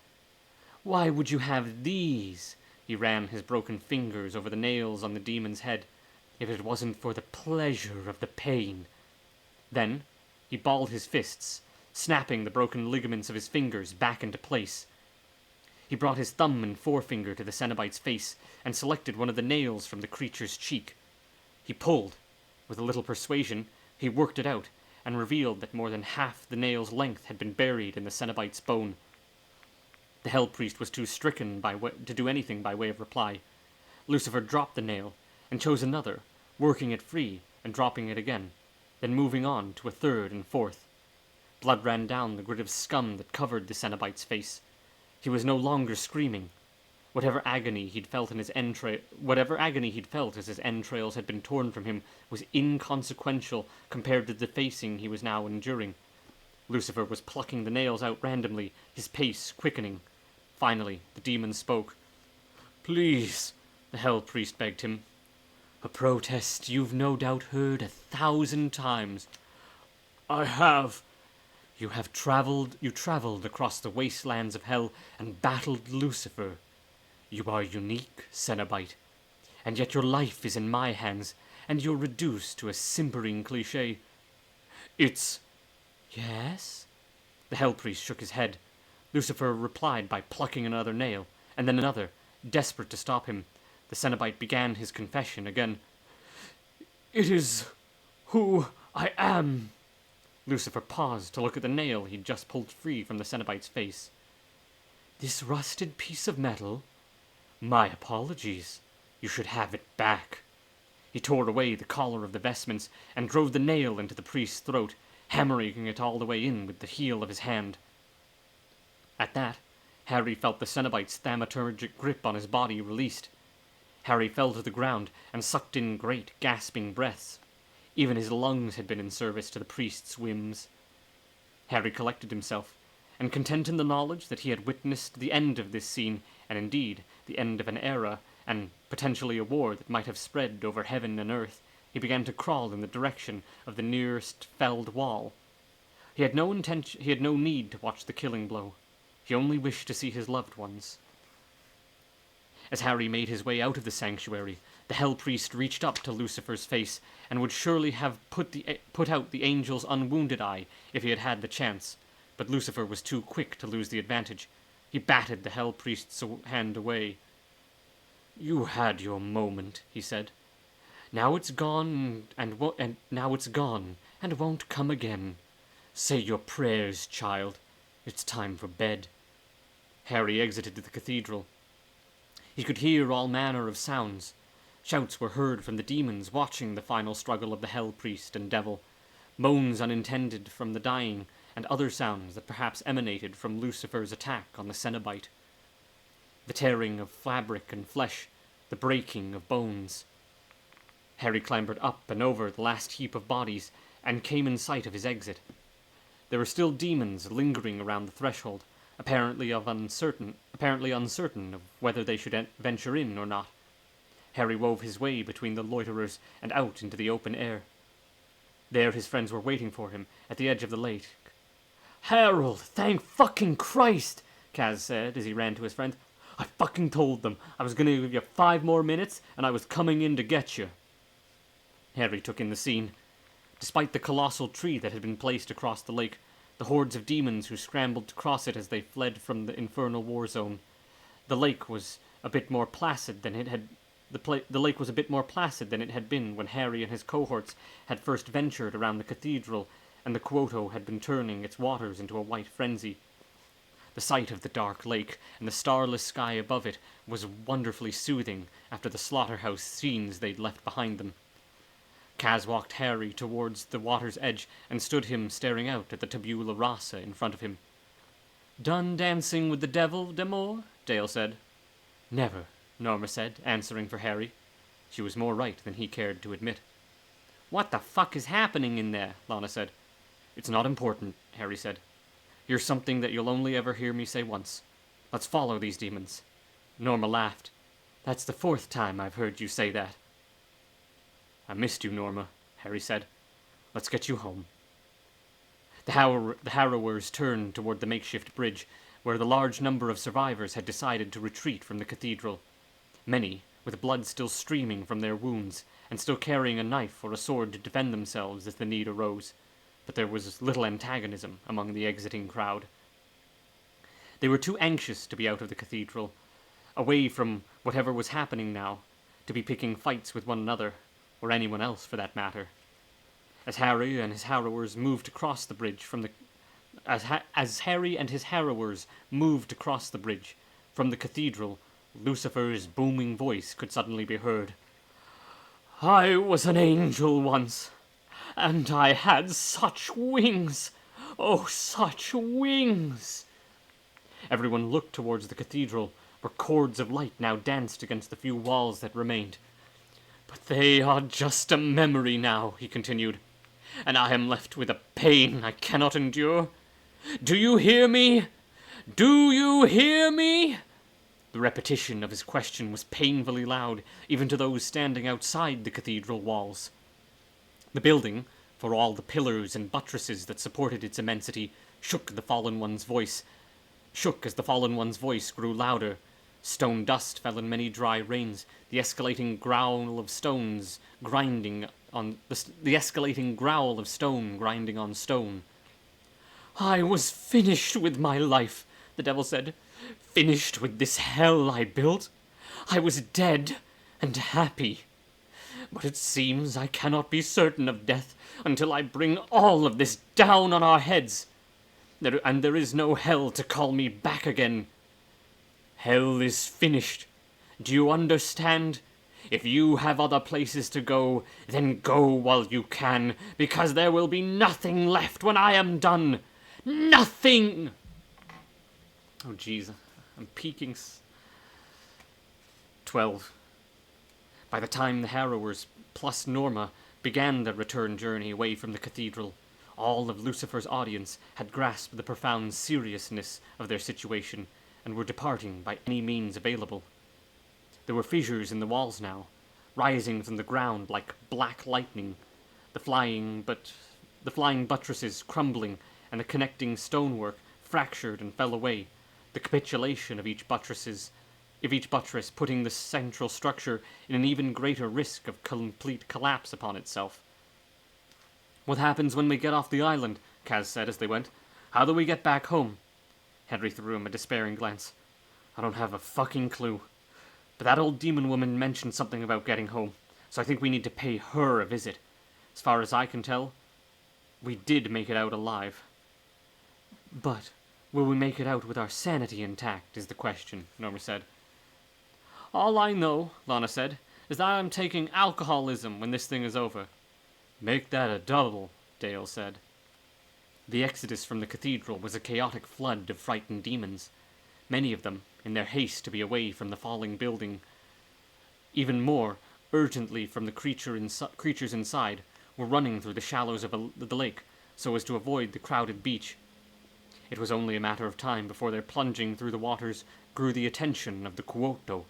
Speaker 1: Why would you have these? He ran his broken fingers over the nails on the demon's head. If it wasn't for the pleasure of the pain. Then he balled his fists, snapping the broken ligaments of his fingers back into place. He brought his thumb and forefinger to the Cenobite's face and selected one of the nails from the creature's cheek. He pulled. With a little persuasion, he worked it out and revealed that more than half the nail's length had been buried in the Cenobite's bone. The Hell Priest was too stricken to do anything by way of reply. Lucifer dropped the nail and chose another, working it free and dropping it again, then moving on to a third and fourth. Blood ran down the grit of scum that covered the Cenobite's face. He was no longer screaming. Whatever agony he'd felt as his entrails had been torn from him was inconsequential compared to the facing he was now enduring. Lucifer was plucking the nails out randomly, his pace quickening. Finally, the demon spoke. Please, the Hell Priest begged him. A protest you've no doubt heard 1,000 times. I have. You traveled across the wastelands of hell and battled Lucifer. You are unique, Cenobite, and yet your life is in my hands, and you're reduced to a simpering cliché. It's... Yes? The Hell Priest shook his head. Lucifer replied by plucking another nail, and then another. Desperate to stop him, the Cenobite began his confession again. It is who I am. Lucifer paused to look at the nail he'd just pulled free from the Cenobite's face. This rusted piece of metal? My apologies. You should have it back. He tore away the collar of the vestments and drove the nail into the priest's throat, hammering it all the way in with the heel of his hand. At that, Harry felt the Cenobite's thaumaturgic grip on his body released. Harry fell to the ground and sucked in great, gasping breaths. Even his lungs had been in service to the priest's whims. Harry collected himself, and content in the knowledge that he had witnessed the end of this scene, and indeed the end of an era, and potentially a war that might have spread over heaven and earth, he began to crawl in the direction of the nearest felled wall. He had no need to watch the killing blow. He only wished to see his loved ones. As Harry made his way out of the sanctuary, the Hell Priest reached up to Lucifer's face and would surely have put out the angel's unwounded eye if he had had the chance, but Lucifer was too quick to lose the advantage. He batted the Hell Priest's hand away. "You had your moment," he said. "Now it's gone, and now it's gone, and won't come again. Say your prayers, child. It's time for bed." Harry exited the cathedral. He could hear all manner of sounds. Shouts were heard from the demons watching the final struggle of the Hell Priest and Devil, moans unintended from the dying, and other sounds that perhaps emanated from Lucifer's attack on the Cenobite. The tearing of fabric and flesh, the breaking of bones. Harry clambered up and over the last heap of bodies and came in sight of his exit. There were still demons lingering around the threshold, apparently uncertain of whether they should venture in or not. Harry wove his way between the loiterers and out into the open air. There his friends were waiting for him, at the edge of the lake. "Harold, thank fucking Christ!" Kaz said as he ran to his friend. "I fucking told them I was going to give you 5 more minutes, and I was coming in to get you." Harry took in the scene. Despite the colossal tree that had been placed across the lake, the hordes of demons who scrambled to cross it as they fled from the infernal war zone, the lake was a bit more placid than it had been when Harry and his cohorts had first ventured around the cathedral and the Quoto had been turning its waters into a white frenzy. The sight of the dark lake and the starless sky above it was wonderfully soothing after the slaughterhouse scenes they'd left behind them. Kaz walked Harry towards the water's edge and stood him staring out at the tabula rasa in front of him. "Done dancing with the devil, Demore?" Dale said. "Never," Norma said, answering for Harry. She was more right than he cared to admit. "What the fuck is happening in there?" Lana said. "It's not important," Harry said. "Here's something that you'll only ever hear me say once. Let's follow these demons." Norma laughed. "That's the 4th time I've heard you say that." "I missed you, Norma," Harry said. "Let's get you home." The Harrowers turned toward the makeshift bridge, where the large number of survivors had decided to retreat from the cathedral. Many, with blood still streaming from their wounds, and still carrying a knife or a sword to defend themselves as the need arose, but there was little antagonism among the exiting crowd. They were too anxious to be out of the cathedral, away from whatever was happening now, to be picking fights with one another, or anyone else for that matter. As Harry and his Harrowers moved across the bridge from the cathedral, Lucifer's booming voice could suddenly be heard. "I was an angel once, and I had such wings! Oh, such wings!" Everyone looked towards the cathedral, where cords of light now danced against the few walls that remained. "But they are just a memory now," he continued, "and I am left with a pain I cannot endure. Do you hear me? Do you hear me?" The repetition of his question was painfully loud, even to those standing outside the cathedral walls. The building, for all the pillars and buttresses that supported its immensity, shook as the fallen one's voice grew louder. Stone dust fell in many dry rains, the escalating growl of stone grinding on stone. "I was finished with my life," the devil said. "Finished with this hell I built. I was dead and happy. But it seems I cannot be certain of death until I bring all of this down on our heads. And there is no hell to call me back again. Hell is finished. Do you understand? If you have other places to go, then go while you can, because there will be nothing left when I am done. Nothing!" Oh, jeez, I'm peaking. 12. By the time the Harrowers, plus Norma, began their return journey away from the cathedral, all of Lucifer's audience had grasped the profound seriousness of their situation and were departing by any means available. There were fissures in the walls now, rising from the ground like black lightning, the flying buttresses crumbling and the connecting stonework fractured and fell away, the capitulation of each buttress putting the central structure in an even greater risk of complete collapse upon itself. "What happens when we get off the island?" Kaz said as they went. "How do we get back home?" Henry threw him a despairing glance. "I don't have a fucking clue. But that old demon woman mentioned something about getting home, so I think we need to pay her a visit. As far as I can tell, we did make it out alive." "But will we make it out with our sanity intact, is the question," Norma said. "All I know," Lana said, "is that I'm taking alcoholism when this thing is over." "Make that a double," Dale said. The exodus from the cathedral was a chaotic flood of frightened demons. Many of them, in their haste to be away from the falling building, even more urgently from the creatures inside, were running through the shallows of the lake so as to avoid the crowded beach. It was only a matter of time before their plunging through the waters grew the attention of the Kuoto.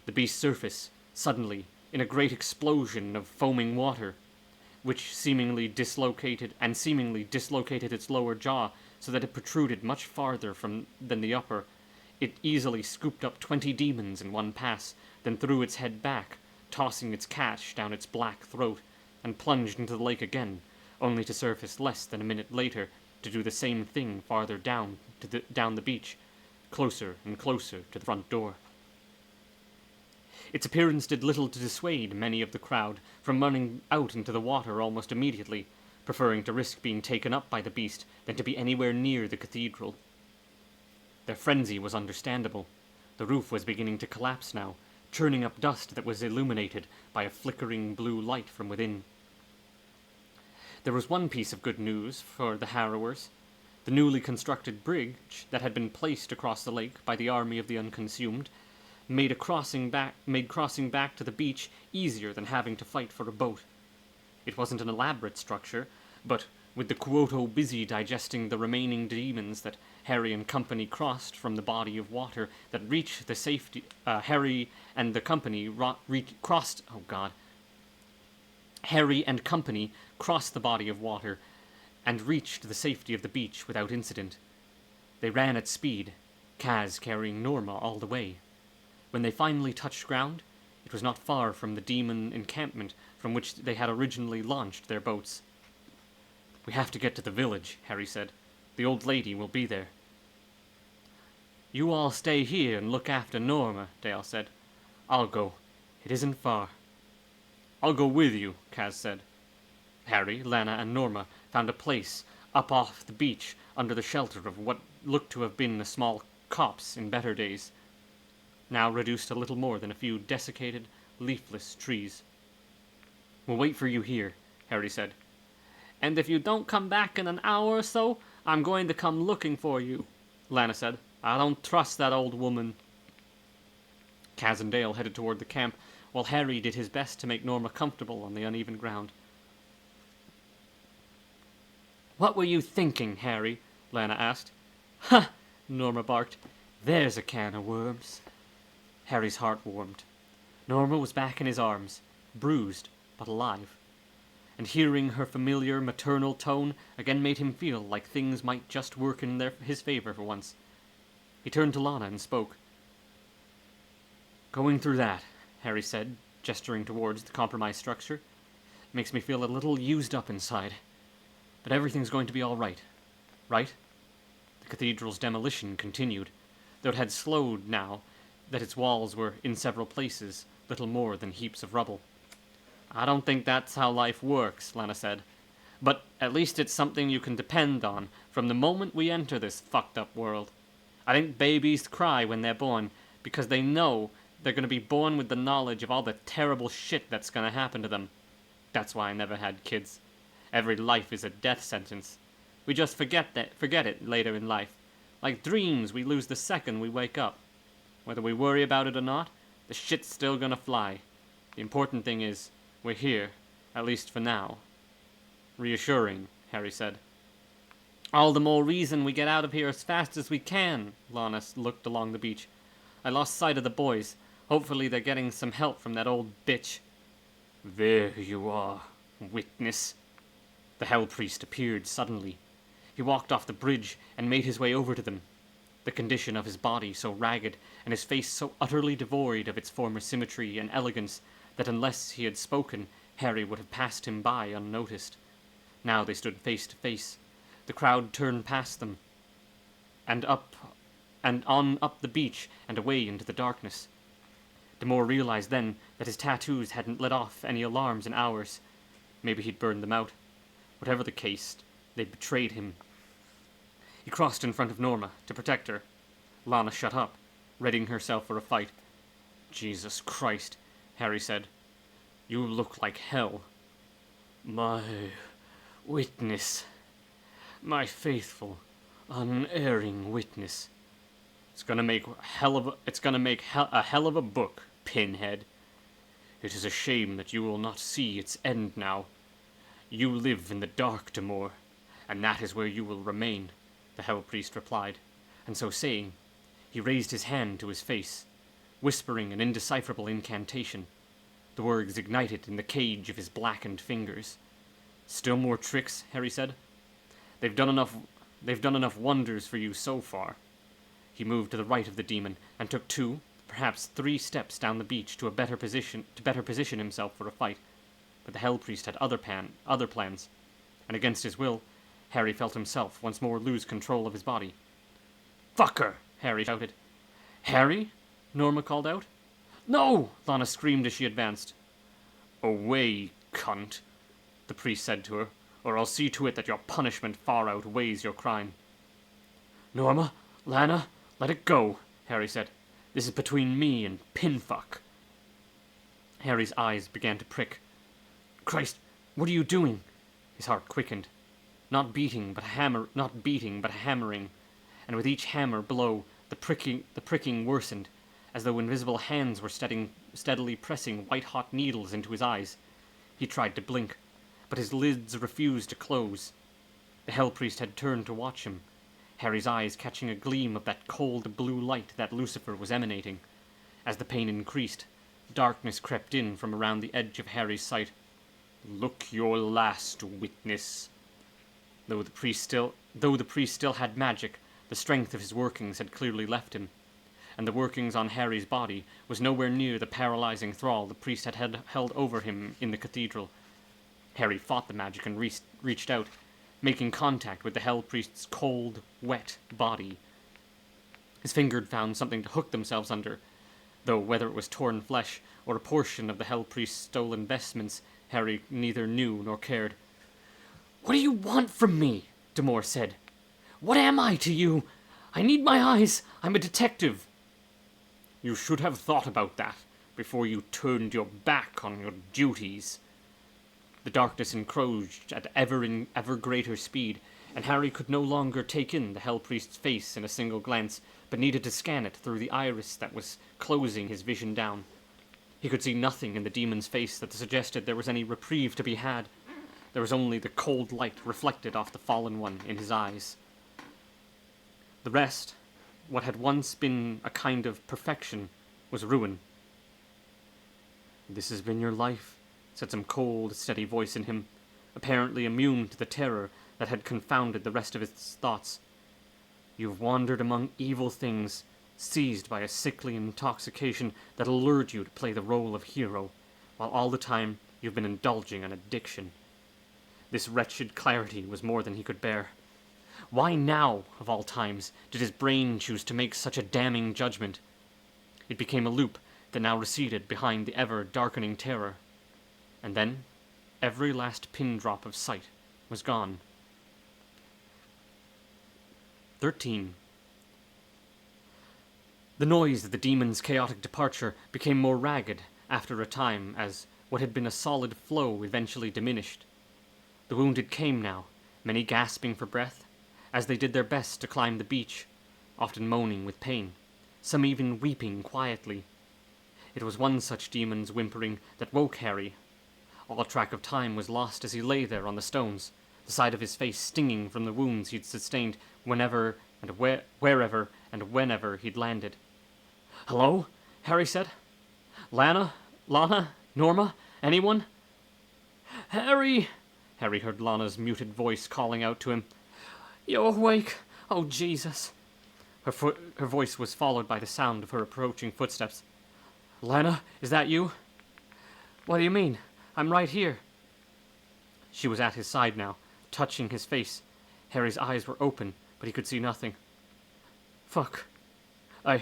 Speaker 1: The beast's surface, suddenly, in a great explosion of foaming water, which seemingly dislocated its lower jaw so that it protruded much farther than the upper. It easily scooped up 20 demons in one pass, then threw its head back, tossing its catch down its black throat, and plunged into the lake again, only to surface less than a minute later to do the same thing farther down the beach, closer and closer to the front door. Its appearance did little to dissuade many of the crowd from running out into the water almost immediately, preferring to risk being taken up by the beast than to be anywhere near the cathedral. Their frenzy was understandable. The roof was beginning to collapse now, churning up dust that was illuminated by a flickering blue light from within. There was one piece of good news for the harrowers. The newly constructed bridge that had been placed across the lake by the army of the Unconsumed made crossing back to the beach easier than having to fight for a boat. It wasn't an elaborate structure, but with the Kuoto busy digesting the remaining demons that Harry and company crossed from the body of water that reached the safety, Harry and company crossed the body of water and reached the safety of the beach without incident. They ran at speed, Kaz carrying Norma all the way. When they finally touched ground, it was not far from the demon encampment from which they had originally launched their boats. "We have to get to the village," Harry said. "The old lady will be there." "You all stay here and look after Norma," Dale said. "I'll go. It isn't far." "I'll go with you," Kaz said. Harry, Lana, and Norma found a place up off the beach under the shelter of what looked to have been a small copse in better days, now reduced to little more than a few desiccated, leafless trees. "We'll wait for you here," Harry said. "And if you don't come back in an hour or so, I'm going to come looking for you," Lana said. "I don't trust that old woman." Kaz and Dale headed toward the camp, while Harry did his best to make Norma comfortable on the uneven ground. "What were you thinking, Harry?" Lana asked. "Ha!" Norma barked. "There's a can of worms." Harry's heart warmed. Norma was back in his arms, bruised but alive. And hearing her familiar maternal tone again made him feel like things might just work in his favor for once. He turned to Lana and spoke. "Going through that," Harry said, gesturing towards the compromised structure, "makes me feel a little used up inside. But everything's going to be all right. Right?" The cathedral's demolition continued, though it had slowed now that its walls were, in several places, little more than heaps of rubble. "I don't think that's how life works," Lana said. "But at least it's something you can depend on from the moment we enter this fucked up world. I think babies cry when they're born because they know they're going to be born with the knowledge of all the terrible shit that's going to happen to them. That's why I never had kids. Every life is a death sentence. We just forget it later in life. Like dreams we lose the second we wake up. Whether we worry about it or not, the shit's still gonna fly. The important thing is, we're here, at least for now." "Reassuring," Harry said. "All the more reason we get out of here as fast as we can." Lana looked along the beach. "I lost sight of the boys. Hopefully they're getting some help from that old bitch." "There you are, witness." The Hell Priest appeared suddenly. He walked off the bridge and made his way over to them. The condition of his body so ragged, and his face so utterly devoid of its former symmetry and elegance, that unless he had spoken, Harry would have passed him by unnoticed. Now they stood face to face. The crowd turned past them, and on up the beach and away into the darkness. Demore realized then that his tattoos hadn't let off any alarms in hours. Maybe he'd burned them out. Whatever the case, they'd betrayed him. He crossed in front of Norma to protect her. Lana shut up, readying herself for a fight. "Jesus Christ," Harry said. "You look like hell." "My witness. My faithful, unerring witness. It's gonna make a hell of a book, Pinhead. It is a shame that you will not see its end now. You live in the dark, Demore, and that is where you will remain," the Hell Priest replied, and so saying, he raised his hand to his face, whispering an indecipherable incantation. The words ignited in the cage of his blackened fingers. "Still more tricks," Harry said. They've done enough wonders for you so far." He moved to the right of the demon and took 2, perhaps 3 steps down the beach to better position himself for a fight. But the Hell Priest had other plans, and against his will, Harry felt himself once more lose control of his body. "Fucker!" Harry shouted. "Harry?" Norma called out. "No!" Lana screamed as she advanced. "Away, cunt," the priest said to her, "or I'll see to it that your punishment far outweighs your crime." "Norma, Lana, let it go," Harry said. "This is between me and Pinfuck." Harry's eyes began to prick. "Christ, what are you doing?" His heart quickened. Not beating, but hammering, and with each hammer blow, the pricking worsened, as though invisible hands were steadily pressing white-hot needles into his eyes. He tried to blink, but his lids refused to close. The Hell Priest had turned to watch him, Harry's eyes catching a gleam of that cold blue light that Lucifer was emanating. As the pain increased, darkness crept in from around the edge of Harry's sight. "Look your last, witness." Though the priest still had magic, the strength of his workings had clearly left him, and the workings on Harry's body was nowhere near the paralyzing thrall the priest had held over him in the cathedral. Harry fought the magic and reached out, making contact with the Hell Priest's cold, wet body. His fingers found something to hook themselves under, though whether it was torn flesh or a portion of the Hell Priest's stolen vestments, Harry neither knew nor cared. "What do you want from me?" Demore said. "What am I to you? I need my eyes. I'm a detective." "You should have thought about that before you turned your back on your duties." The darkness encroached at ever greater speed, and Harry could no longer take in the Hell Priest's face in a single glance, but needed to scan it through the iris that was closing his vision down. He could see nothing in the demon's face that suggested there was any reprieve to be had. There was only the cold light reflected off the fallen one in his eyes. The rest, what had once been a kind of perfection, was ruin. "This has been your life," said some cold, steady voice in him, apparently immune to the terror that had confounded the rest of his thoughts. "You've wandered among evil things, seized by a sickly intoxication that allured you to play the role of hero, while all the time you've been indulging an addiction." This wretched clarity was more than he could bear. Why now, of all times, did his brain choose to make such a damning judgment? It became a loop that now receded behind the ever-darkening terror. And then, every last pin-drop of sight was gone. 13. The noise of the demon's chaotic departure became more ragged after a time as what had been a solid flow eventually diminished. The wounded came now, many gasping for breath, as they did their best to climb the beach, often moaning with pain, some even weeping quietly. It was one such demon's whimpering that woke Harry. All track of time was lost as he lay there on the stones, the side of his face stinging from the wounds he'd sustained wherever he'd landed. "Hello?" Harry said. "Lana? Norma? Anyone?" "Harry!" Harry heard Lana's muted voice calling out to him. You're awake? Oh, Jesus. Her voice was followed by the sound of her approaching footsteps. Lana, is that you? What do you mean? I'm right here. She was at his side now, touching his face. Harry's eyes were open, but he could see nothing. Fuck. I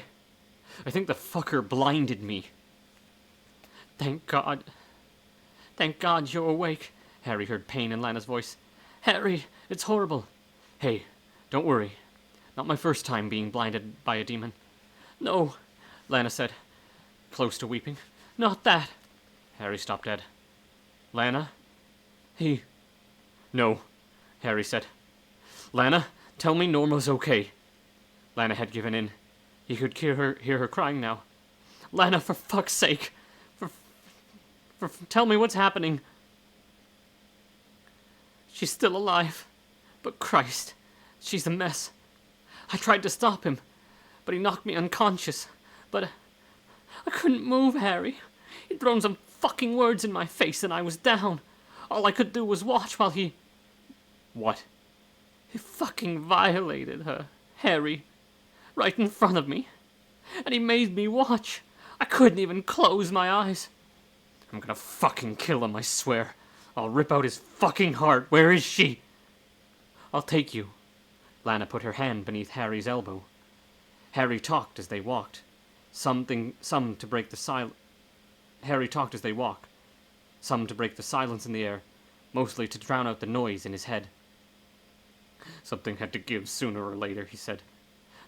Speaker 1: think the fucker blinded me. Thank God. Thank God you're awake. Harry heard pain in Lana's voice. Harry, it's horrible. Hey, don't worry. Not my first time being blinded by a demon. No, Lana said, close to weeping. Not that. Harry stopped dead. Lana? No, Harry said. Lana, tell me Norma's okay. Lana had given in. He could hear her crying now. Lana, for fuck's sake. Tell me what's happening. She's still alive. But Christ, she's a mess. I tried to stop him, but he knocked me unconscious. But I couldn't move, Harry. He'd thrown some fucking words in my face and I was down. All I could do was watch while he... What? He fucking violated her, Harry. Right in front of me. And he made me watch. I couldn't even close my eyes. I'm gonna fucking kill him, I swear. I'll rip out his fucking heart. Where is she? I'll take you. Lana put her hand beneath Harry's elbow. Harry talked as they walked. Some to break the silence. Harry talked as they walked. Some to break the silence in the air, mostly to drown out the noise in his head. Something had to give sooner or later, he said.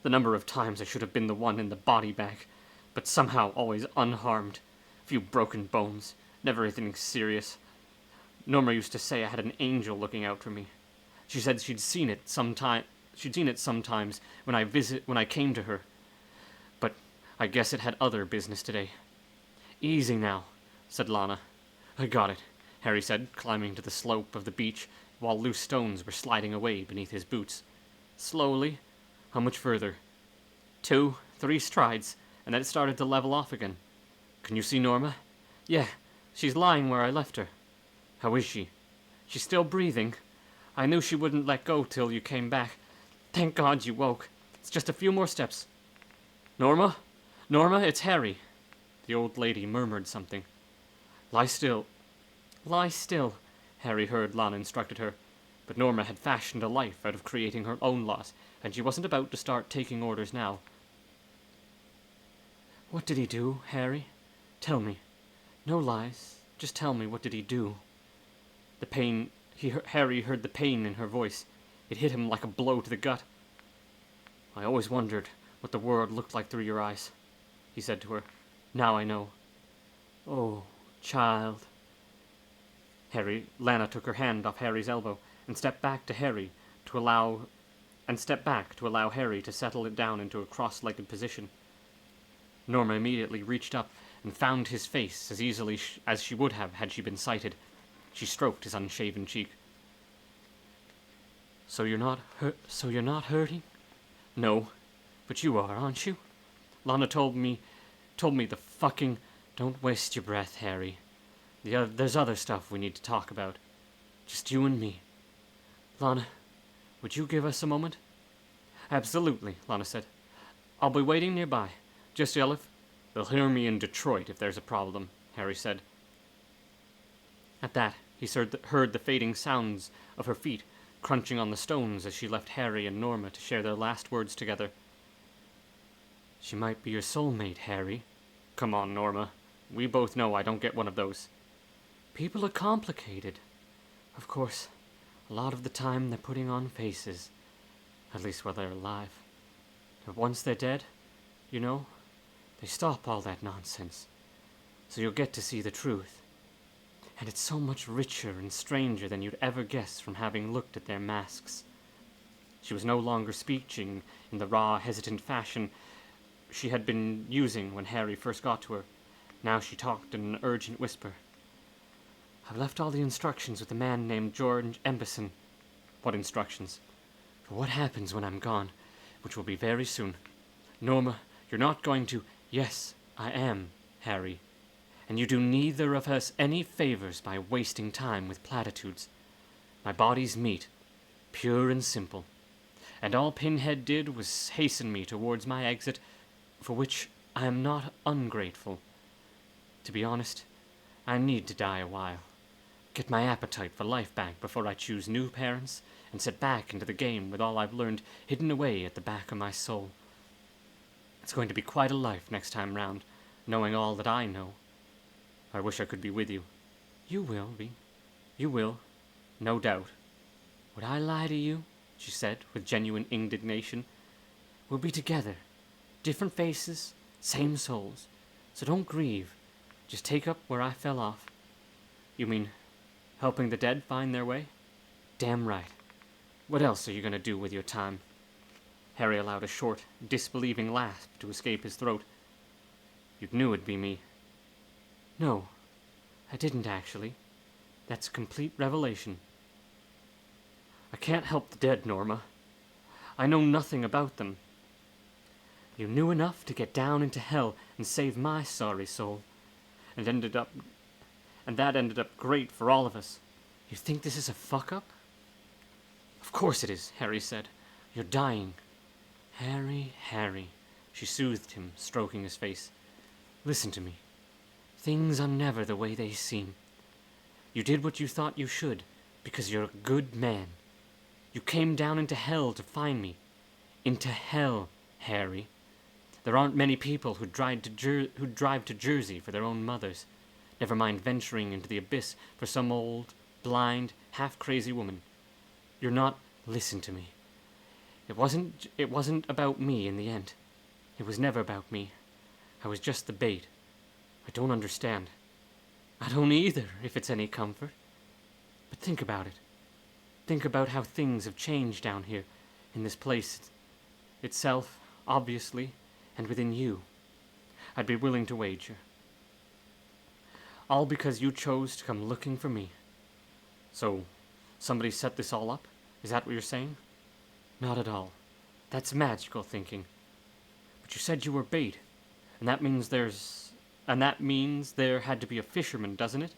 Speaker 1: The number of times I should have been the one in the body bag, but somehow always unharmed. A few broken bones, never anything serious. Norma used to say I had an angel looking out for me. She said she'd seen it sometimes when I came to her. But I guess it had other business today. Easy now, said Lana. I got it, Harry said, climbing to the slope of the beach while loose stones were sliding away beneath his boots. Slowly. How much further? 2, 3 strides, and then it started to level off again. Can you see Norma? Yeah, she's lying where I left her. How is she? She's still breathing. I knew she wouldn't let go till you came back. Thank God you woke. It's just a few more steps. Norma? Norma, it's Harry. The old lady murmured something. Lie still. Lie still, Harry heard Lana instructed her. But Norma had fashioned a life out of creating her own loss, and she wasn't about to start taking orders now. What did he do, Harry? Tell me. No lies. Just tell me, what did he do? The pain... Harry heard the pain in her voice. It hit him like a blow to the gut. I always wondered what the world looked like through your eyes, he said to her. Now I know. Oh, child. Lana took her hand off Harry's elbow and stepped back to allow Harry to settle it down into a cross-legged position. Norma immediately reached up and found his face as easily as she would have had she been sighted. She stroked his unshaven cheek. So you're not hurting? No, but you are, aren't you? Lana told me the fucking... Don't waste your breath, Harry. There's other stuff we need to talk about. Just you and me. Lana, would you give us a moment? Absolutely, Lana said. I'll be waiting nearby. Just yell if... They'll hear me in Detroit if there's a problem, Harry said. At that, he heard the fading sounds of her feet crunching on the stones as she left Harry and Norma to share their last words together. She might be your soulmate, Harry. Come on, Norma. We both know I don't get one of those. People are complicated. Of course, a lot of the time they're putting on faces. At least while they're alive. But once they're dead, you know, they stop all that nonsense. So you'll get to see the truth. And it's so much richer and stranger than you'd ever guess from having looked at their masks. She was no longer speaking in the raw, hesitant fashion she had been using when Harry first got to her. Now she talked in an urgent whisper. I've left all the instructions with a man named George Embison. What instructions? For what happens when I'm gone, which will be very soon. Norma, you're not going to... Yes, I am, Harry. And you do neither of us any favors by wasting time with platitudes. My body's meat, pure and simple. and all Pinhead did was hasten me towards my exit, for which I am not ungrateful. To be honest, I need to die a while, get my appetite for life back before I choose new parents and set back into the game with all I've learned hidden away at the back of my soul. It's going to be quite a life next time round, knowing all that I know. I wish I could be with you. You will be. You will, no doubt. Would I lie to you? She said, with genuine indignation. We'll be together. Different faces, same souls. So don't grieve. Just take up where I fell off. You mean helping the dead find their way? Damn right. What else are you going to do with your time? Harry allowed a short, disbelieving laugh to escape his throat. You knew it'd be me. No, I didn't actually. That's a complete revelation. I can't help the dead, Norma. I know nothing about them. You knew enough to get down into hell and save my sorry soul, and that ended up great for all of us. You think this is a fuck-up? Of course it is, Harry said. You're dying. Harry, she soothed him, stroking his face. Listen to me. Things are never the way they seem. You did what you thought you should, because you're a good man. You came down into hell to find me. Into hell, Harry. There aren't many people who drive to Jersey for their own mothers, never mind venturing into the abyss for some old, blind, half-crazy woman. You're not... Listen to me. It wasn't about me in the end. It was never about me. I was just the bait. I don't understand. I don't either, if it's any comfort. But think about it. Think about how things have changed down here, in this place itself, obviously, and within you. I'd be willing to wager. All because you chose to come looking for me. So, somebody set this all up? Is that what you're saying? Not at all. That's magical thinking. But you said you were bait, and that means there had to be a fisherman, doesn't it?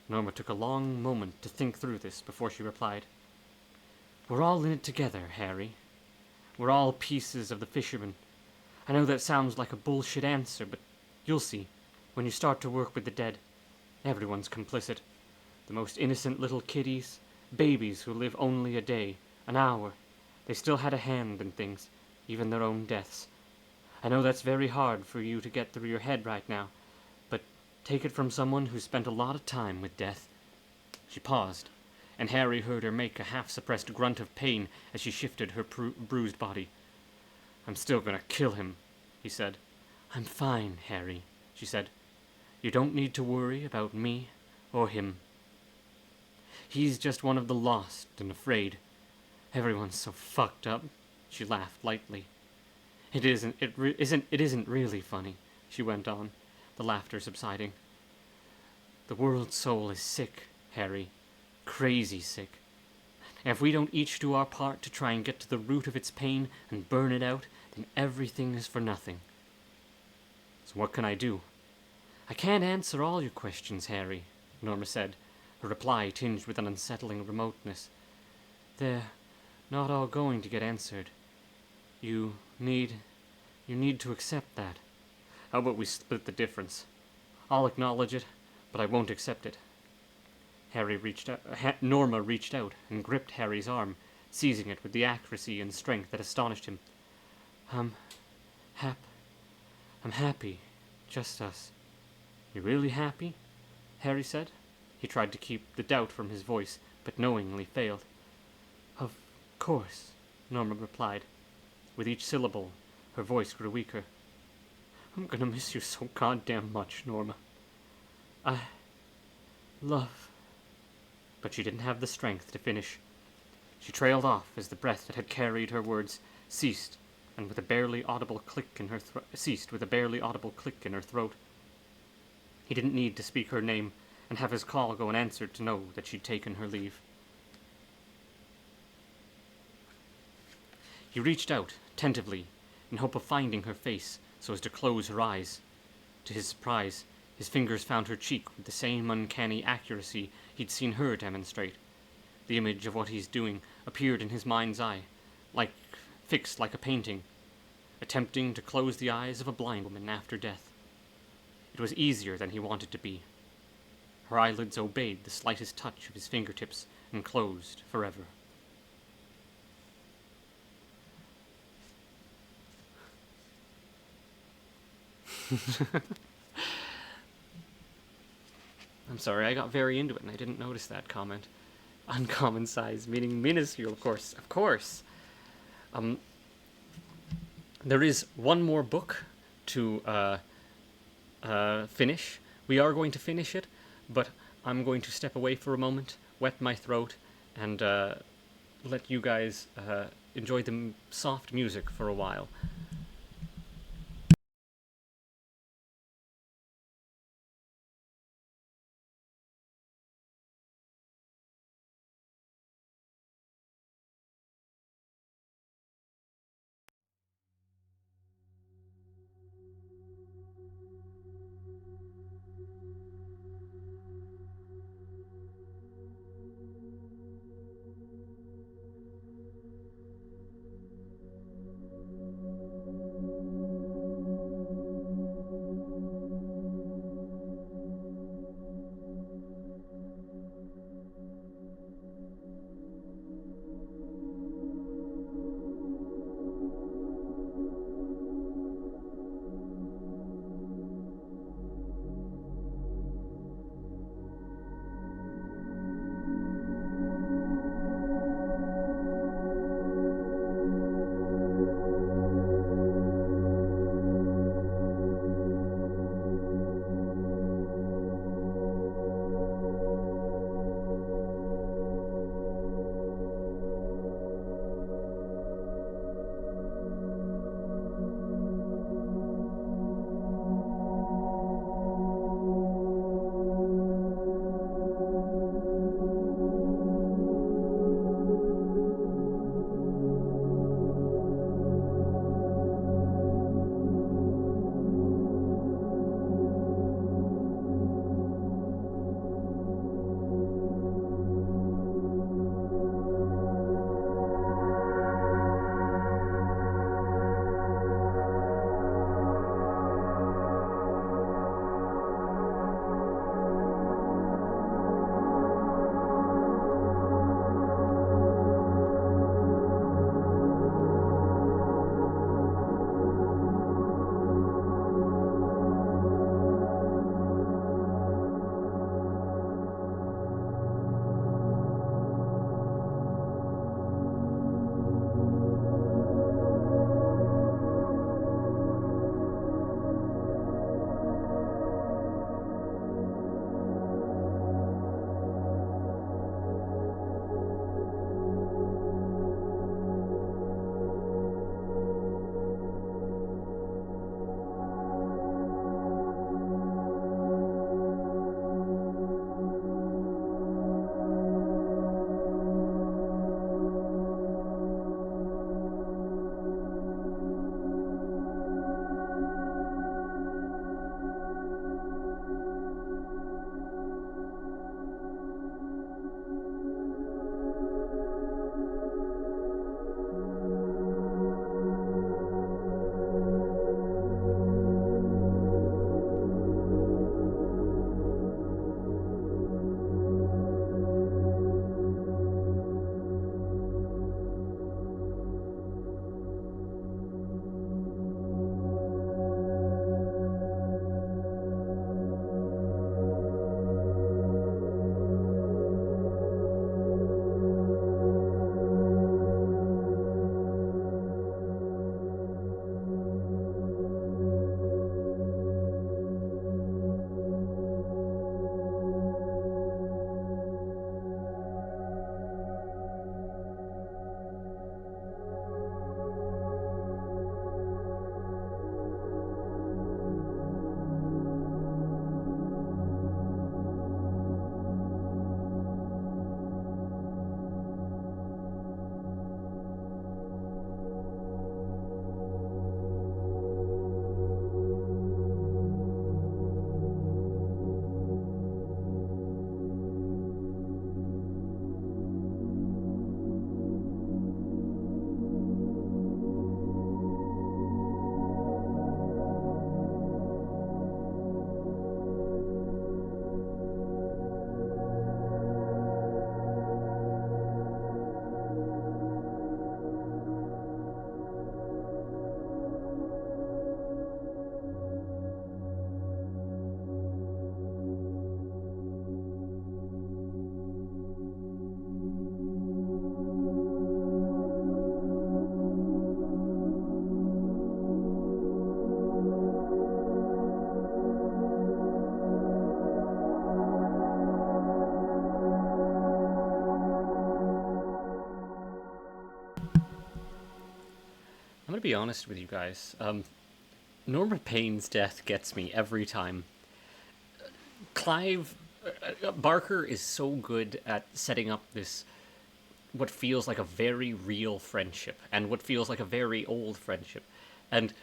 Speaker 1: Norma took a long moment to think through this before she replied. We're all in it together, Harry. We're all pieces of the fisherman. I know that sounds like a bullshit answer, but you'll see. When you start to work with the dead, everyone's complicit. The most innocent little kiddies, babies who live only a day, an hour. They still had a hand in things, even their own deaths. I know that's very hard for you to get through your head right now, but take it from someone who spent a lot of time with death. She paused, and Harry heard her make a half-suppressed grunt of pain as she shifted her bruised body. I'm still gonna kill him, he said. I'm fine, Harry, she said. You don't need to worry about me or him. He's just one of the lost and afraid. Everyone's so fucked up. She laughed lightly. It isn't really funny, she went on, the laughter subsiding. The world's soul is sick, Harry. Crazy sick. And if we don't each do our part to try and get to the root of its pain and burn it out, then everything is for nothing. So what can I do? I can't answer all your questions, Harry, Norma said, her reply tinged with an unsettling remoteness. They're not all going to get answered. You need to accept that. How about we split the difference? I'll acknowledge it, but I won't accept it. Norma reached out and gripped Harry's arm, seizing it with the accuracy and strength that astonished him. I'm happy. Just us. You really happy? Harry said. He tried to keep the doubt from his voice, but knowingly failed. Of course, Norma replied. With each syllable, her voice grew weaker. I'm gonna miss you so goddamn much, Norma. I love... But she didn't have the strength to finish. She trailed off as the breath that had carried her words ceased, and with a barely audible click in her throat. He didn't need to speak her name and have his call go unanswered to know that she'd taken her leave. He reached out, tentatively, in hope of finding her face so as to close her eyes. To his surprise, his fingers found her cheek with the same uncanny accuracy he'd seen her demonstrate. The image of what he's doing appeared in his mind's eye, like fixed like a painting, attempting to close the eyes of a blind woman after death. It was easier than he wanted to be. Her eyelids obeyed the slightest touch of his fingertips and closed forever. I'm sorry, I got very into it and I didn't notice that comment. Uncommon size, meaning minuscule, of course. Of course. There is one more book to finish. We are going to finish it, but I'm going to step away for a moment, wet my throat, and let you guys enjoy the soft music for a while. gonna be honest with you guys. Norma Payne's death gets me every time. Clive Barker is so good at setting up this what feels like a very real friendship and what feels like a very old friendship. And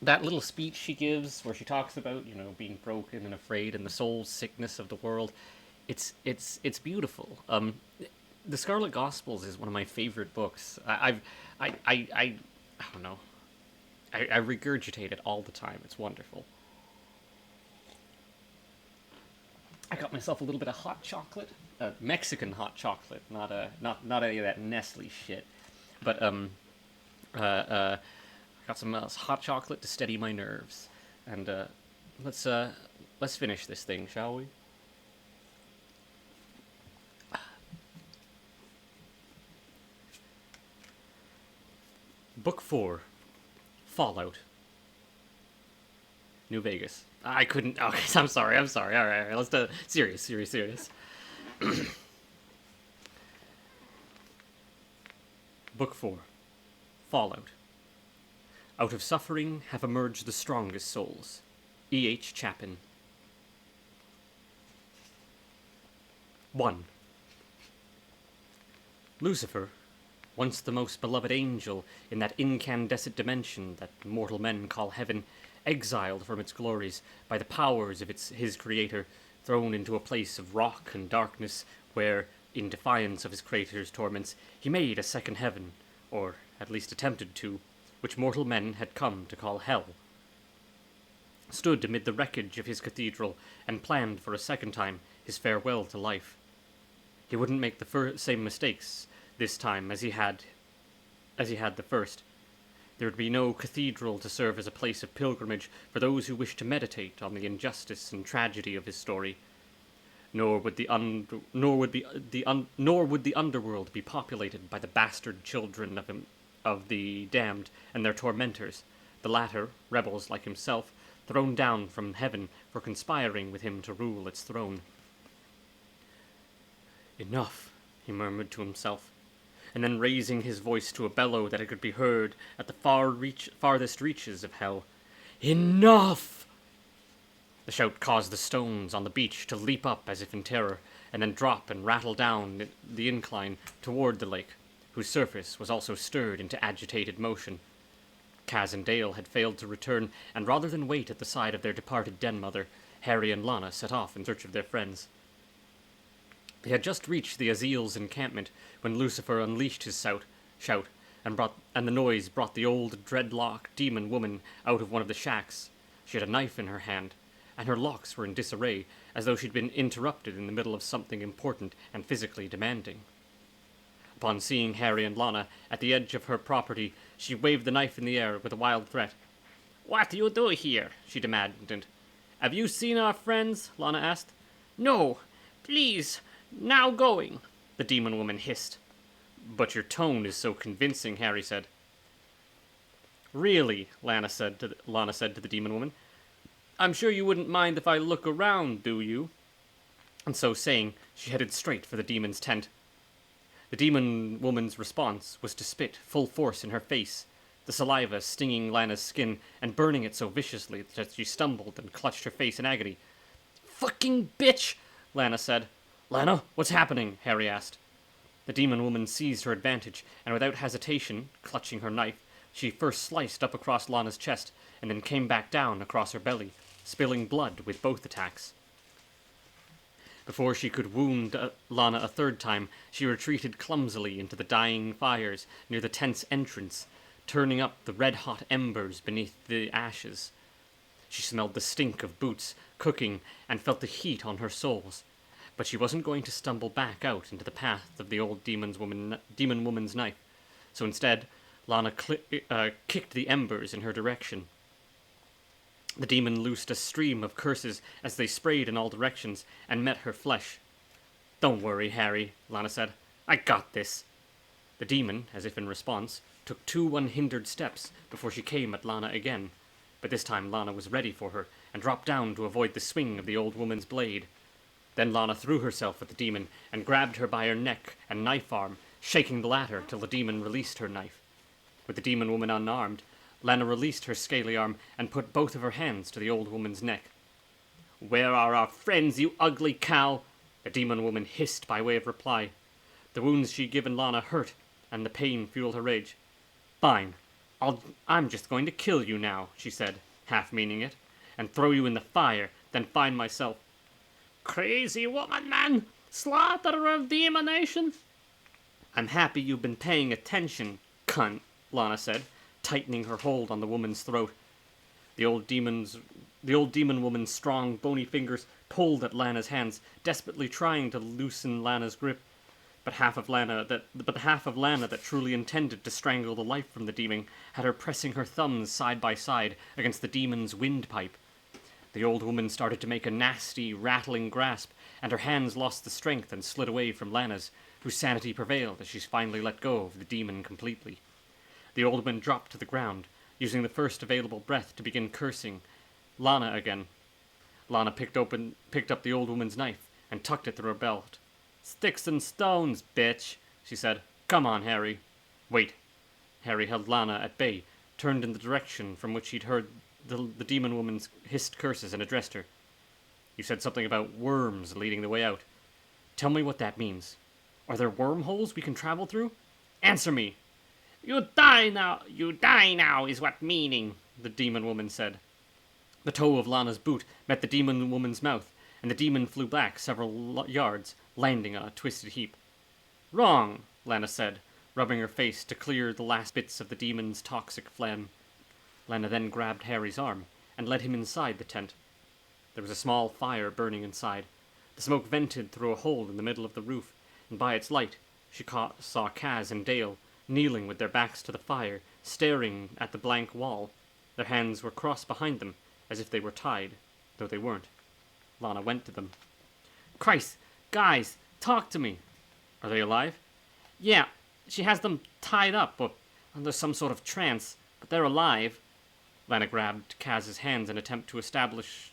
Speaker 1: that little speech she gives where she talks about, being broken and afraid and the soul sickness of the world, it's beautiful. The Scarlet Gospels is one of my favorite books. I don't know. I regurgitate it all the time. It's wonderful. I got myself a little bit of hot chocolate, Mexican hot chocolate, not any of that Nestle shit. But got some hot chocolate to steady my nerves, and let's finish this thing, shall we? Book 4, Fallout. New Vegas. I couldn't. Okay, I'm sorry. All right. Let's do serious. Book 4, Fallout. Out of suffering have emerged the strongest souls. E.H. Chapin. 1. Lucifer, once the most beloved angel in that incandescent dimension that mortal men call heaven, exiled from its glories by the powers of his creator, thrown into a place of rock and darkness where, in defiance of his creator's torments, he made a second heaven, or at least attempted to, which mortal men had come to call hell, stood amid the wreckage of his cathedral and planned for a second time his farewell to life. He wouldn't make the same mistakes this time as he had the first. There would be no cathedral to serve as a place of pilgrimage for those who wished to meditate on the injustice and tragedy of his story. Nor would the underworld be populated by the bastard children of the damned and their tormentors, the latter, rebels like himself, thrown down from heaven for conspiring with him to rule its throne. Enough, he murmured to himself, and then raising his voice to a bellow that it could be heard at the farthest reaches of hell. Enough! The shout caused the stones on the beach to leap up as if in terror, and then drop and rattle down the incline toward the lake, whose surface was also stirred into agitated motion. Kaz and Dale had failed to return, and rather than wait at the side of their departed den-mother, Harry and Lana set off in search of their friends. They had just reached the Azil's encampment when Lucifer unleashed his shout, and the noise brought the old dreadlock demon woman out of one of the shacks. She had a knife in her hand, and her locks were in disarray, as though she'd been interrupted in the middle of something important and physically demanding. Upon seeing Harry and Lana at the edge of her property, she waved the knife in the air with a wild threat. "What do you do here?" she demanded. "Have you seen our friends?" Lana asked. "No, please, now going," the demon woman hissed. "But your tone is so convincing," Harry said. "Really," Lana said to the demon woman. "I'm sure you wouldn't mind if I look around, do you?" And so saying, she headed straight for the demon's tent. The demon woman's response was to spit full force in her face, the saliva stinging Lana's skin and burning it so viciously that she stumbled and clutched her face in agony. "Fucking bitch!" Lana said. "Lana, what's happening?" Harry asked. The demon woman seized her advantage, and without hesitation, clutching her knife, she first sliced up across Lana's chest, and then came back down across her belly, spilling blood with both attacks. Before she could wound Lana a third time, she retreated clumsily into the dying fires near the tent's entrance, turning up the red-hot embers beneath the ashes. She smelled the stink of boots, cooking, and felt the heat on her soles. But she wasn't going to stumble back out into the path of the old demon woman's knife. So instead, Lana kicked the embers in her direction. The demon loosed a stream of curses as they sprayed in all directions and met her flesh. "Don't worry, Harry," Lana said. "I got this." The demon, as if in response, took 2 unhindered steps before she came at Lana again. But this time Lana was ready for her and dropped down to avoid the swing of the old woman's blade. Then Lana threw herself at the demon and grabbed her by her neck and knife arm, shaking the latter till the demon released her knife. With the demon woman unarmed, Lana released her scaly arm and put both of her hands to the old woman's neck. "Where are our friends, you ugly cow?" the demon woman hissed by way of reply. The wounds she'd given Lana hurt, and the pain fueled her rage. "Fine. I'm just going to kill you now," she said, half meaning it, "and throw you in the fire, then find myself." "Crazy woman, man! Slaughterer of demon nation!" "I'm happy you've been paying attention, cunt," Lana said, tightening her hold on the woman's throat. The old demon woman's strong, bony fingers pulled at Lana's hands, desperately trying to loosen Lana's grip. But the half of Lana that truly intended to strangle the life from the demon had her pressing her thumbs side by side against the demon's windpipe. The old woman started to make a nasty, rattling grasp, and her hands lost the strength and slid away from Lana's, whose sanity prevailed as she finally let go of the demon completely. The old woman dropped to the ground, using the first available breath to begin cursing Lana again. Lana picked up the old woman's knife and tucked it through her belt. "Sticks and stones, bitch," she said. "Come on, Harry." "Wait." Harry held Lana at bay, turned in the direction from which he'd heard the demon woman's hissed curses, and addressed her. "You said something about worms leading the way out. Tell me what that means. Are there wormholes we can travel through? Answer me!" You die now is what meaning," the demon woman said. The toe of Lana's boot met the demon woman's mouth, and the demon flew back several yards, landing on a twisted heap. "Wrong," Lana said, rubbing her face to clear the last bits of the demon's toxic phlegm. Lana then grabbed Harry's arm and led him inside the tent. There was a small fire burning inside. The smoke vented through a hole in the middle of the roof, and by its light she saw Kaz and Dale kneeling with their backs to the fire, staring at the blank wall. Their hands were crossed behind them, as if they were tied, though they weren't. Lana went to them. "Christ, guys, talk to me." "Are they alive?" "Yeah, she has them tied up, or under some sort of trance, but they're alive." Lana grabbed Kaz's hands in an attempt to establish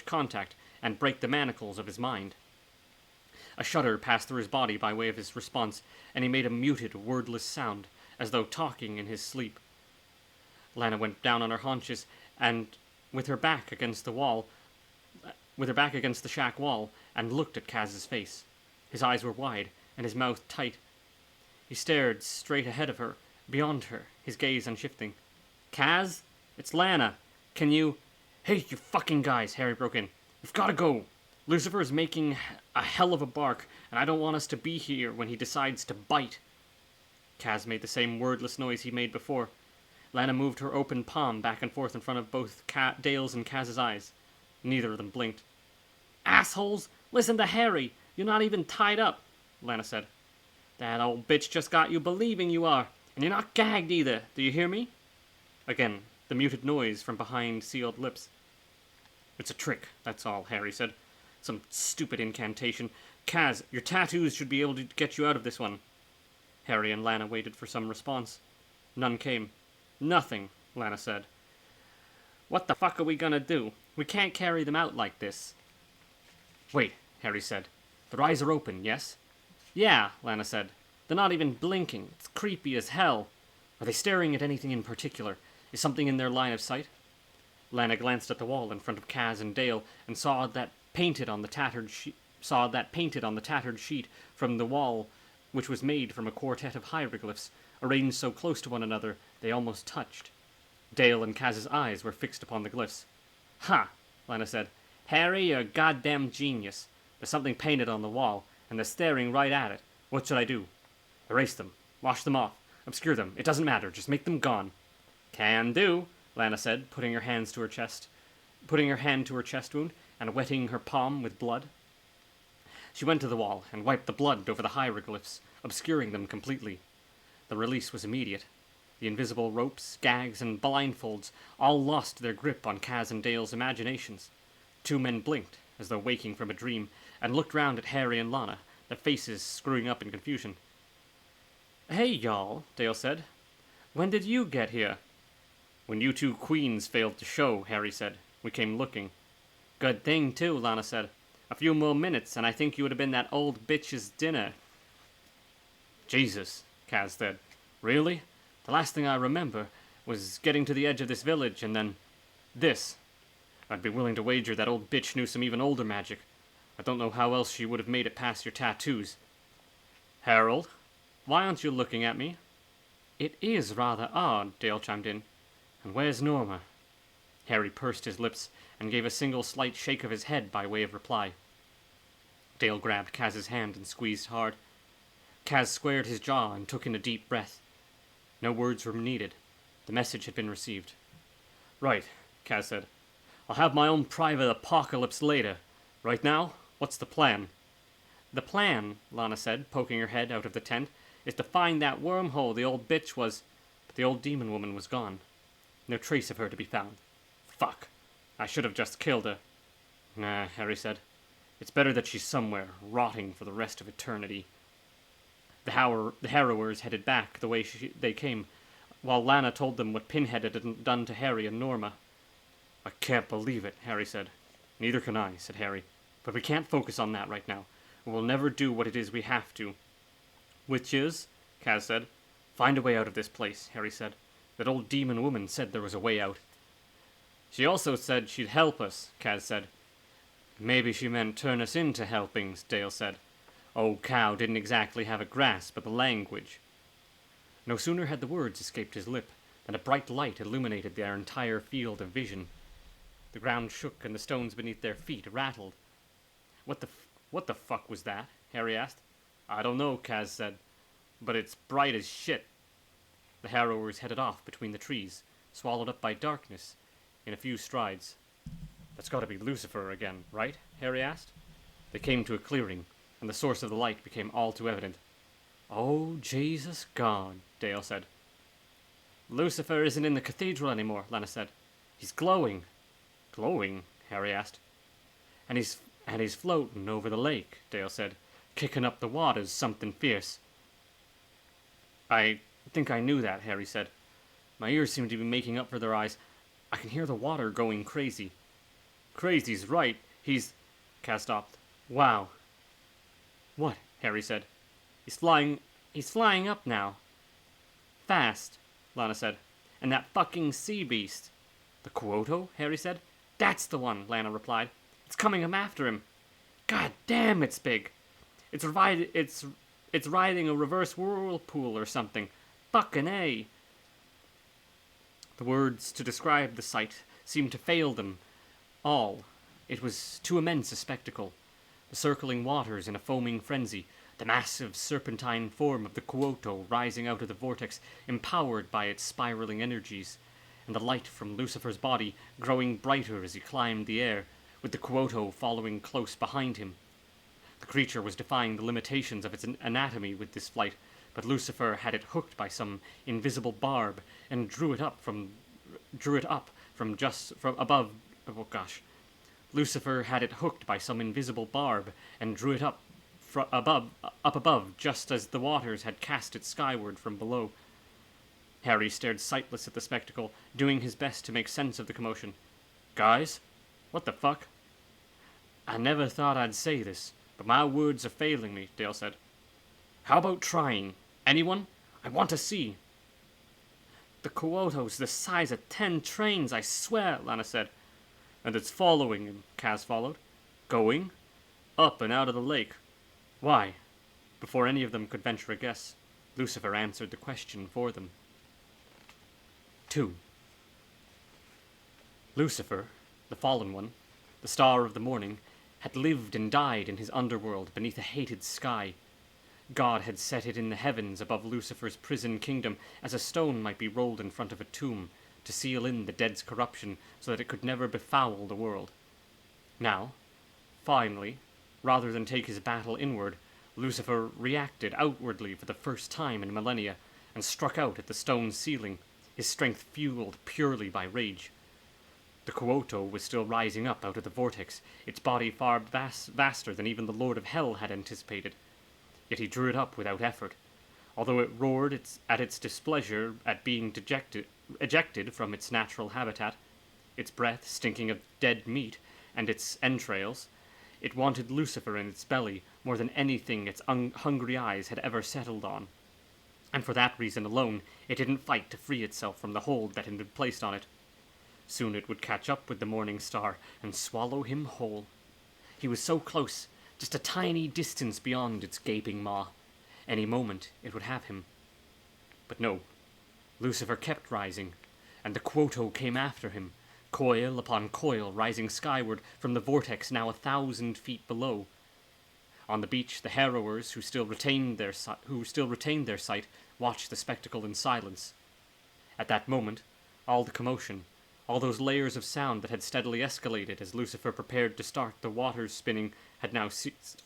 Speaker 1: contact and break the manacles of his mind. A shudder passed through his body by way of his response, and he made a muted, wordless sound, as though talking in his sleep. Lana went down on her haunches, and with her back against the shack wall, and looked at Kaz's face. His eyes were wide, and his mouth tight. He stared straight ahead of her, beyond her, his gaze unshifting. "Kaz? It's Lana. Can you—" "Hey, you fucking guys," Harry broke in. "We've gotta go. Lucifer is making a hell of a bark, and I don't want us to be here when he decides to bite." Kaz made the same wordless noise he made before. Lana moved her open palm back and forth in front of both Dale's and Kaz's eyes. Neither of them blinked. "Assholes! Listen to Harry! You're not even tied up," Lana said. "That old bitch just got you believing you are, and you're not gagged either. Do you hear me?" Again, the muted noise from behind sealed lips. "It's a trick, that's all," Harry said. "Some stupid incantation. Kaz, your tattoos should be able to get you out of this one." Harry and Lana waited for some response. None came. "Nothing," Lana said. "What the fuck are we gonna do? We can't carry them out like this." "Wait," Harry said. "Their eyes are open, yes?" "Yeah," Lana said. "They're not even blinking. It's creepy as hell. Are they staring at anything in particular? Is something in their line of sight?" Lana glanced at the wall in front of Kaz and Dale and saw that painted on the tattered sheet from the wall, which was made from a quartet of hieroglyphs, arranged so close to one another they almost touched. Dale and Kaz's eyes were fixed upon the glyphs. "Ha!" Lana said. "Harry, you're a goddamn genius. There's something painted on the wall, and they're staring right at it. What should I do?" "Erase them. Wash them off. Obscure them. It doesn't matter. Just make them gone." "Can do," Lana said, putting her hand to her chest wound and wetting her palm with blood. She went to the wall and wiped the blood over the hieroglyphs, obscuring them completely. The release was immediate. The invisible ropes, gags, and blindfolds all lost their grip on Kaz and Dale's imaginations. Two men blinked, as though waking from a dream, and looked round at Harry and Lana, their faces screwing up in confusion. "Hey, y'all," Dale said. "When did you get here?" "When you two queens failed to show," Harry said. "We came looking." "Good thing, too," Lana said. "A few more minutes, and I think you would have been that old bitch's dinner." "Jesus," Kaz said. "Really? The last thing I remember was getting to the edge of this village and then this. I'd be willing to wager that old bitch knew some even older magic. I don't know how else she would have made it past your tattoos. Harold, why aren't you looking at me? It is rather odd, Dale chimed in. And where's Norma? Harry pursed his lips and gave a single slight shake of his head by way of reply. Dale grabbed Kaz's hand and squeezed hard. Kaz squared his jaw and took in a deep breath. No words were needed. The message had been received. Right, Kaz said. I'll have my own private apocalypse later. Right now, what's the plan? The plan, Lana said, poking her head out of the tent, is to find that wormhole the old bitch was... But the old demon woman was gone. No trace of her to be found. Fuck. I should have just killed her. Nah, Harry said. It's better that she's somewhere, rotting for the rest of eternity. The harrowers headed back the way they came, while Lana told them what Pinhead had done to Harry and Norma. I can't believe it, Harry said. Neither can I, said Harry. But we can't focus on that right now. We'll never do what it is we have to. Which is, Kaz said. Find a way out of this place, Harry said. That old demon woman said there was a way out. She also said she'd help us, Kaz said. Maybe she meant turn us into helpings, Dale said. Old Cow didn't exactly have a grasp of the language. No sooner had the words escaped his lip than a bright light illuminated their entire field of vision. The ground shook and the stones beneath their feet rattled. What the fuck was that? Harry asked. I don't know, Kaz said, but it's bright as shit. The harrowers headed off between the trees, swallowed up by darkness, in a few strides. That's got to be Lucifer again, right? Harry asked. They came to a clearing, and the source of the light became all too evident. Oh, Jesus God, Dale said. Lucifer isn't in the cathedral anymore, Lana said. He's glowing. Glowing? Harry asked. And he's floating over the lake, Dale said, kicking up the waters something fierce. I think I knew that, Harry said. My ears seem to be making up for their eyes. I can hear the water going crazy. Crazy's right. Kaz stopped. Wow. What? Harry said. He's flying up now. Fast, Lana said. And that fucking sea beast. The Quoto? Harry said. That's the one, Lana replied. It's coming up after him. God damn, it's big. It's riding a reverse whirlpool or something. Fucking A. The words to describe the sight seemed to fail them all. It was too immense a spectacle. The circling waters in a foaming frenzy, the massive serpentine form of the Quoto rising out of the vortex, empowered by its spiraling energies, and the light from Lucifer's body growing brighter as he climbed the air, with the Quoto following close behind him. The creature was defying the limitations of its anatomy with this flight, but Lucifer had it hooked by some invisible barb and drew it up from above. Oh gosh. Lucifer had it hooked by some invisible barb and drew it up above, just as the waters had cast it skyward from below. Harry stared sightless at the spectacle, doing his best to make sense of the commotion. Guys? What the fuck? I never thought I'd say this, but my words are failing me, Dale said. How about trying? Anyone? I want to see. The Quoto's the size of 10 trains, I swear, Lana said. And it's following him, Kaz followed. Going? Up and out of the lake. Why? Before any of them could venture a guess, Lucifer answered the question for them. 2. Lucifer, the fallen one, the star of the morning, had lived and died in his underworld beneath a hated sky. God had set it in the heavens above Lucifer's prison kingdom, as a stone might be rolled in front of a tomb, to seal in the dead's corruption so that it could never befoul the world. Now, finally, rather than take his battle inward, Lucifer reacted outwardly for the first time in millennia, and struck out at the stone ceiling, his strength fueled purely by rage. The Quoto was still rising up out of the vortex, its body far vaster than even the Lord of Hell had anticipated. Yet he drew it up without effort. Although it roared at its displeasure at being ejected from its natural habitat, its breath stinking of dead meat, and its entrails, it wanted Lucifer in its belly more than anything its hungry eyes had ever settled on. and for that reason alone, it didn't fight to free itself from the hold that had been placed on it. Soon it would catch up with the morning star and swallow him whole. He was so close, just a tiny distance beyond its gaping maw. Any moment it would have him. But no, Lucifer kept rising, and the Quoto came after him, coil upon coil rising skyward from the vortex now 1,000 feet below. On the beach, the harrowers, who still retained their sight, watched the spectacle in silence. At that moment, all the commotion, all those layers of sound that had steadily escalated as Lucifer prepared to start the waters spinning, had now ceased.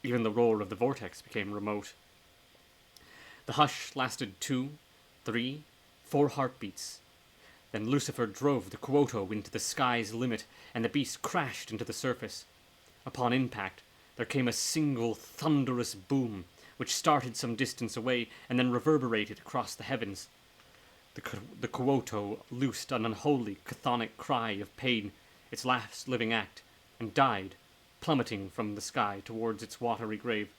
Speaker 1: Even the roar of the vortex became remote. The hush lasted 2, 3, 4 heartbeats. Then Lucifer drove the Quoto into the sky's limit, and the beast crashed into the surface. Upon impact, there came a single thunderous boom, which started some distance away and then reverberated across the heavens. The Quoto loosed an unholy, chthonic cry of pain, its last living act, and died, plummeting from the sky towards its watery grave.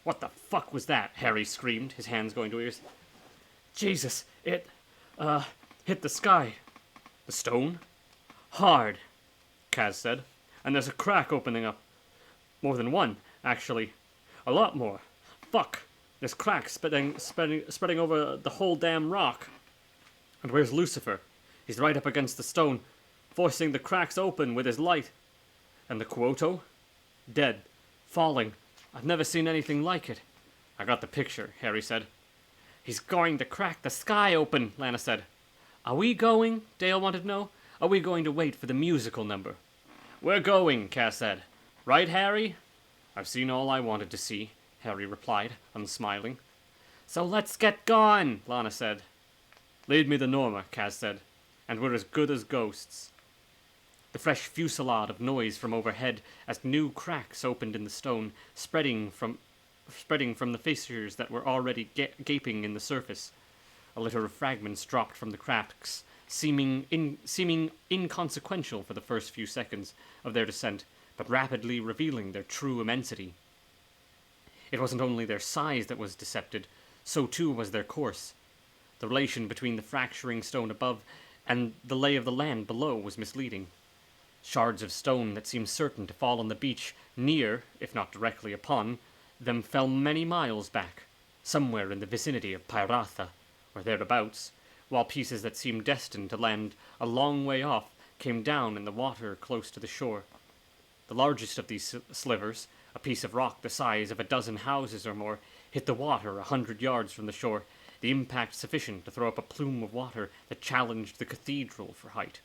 Speaker 1: "What the fuck was that?" Harry screamed, his hands going to ears. "Jesus, it, hit the sky." "The stone?" "Hard," Kaz said, "and there's a crack opening up. More than one, actually. A lot more. Fuck, there's cracks spreading over the whole damn rock. And where's Lucifer? He's right up against the stone, forcing the cracks open with his light. And the Quoto? Dead. Falling. I've never seen anything like it." "I got the picture," Harry said. "He's going to crack the sky open," Lana said. "Are we going?" Dale wanted to know. "Are we going to wait for the musical number?" "We're going," Cass said. "Right, Harry?" "I've seen all I wanted to see," Harry replied, unsmiling. "So let's get going," Lana said. "Lead me the Norma," Kaz said, "and we're as good as ghosts." The fresh fusillade of noise from overhead as new cracks opened in the stone, spreading from the fissures that were already gaping in the surface. A litter of fragments dropped from the cracks, seeming inconsequential for the first few seconds of their descent, but rapidly revealing their true immensity. It wasn't only their size that was deceptive, so too was their course. The relation between the fracturing stone above and the lay of the land below was misleading. Shards of stone that seemed certain to fall on the beach near, if not directly upon, them fell many miles back, somewhere in the vicinity of Pyratha, or thereabouts, while pieces that seemed destined to land a long way off came down in the water close to the shore. The largest of these slivers, a piece of rock the size of a dozen houses or more, hit the water 100 yards from the shore, the impact sufficient to throw up a plume of water that challenged the cathedral for height.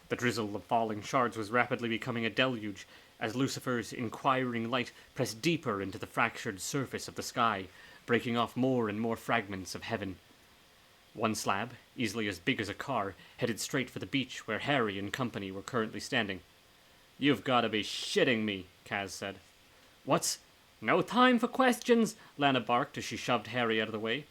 Speaker 1: The drizzle of falling shards was rapidly becoming a deluge as Lucifer's inquiring light pressed deeper into the fractured surface of the sky, breaking off more and more fragments of heaven. One slab, easily as big as a car, headed straight for the beach where Harry and company were currently standing. "You've got to be shitting me," Kaz said. "What's... No time for questions," Lana barked as she shoved Harry out of the way.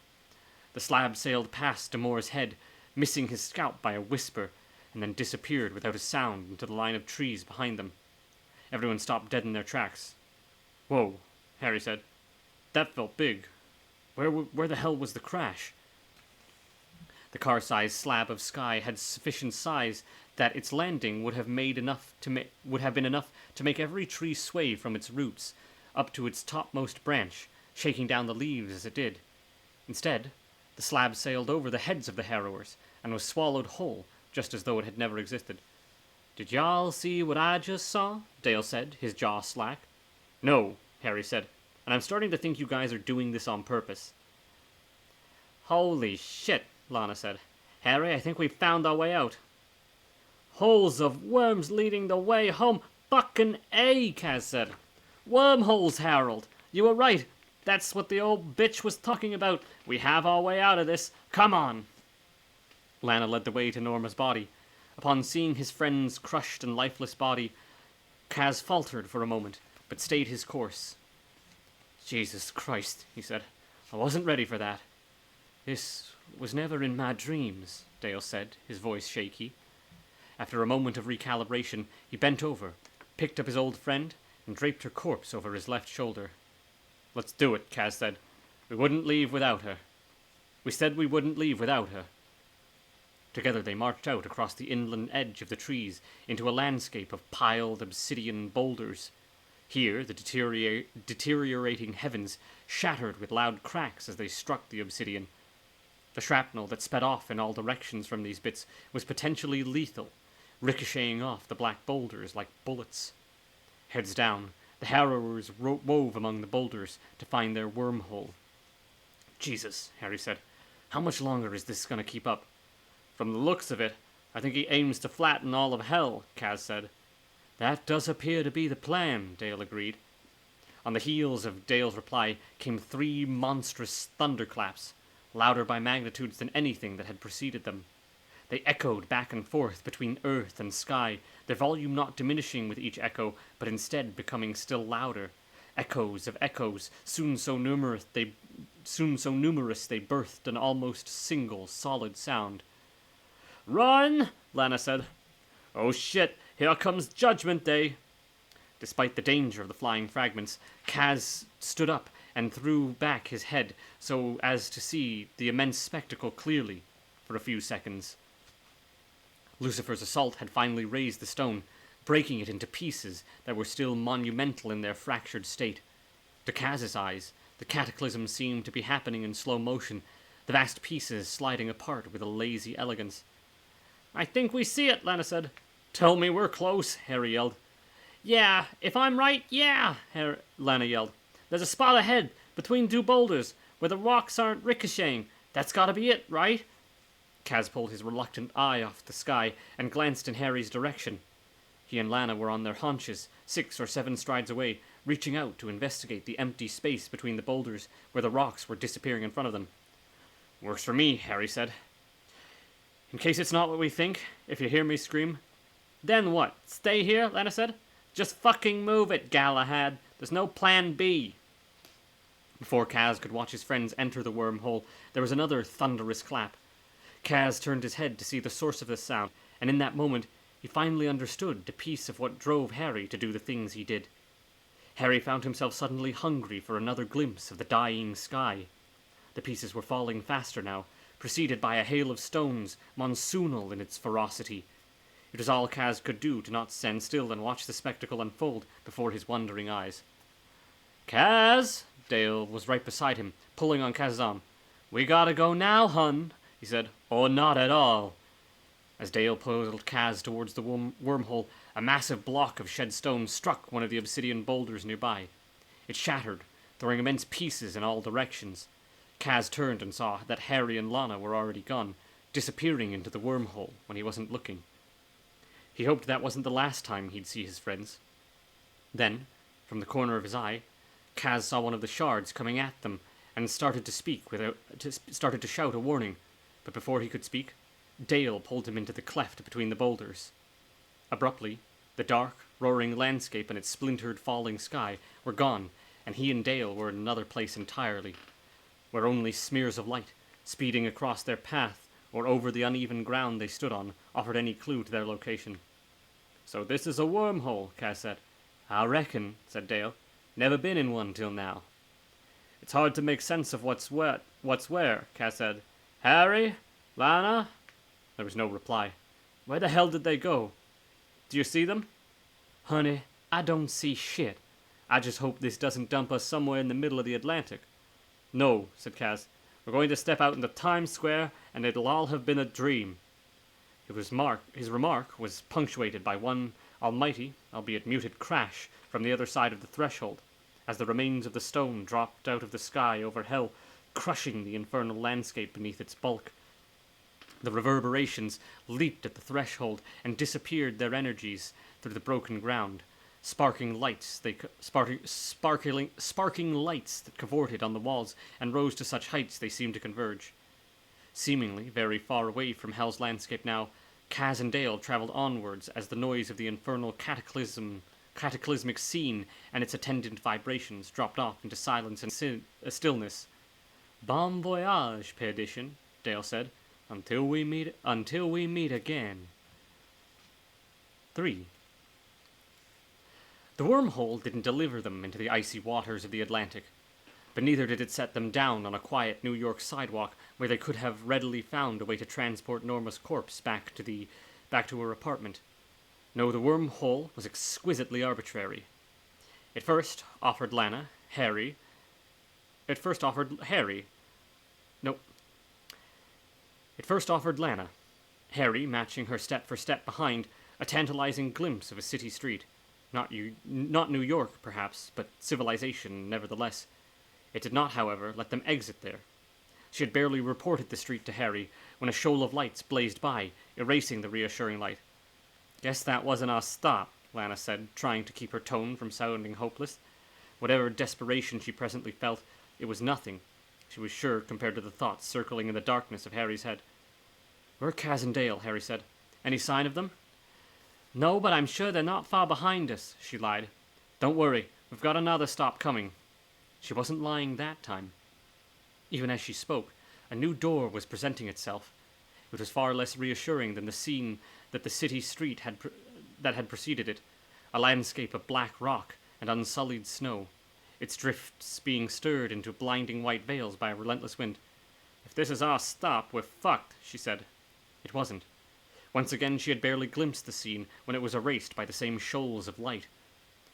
Speaker 1: The slab sailed past Damore's head, missing his scalp by a whisper, and then disappeared without a sound into the line of trees behind them. Everyone stopped dead in their tracks. "Whoa," Harry said. "That felt big. Where the hell was the crash?" The car-sized slab of sky had sufficient size that its landing would have been enough to make every tree sway from its roots up to its topmost branch, shaking down the leaves as it did. Instead, the slab sailed over the heads of the harrowers and was swallowed whole, just as though it had never existed. "Did y'all see what I just saw?" Dale said, his jaw slack. "No," Harry said, "and I'm starting to think you guys are doing this on purpose." "Holy shit," Lana said. "Harry, I think we've found our way out." "Holes of worms leading the way home. Fucking A," Kaz said. "Wormholes, Harold. You were right. That's what the old bitch was talking about. We have our way out of this. Come on." Lana led the way to Norma's body. Upon seeing his friend's crushed and lifeless body, Kaz faltered for a moment, but stayed his course. "Jesus Christ," he said. "I wasn't ready for that." "This was never in my dreams," Dale said, his voice shaky. After a moment of recalibration, he bent over, picked up his old friend, and draped her corpse over his left shoulder. "Let's do it," Kaz said. We wouldn't leave without her. We said we wouldn't leave without her. Together they marched out across the inland edge of the trees into a landscape of piled obsidian boulders. Here, the deteriorating heavens shattered with loud cracks as they struck the obsidian. The shrapnel that sped off in all directions from these bits was potentially lethal, ricocheting off the black boulders like bullets. Heads down, the harrowers wove among the boulders to find their wormhole. Jesus, Harry said. How much longer is this going to keep up? From the looks of it, I think he aims to flatten all of hell, Kaz said. That does appear to be the plan, Dale agreed. On the heels of Dale's reply came 3 monstrous thunderclaps, louder by magnitudes than anything that had preceded them. They echoed back and forth between earth and sky, their volume not diminishing with each echo, but instead becoming still louder. Echoes of echoes, soon so numerous they birthed an almost single, solid sound. Run! Lana said. Oh shit, here comes Judgment Day! Despite the danger of the flying fragments, Kaz stood up and threw back his head so as to see the immense spectacle clearly for a few seconds. Lucifer's assault had finally raised the stone, breaking it into pieces that were still monumental in their fractured state. To Kaz's eyes, the cataclysm seemed to be happening in slow motion, the vast pieces sliding apart with a lazy elegance. I think we see it, Lana said. Tell me we're close, Harry yelled. Yeah, if I'm right, yeah, Lana yelled. There's a spot ahead, between 2 boulders, where the rocks aren't ricocheting. That's gotta be it, right? Kaz pulled his reluctant eye off the sky and glanced in Harry's direction. He and Lana were on their haunches, 6 or 7 strides away, reaching out to investigate the empty space between the boulders where the rocks were disappearing in front of them. Works for me, Harry said. In case it's not what we think, if you hear me scream. Then what? Stay here? Lana said. Just fucking move it, Galahad. There's no plan B. Before Kaz could watch his friends enter the wormhole, there was another thunderous clap. Kaz turned his head to see the source of the sound, and in that moment, he finally understood the piece of what drove Harry to do the things he did. Harry found himself suddenly hungry for another glimpse of the dying sky. The pieces were falling faster now, preceded by a hail of stones, monsoonal in its ferocity. It was all Kaz could do to not stand still and watch the spectacle unfold before his wondering eyes. Kaz! Dale was right beside him, pulling on Kaz's arm. We gotta go now, hun, he said. Or not at all. As Dale pulled Kaz towards the wormhole, a massive block of shed stone struck one of the obsidian boulders nearby. It shattered, throwing immense pieces in all directions. Kaz turned and saw that Harry and Lana were already gone, disappearing into the wormhole when he wasn't looking. He hoped that wasn't the last time he'd see his friends. Then, from the corner of his eye, Kaz saw one of the shards coming at them and started to shout a warning, but before he could speak, Dale pulled him into the cleft between the boulders. Abruptly, the dark, roaring landscape and its splintered falling sky were gone, and he and Dale were in another place entirely, where only smears of light, speeding across their path or over the uneven ground they stood on, offered any clue to their location. So this is a wormhole, Kaz said. I reckon, said Dale. Never been in one till now. It's hard to make sense of what's where, Kaz said. Harry? Lana? There was no reply. Where the hell did they go? Do you see them? Honey, I don't see shit. I just hope this doesn't dump us somewhere in the middle of the Atlantic. No, said Kaz. We're going to step out into Times Square, and it'll all have been a dream. His remark was punctuated by one almighty, albeit muted, crash from the other side of the threshold, as the remains of the stone dropped out of the sky over hell, crushing the infernal landscape beneath its bulk. The reverberations leaped at the threshold and disappeared their energies through the broken ground, sparking lights that cavorted on the walls and rose to such heights they seemed to converge. Seemingly very far away from Hell's landscape now, Kaz and Dale traveled onwards as the noise of the infernal cataclysmic scene and its attendant vibrations dropped off into silence and stillness. Bon voyage, perdition, Dale said, until we meet again. 3. The wormhole didn't deliver them into the icy waters of the Atlantic. but neither did it set them down on a quiet New York sidewalk where they could have readily found a way to transport Norma's corpse back to her apartment. No, the wormhole was exquisitely arbitrary. It first offered Harry. It first offered Lana, Harry matching her step for step behind, a tantalizing glimpse of a city street. Not New York, perhaps, but civilization, nevertheless. It did not, however, let them exit there. She had barely reported the street to Harry when a shoal of lights blazed by, erasing the reassuring light. "Guess that wasn't our stop," Lana said, trying to keep her tone from sounding hopeless. Whatever desperation she presently felt, it was nothing, she was sure, compared to the thoughts circling in the darkness of Harry's head. "Where are Kaz and Dale?" Harry said. "Any sign of them?" "No, but I'm sure they're not far behind us," she lied. "Don't worry, we've got another stop coming." She wasn't lying that time. Even as she spoke, a new door was presenting itself. It was far less reassuring than the scene that the city street had preceded it, a landscape of black rock and unsullied snow, its drifts being stirred into blinding white veils by a relentless wind. "If this is our stop, we're fucked," she said. It wasn't. Once again she had barely glimpsed the scene when it was erased by the same shoals of light.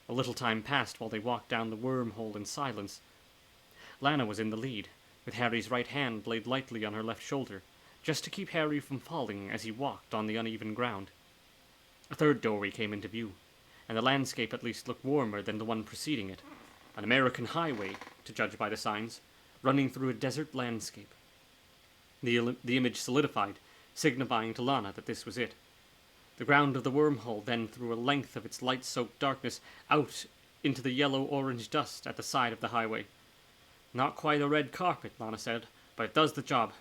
Speaker 1: A little time passed while they walked down the wormhole in silence. Lana was in the lead, with Harry's right hand laid lightly on her left shoulder, just to keep Harry from falling as he walked on the uneven ground. A third doorway came into view, and the landscape at least looked warmer than the one preceding it. An American highway, to judge by the signs, running through a desert landscape. The image solidified, signifying to Lana that this was it. The ground of the wormhole then threw a length of its light-soaked darkness out into the yellow-orange dust at the side of the highway. "Not quite a red carpet," Lana said, "but it does the job.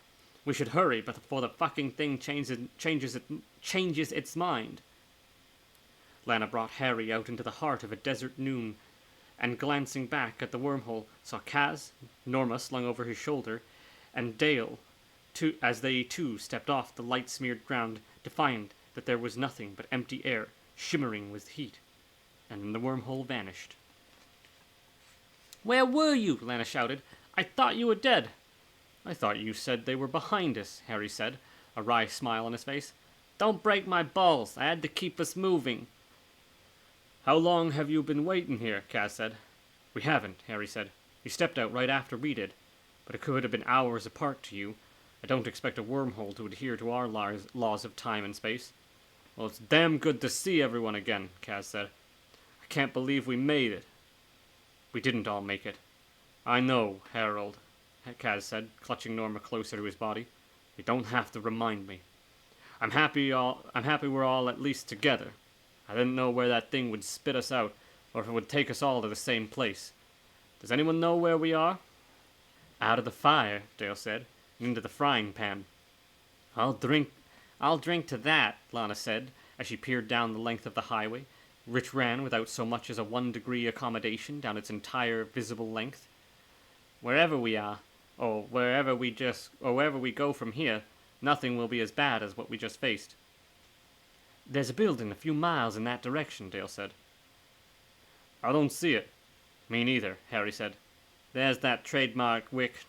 Speaker 1: We should hurry before the fucking thing changes its mind." Lana brought Harry out into the heart of a desert noon, and glancing back at the wormhole, saw Kaz, Norma slung over his shoulder, and Dale, as they too stepped off the light-smeared ground to find that there was nothing but empty air, shimmering with heat, and then the wormhole vanished. "Where were you?" Lana shouted. "I thought you were dead." "I thought you said they were behind us," Harry said, a wry smile on his face. "Don't break my balls. I had to keep us moving." "How long have you been waiting here?" Kaz said. "We haven't," Harry said. "You stepped out right after we did, but it could have been hours apart to you. I don't expect a wormhole to adhere to our laws of time and space." "Well, it's damn good to see everyone again," Kaz said. "I can't believe we made it." "We didn't all make it." "I know, Harold," Kaz said, clutching Norma closer to his body. "You don't have to remind me. I'm happy we're all at least together. I didn't know where that thing would spit us out, or if it would take us all to the same place. Does anyone know where we are?" "Out of the fire," Dale said, "and into the frying pan." I'll drink to that," Lana said, as she peered down the length of the highway, which ran without so much as a 1-degree accommodation down its entire visible length. "Wherever we are, or wherever we go from here, nothing will be as bad as what we just faced." "There's a building a few miles in that direction," Dale said. "I don't see it." "Me neither," Harry said. There's that trademark wit,"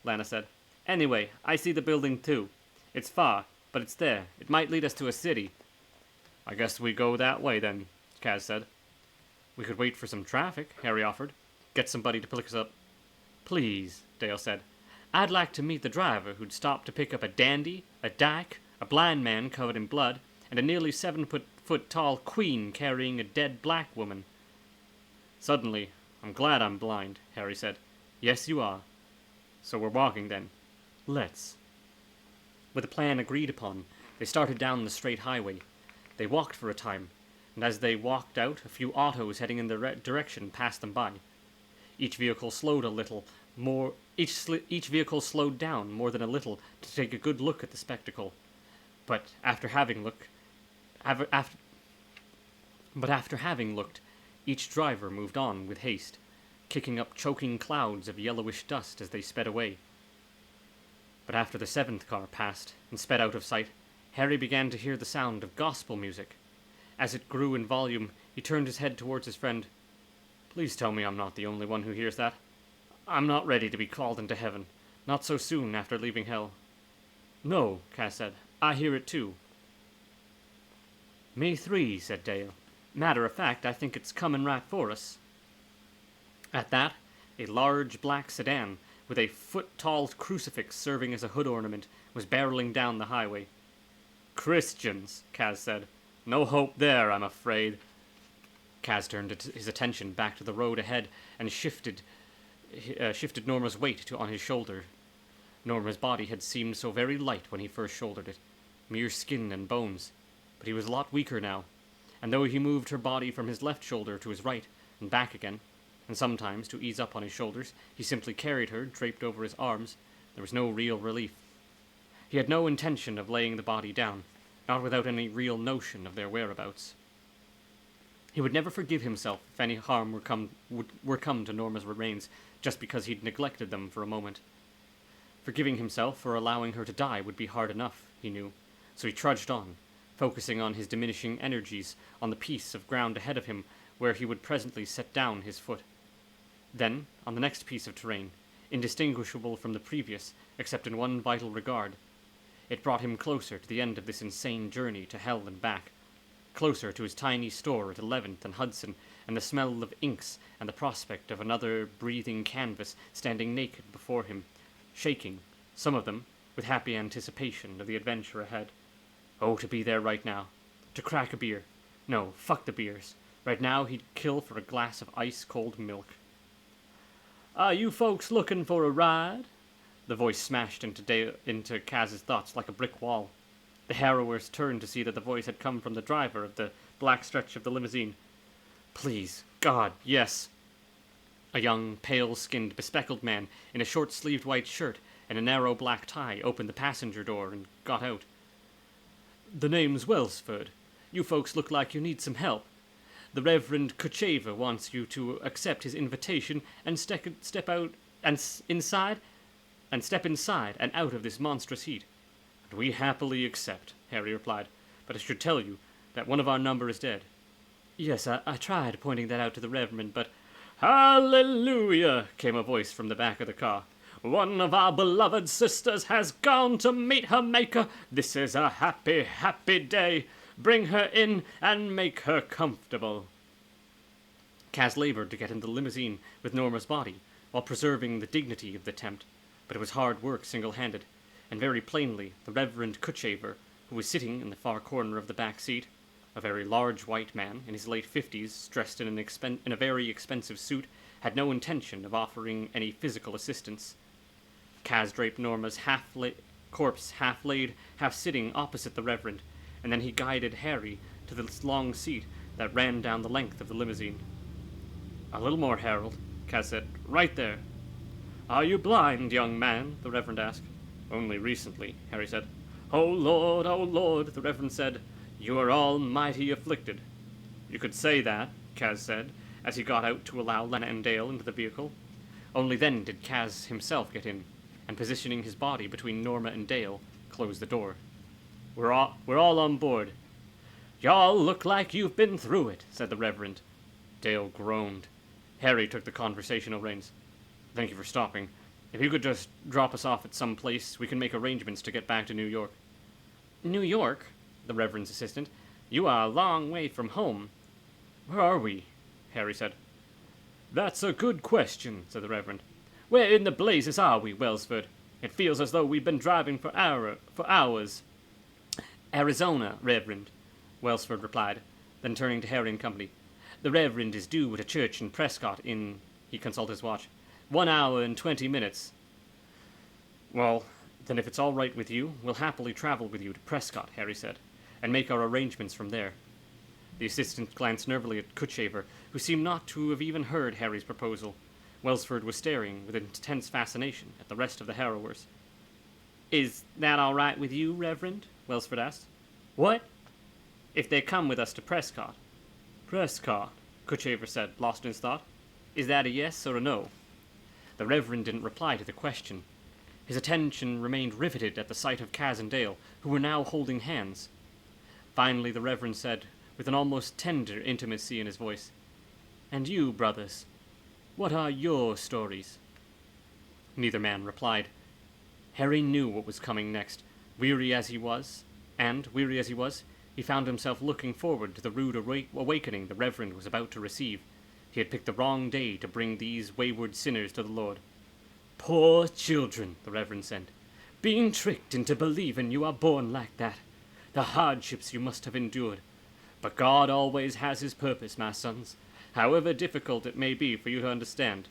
Speaker 1: Lana said. "Anyway, I see the building too. It's far, but it's there. It might lead us to a city." "I guess we go that way then," Kaz said. "We could wait for some traffic," Harry offered. "Get somebody to pick us up." "Please," Dale said. "I'd like to meet the driver who'd stop to pick up a dandy, a dyke, a blind man covered in blood, and a nearly 7-foot tall queen carrying a dead black woman." Suddenly, "I'm glad I'm blind," Harry said. "Yes, you are. So we're walking then. Let's." With a plan agreed upon, they started down the straight highway. They walked for a time, and as they walked out, a few autos heading in their direction passed them by. Each vehicle slowed down more than a little to take a good look at the spectacle. But after having looked, each driver moved on with haste, kicking up choking clouds of yellowish dust as they sped away. But after the 7th car passed and sped out of sight, Harry began to hear the sound of gospel music. As it grew in volume, he turned his head towards his friend. Please tell me I'm not the only one who hears that. I'm not ready to be called into heaven. Not so soon after leaving hell. No, Kaz said. I hear it too. Me three, said Dale. Matter of fact, I think it's coming right for us. At that, a large black sedan with a foot-tall crucifix serving as a hood ornament was barreling down the highway. Christians, Kaz said. No hope there, I'm afraid. Kaz turned his attention back to the road ahead and shifted Norma's weight on his shoulder. Norma's body had seemed so very light when he first shouldered it, mere skin and bones, but he was a lot weaker now, and though he moved her body from his left shoulder to his right and back again, and sometimes, to ease up on his shoulders, he simply carried her, draped over his arms, there was no real relief. He had no intention of laying the body down, not without any real notion of their whereabouts. He would never forgive himself if any harm were come to Norma's remains just because he'd neglected them for a moment. Forgiving himself for allowing her to die would be hard enough, he knew, so he trudged on, focusing on his diminishing energies on the piece of ground ahead of him where he would presently set down his foot. Then, on the next piece of terrain, indistinguishable from the previous, except in one vital regard, it brought him closer to the end of this insane journey to hell and back, closer to his tiny store at 11th and Hudson, and the smell of inks and the prospect of another breathing canvas standing naked before him, shaking, some of them, with happy anticipation of the adventure ahead. Oh, to be there right now. To crack a beer. No, fuck the beers. Right now he'd kill for a glass of ice-cold milk. Are you folks looking for a ride? The voice smashed into Kaz's thoughts like a brick wall. The harrowers turned to see that the voice had come from the driver of the black stretch of the limousine. Please, God, yes. A young, pale-skinned, bespectacled man in a short-sleeved white shirt and a narrow black tie opened the passenger door and got out. The name's Welsford. You folks look like you need some help. The Reverend Kucheva wants you to accept his invitation and step inside and out of this monstrous heat. And we happily accept, Harry replied, but I should tell you that one of our number is dead. Yes, I tried pointing that out to the Reverend, but... Hallelujah, came a voice from the back of the car. One of our beloved sisters has gone to meet her Maker. This is a happy, happy day. Bring her in and make her comfortable. Kaz labored to get in the limousine with Norma's body, while preserving the dignity of the attempt, but it was hard work single-handed, and very plainly the Reverend Kuchaver, who was sitting in the far corner of the back seat, a very large white man in his late 50s, dressed in a very expensive suit, had no intention of offering any physical assistance. Kaz draped Norma's corpse half-laid, half-sitting opposite the Reverend, and then he guided Harry to the long seat that ran down the length of the limousine. A little more, Harold, Kaz said. Right there. Are you blind, young man? The Reverend asked. Only recently, Harry said. Oh, Lord, the Reverend said. You are almighty afflicted. You could say that, Kaz said, as he got out to allow Lena and Dale into the vehicle. Only then did Kaz himself get in, and positioning his body between Norma and Dale, close the door. We're all on board. Y'all look like you've been through it, said the Reverend. Dale groaned. Harry took the conversational reins. Thank you for stopping. If you could just drop us off at some place, we can make arrangements to get back to New York. New York? The Reverend's assistant. You are a long way from home. Where are we? Harry said. That's a good question, said the Reverend. Where in the blazes are we, Welsford? It feels as though we've been driving for hours. Arizona, Reverend, Welsford replied, then turning to Harry and company. The Reverend is due at a church in Prescott he consulted his watch. 1 hour and 20 minutes. Well, then if it's all right with you, we'll happily travel with you to Prescott, Harry said, and make our arrangements from there. The assistant glanced nervously at Kuchaver, who seemed not to have even heard Harry's proposal. Welsford was staring with intense fascination at the rest of the harrowers. Is that all right with you, Reverend? Welsford asked. What? If they come with us to Prescott. Prescott, Kuchaver said, lost in his thought. Is that a yes or a no? The Reverend didn't reply to the question. His attention remained riveted at the sight of Kaz and Dale, who were now holding hands. Finally, the Reverend said, with an almost tender intimacy in his voice, And you, brothers, what are your stories? Neither man replied. Harry knew what was coming next. Weary as he was, he found himself looking forward to the rude awakening the Reverend was about to receive. He had picked the wrong day to bring these wayward sinners to the Lord. Poor children, the Reverend said, being tricked into believing you are born like that. The hardships you must have endured. But God always has his purpose, my sons, however difficult it may be for you to understand.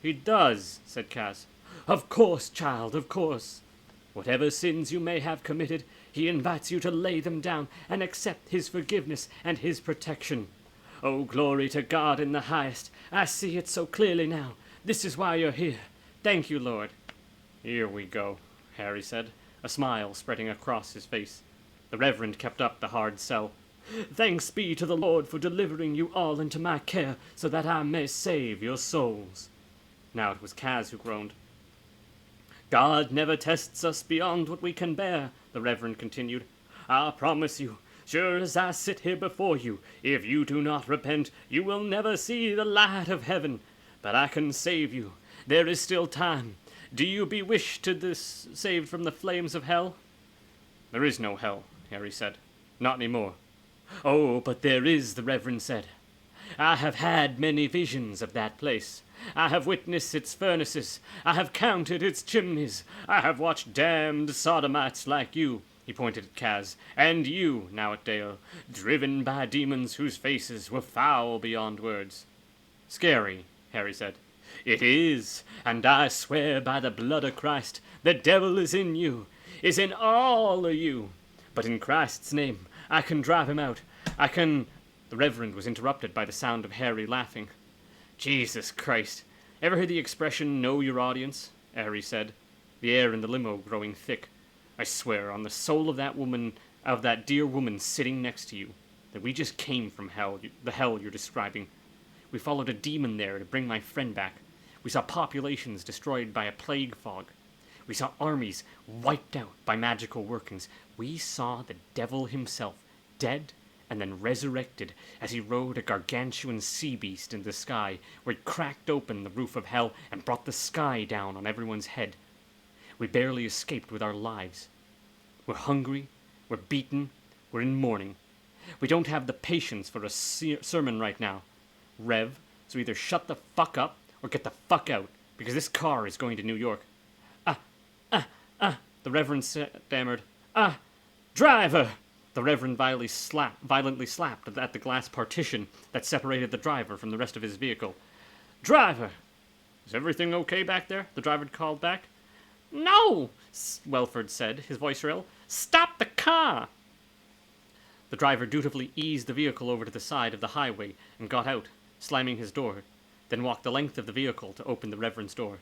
Speaker 1: He does, said Kaz. Of course, child, of course. Whatever sins you may have committed, he invites you to lay them down and accept his forgiveness and his protection. Oh, glory to God in the highest. I see it so clearly now. This is why you're here. Thank you, Lord. Here we go, Harry said, a smile spreading across his face. The Reverend kept up the hard sell. Thanks be to the Lord for delivering you all into my care so that I may save your souls. Now it was Kaz who groaned. God never tests us beyond what we can bear, the Reverend continued. I promise you, sure as I sit here before you, if you do not repent, you will never see the light of heaven. But I can save you. There is still time. Do you bewish to this saved from the flames of hell? There is no hell, Harry said. Not anymore. Oh, but there is, the Reverend said. I have had many visions of that place. I have witnessed its furnaces. I have counted its chimneys. I have watched damned sodomites like you, he pointed at Kaz, and you, now at Dale, driven by demons whose faces were foul beyond words. Scary, Harry said. It is, and I swear by the blood of Christ, the devil is in you, is in all of you. But in Christ's name, I can drive him out. I can... The Reverend was interrupted by the sound of Harry laughing. Jesus Christ. Ever heard the expression, know your audience? Harry said, the air in the limo growing thick. I swear on the soul of that dear woman sitting next to you, that we just came from hell, the hell you're describing. We followed a demon there to bring my friend back. We saw populations destroyed by a plague fog. We saw armies wiped out by magical workings. We saw the devil himself, dead and then resurrected as he rode a gargantuan sea beast in the sky, where he cracked open the roof of hell and brought the sky down on everyone's head. We barely escaped with our lives. We're hungry, we're beaten, we're in mourning. We don't have the patience for a sermon right now. Rev, so either shut the fuck up or get the fuck out, because this car is going to New York. The Reverend stammered. Driver! The Reverend violently slapped at the glass partition that separated the driver from the rest of his vehicle. Driver! Is everything okay back there? The driver called back. No! Welford said, his voice shrill. Stop the car! The driver dutifully eased the vehicle over to the side of the highway and got out, slamming his door, then walked the length of the vehicle to open the Reverend's door.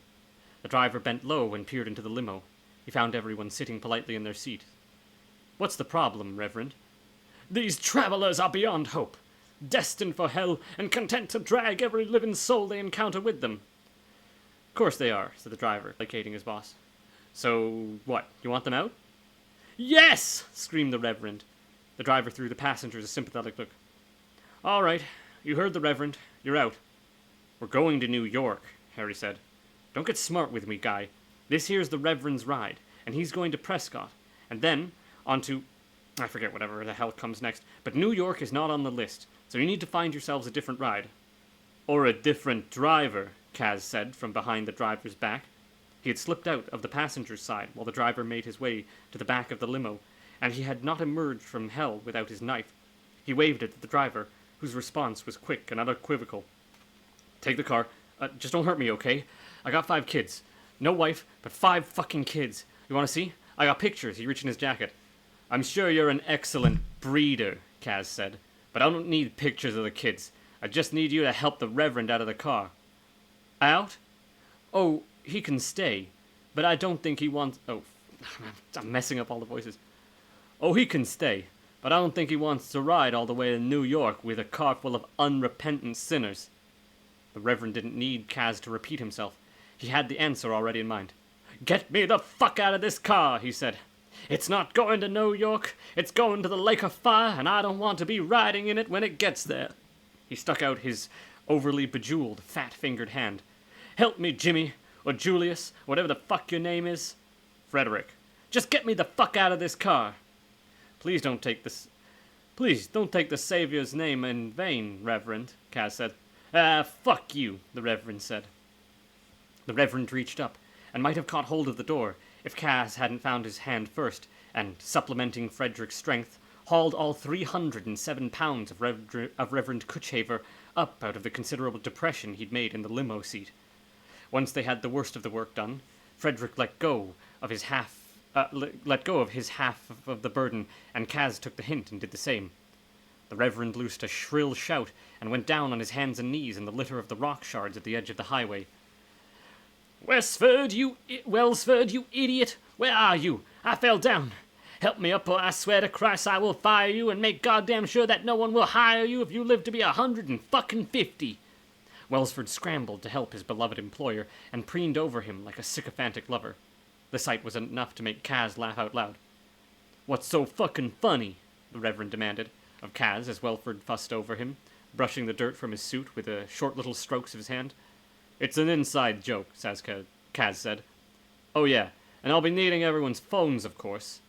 Speaker 1: The driver bent low and peered into the limo. He found everyone sitting politely in their seat. What's the problem, Reverend? These travelers are beyond hope, destined for hell and content to drag every living soul they encounter with them. Of course they are, said the driver, placating his boss. So, what, you want them out? Yes! Screamed the Reverend. The driver threw the passengers a sympathetic look. All right, you heard the Reverend. You're out. We're going to New York, Harry said. Don't get smart with me, guy. This here's the Reverend's ride, and he's going to Prescott, and then on to... I forget whatever the hell comes next, but New York is not on the list, so you need to find yourselves a different ride. Or a different driver, Kaz said from behind the driver's back. He had slipped out of the passenger's side while the driver made his way to the back of the limo, and he had not emerged from hell without his knife. He waved it at the driver, whose response was quick and unequivocal. Take the car. Just don't hurt me, okay? I got 5 kids. No wife, but 5 fucking kids. You want to see? I got pictures. He reached in his jacket. I'm sure you're an excellent breeder, Kaz said, but I don't need pictures of the kids. I just need you to help the Reverend out of the car. Out? Oh, he can stay, but I don't think he wants... Oh, I'm messing up all the voices. Oh, he can stay, but I don't think he wants to ride all the way to New York with a car full of unrepentant sinners. The Reverend didn't need Kaz to repeat himself. He had the answer already in mind. Get me the fuck out of this car, he said. It's not going to New York. It's going to the Lake of Fire, and I don't want to be riding in it when it gets there. He stuck out his overly bejeweled, fat-fingered hand. "Help me, Jimmy, or Julius, whatever the fuck your name is." "Frederick. Just get me the fuck out of this car." Please don't take the Savior's name in vain, Reverend," Kaz said. Fuck you," the Reverend said. The Reverend reached up, and might have caught hold of the door, if Kaz hadn't found his hand first, and, supplementing Frederick's strength, hauled all 307 pounds of Reverend Cutshaver up out of the considerable depression he'd made in the limo seat. Once they had the worst of the work done, Frederick let go of his half of the burden, and Kaz took the hint and did the same. The Reverend loosed a shrill shout and went down on his hands and knees in the litter of the rock shards at the edge of the highway. Welsford, you idiot! Where are you? I fell down. Help me up, or I swear to Christ I will fire you and make goddamn sure that no one will hire you if you live to be 150. Welsford scrambled to help his beloved employer and preened over him like a sycophantic lover. The sight was enough to make Kaz laugh out loud. "What's so fucking funny?" the Reverend demanded of Kaz as Welsford fussed over him, brushing the dirt from his suit with the short little strokes of his hand. "It's an inside joke," Kaz said. "Oh yeah, and I'll be needing everyone's phones, of course."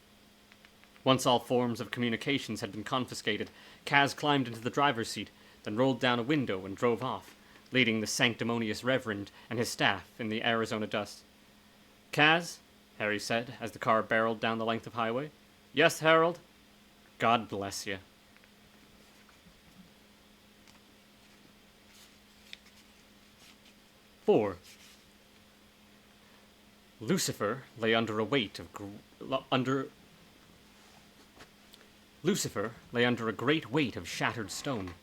Speaker 1: Once all forms of communications had been confiscated, Kaz climbed into the driver's seat, then rolled down a window and drove off, leading the sanctimonious Reverend and his staff in the Arizona dust. "Kaz," Harry said as the car barreled down the length of highway. "Yes, Harold?" "God bless you." "4. Lucifer lay under a great weight of shattered stone,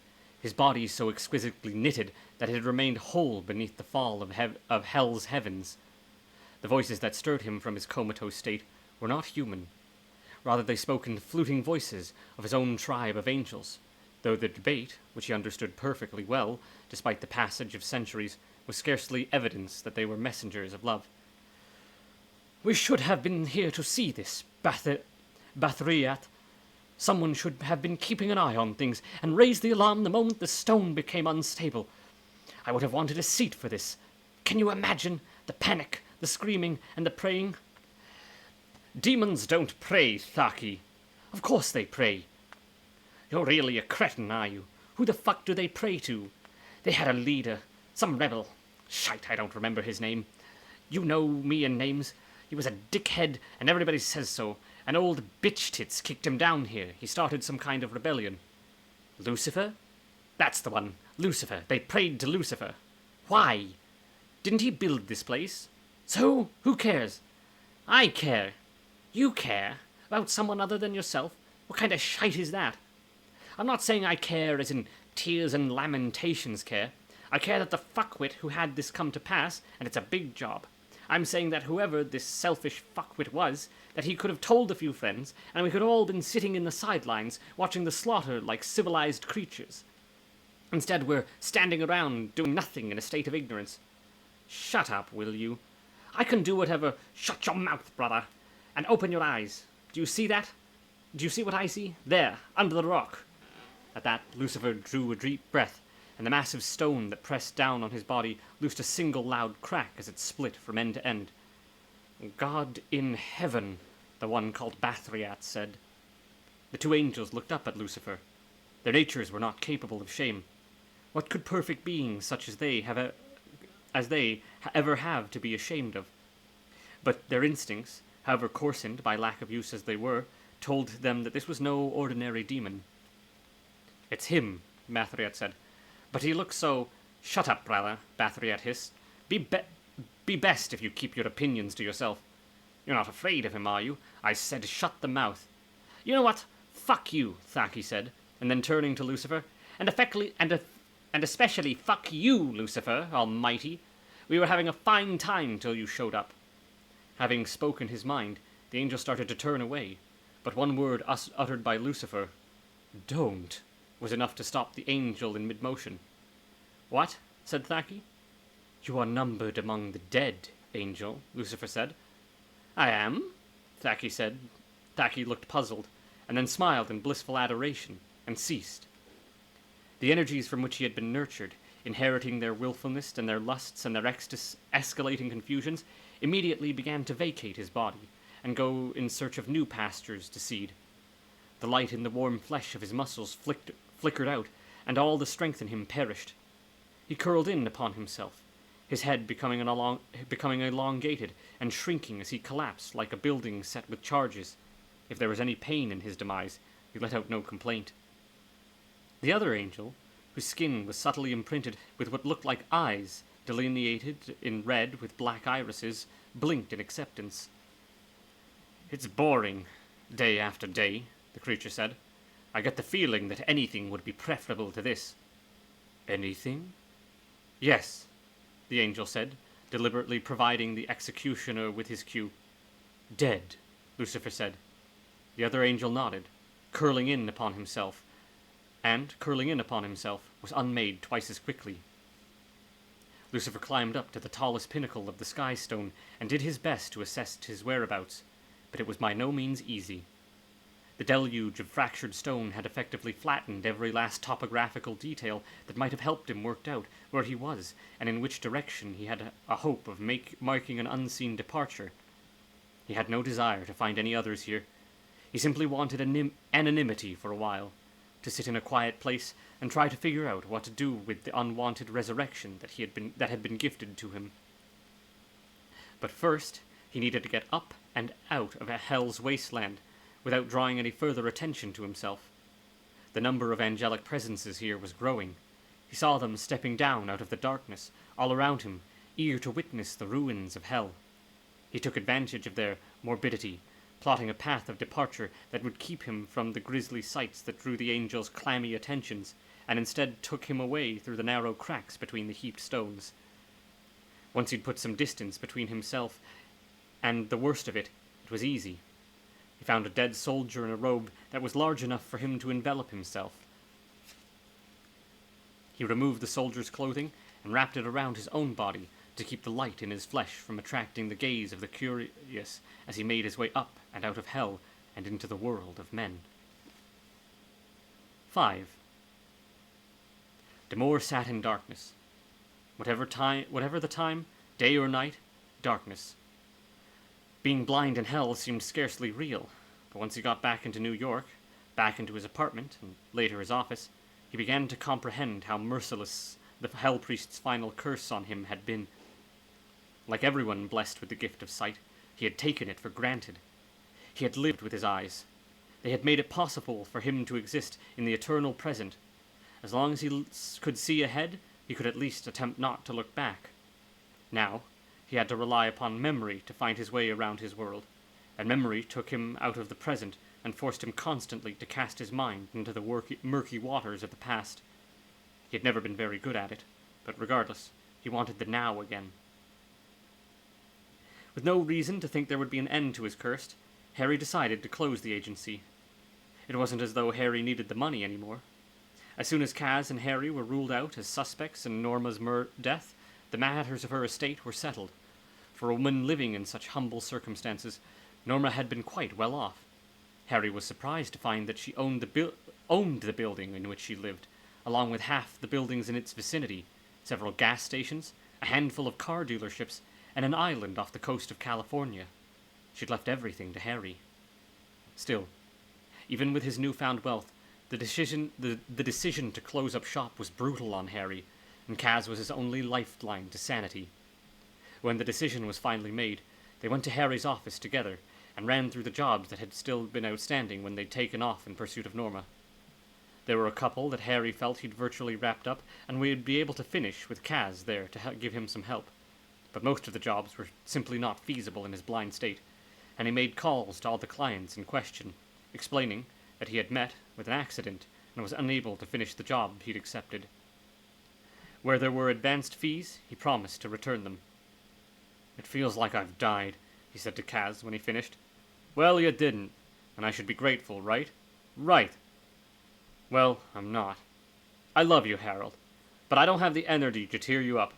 Speaker 1: his body so exquisitely knitted that it had remained whole beneath the fall of hell's heavens. The voices that stirred him from his comatose state were not human. Rather, they spoke in fluting voices of his own tribe of angels, though the debate, which he understood perfectly well, despite the passage of centuries, was scarcely evidence that they were messengers of love. "We should have been here to see this, Bathriat. Someone should have been keeping an eye on things and raised the alarm the moment the stone became unstable. I would have wanted a seat for this. Can you imagine the panic, the screaming, and the praying?" "Demons don't pray, Thaki." "Of course they pray." "You're really a cretin, are you? Who the fuck do they pray to?" "They had a leader. Some rebel. Shite, I don't remember his name. You know me and names. He was a dickhead, and everybody says so. An old bitch tits kicked him down here. He started some kind of rebellion." "Lucifer?" "That's the one. Lucifer. They prayed to Lucifer." "Why?" "Didn't he build this place?" "So? Who cares?" "I care." "You care? About someone other than yourself? What kind of shite is that?" "I'm not saying I care as in tears and lamentations care. I care that the fuckwit who had this come to pass, and it's a big job. I'm saying that whoever this selfish fuckwit was, that he could have told a few friends, and we could have all been sitting in the sidelines, watching the slaughter like civilized creatures. Instead, we're standing around, doing nothing in a state of ignorance." "Shut up, will you?" "I can do whatever—" "Shut your mouth, brother, and open your eyes. Do you see that? Do you see what I see? There, under the rock." At that, Lucifer drew a deep breath, and the massive stone that pressed down on his body loosed a single loud crack as it split from end to end. "God in heaven," the one called Bathriat said. The two angels looked up at Lucifer. Their natures were not capable of shame. What could perfect beings such as they ever have to be ashamed of? But their instincts, however coarsened by lack of use as they were, told them that this was no ordinary demon. "It's him," Bathriat said. "But he looks so—" "Shut up, brother," Bathriat hissed. Be best if you keep your opinions to yourself." "You're not afraid of him, are you? I said shut the mouth." "You know what? Fuck you," Thaki said, and then turning to Lucifer, and especially fuck you, Lucifer, almighty. We were having a fine time till you showed up." Having spoken his mind, the angel started to turn away, but one word uttered by Lucifer, "Don't," was enough to stop the angel in mid-motion. "What?" said Thaki. "You are numbered among the dead, angel," Lucifer said. "I am?" Thaki said. Thaki looked puzzled, and then smiled in blissful adoration, and ceased. The energies from which he had been nurtured, inheriting their willfulness and their lusts and their escalating confusions, immediately began to vacate his body and go in search of new pastures to seed. The light in the warm flesh of his muscles flickered out, and all the strength in him perished. He curled in upon himself, his head becoming elongated and shrinking as he collapsed like a building set with charges. If there was any pain in his demise, he let out no complaint. The other angel, whose skin was subtly imprinted with what looked like eyes, delineated in red with black irises, blinked in acceptance. "It's boring, day after day," the creature said. "I get the feeling that anything would be preferable to this." "Anything?" "Yes," the angel said, deliberately providing the executioner with his cue. "Dead," Lucifer said. The other angel nodded, curling in upon himself, was unmade twice as quickly. Lucifer climbed up to the tallest pinnacle of the sky stone and did his best to assess his whereabouts, but it was by no means easy. The deluge of fractured stone had effectively flattened every last topographical detail that might have helped him work out where he was and in which direction he had a hope of marking an unseen departure. He had no desire to find any others here. He simply wanted anonymity for a while, to sit in a quiet place and try to figure out what to do with the unwanted resurrection that had been gifted to him. But first, he needed to get up and out of a hell's wasteland without drawing any further attention to himself. The number of angelic presences here was growing. He saw them stepping down out of the darkness all around him, eager to witness the ruins of hell. He took advantage of their morbidity, plotting a path of departure that would keep him from the grisly sights that drew the angel's clammy attentions, and instead took him away through the narrow cracks between the heaped stones. Once he'd put some distance between himself and the worst of it, it was easy. He found a dead soldier in a robe that was large enough for him to envelop himself. He removed the soldier's clothing and wrapped it around his own body to keep the light in his flesh from attracting the gaze of the curious as he made his way up and out of hell and into the world of men. 5. Demore sat in darkness. Whatever the time, day or night, darkness. Being blind in hell seemed scarcely real, but once he got back into New York, back into his apartment, and later his office, he began to comprehend how merciless the hell priest's final curse on him had been. Like everyone blessed with the gift of sight, he had taken it for granted. He had lived with his eyes. They had made it possible for him to exist in the eternal present. As long as he could see ahead, he could at least attempt not to look back. Now, he had to rely upon memory to find his way around his world, and memory took him out of the present and forced him constantly to cast his mind into the murky waters of the past. He had never been very good at it, but regardless, he wanted the now again. With no reason to think there would be an end to his curse, Harry decided to close the agency. It wasn't as though Harry needed the money anymore. As soon as Kaz and Harry were ruled out as suspects in Norma's death, the matters of her estate were settled. For a woman living in such humble circumstances, Norma had been quite well off. Harry was surprised to find that she owned the building in which she lived, along with half the buildings in its vicinity, several gas stations, a handful of car dealerships, and an island off the coast of California. She'd left everything to Harry. Still, even with his newfound wealth, the decision to close up shop was brutal on Harry, and Kaz was his only lifeline to sanity. When the decision was finally made, they went to Harry's office together and ran through the jobs that had still been outstanding when they'd taken off in pursuit of Norma. There were a couple that Harry felt he'd virtually wrapped up, and we'd be able to finish with Kaz there to give him some help. But most of the jobs were simply not feasible in his blind state, and he made calls to all the clients in question, explaining that he had met with an accident and was unable to finish the job he'd accepted. Where there were advanced fees, he promised to return them. "It feels like I've died," he said to Kaz when he finished. "Well, you didn't, and I should be grateful, right?" "Right." "Well, I'm not. I love you, Harold, but I don't have the energy to cheer you up.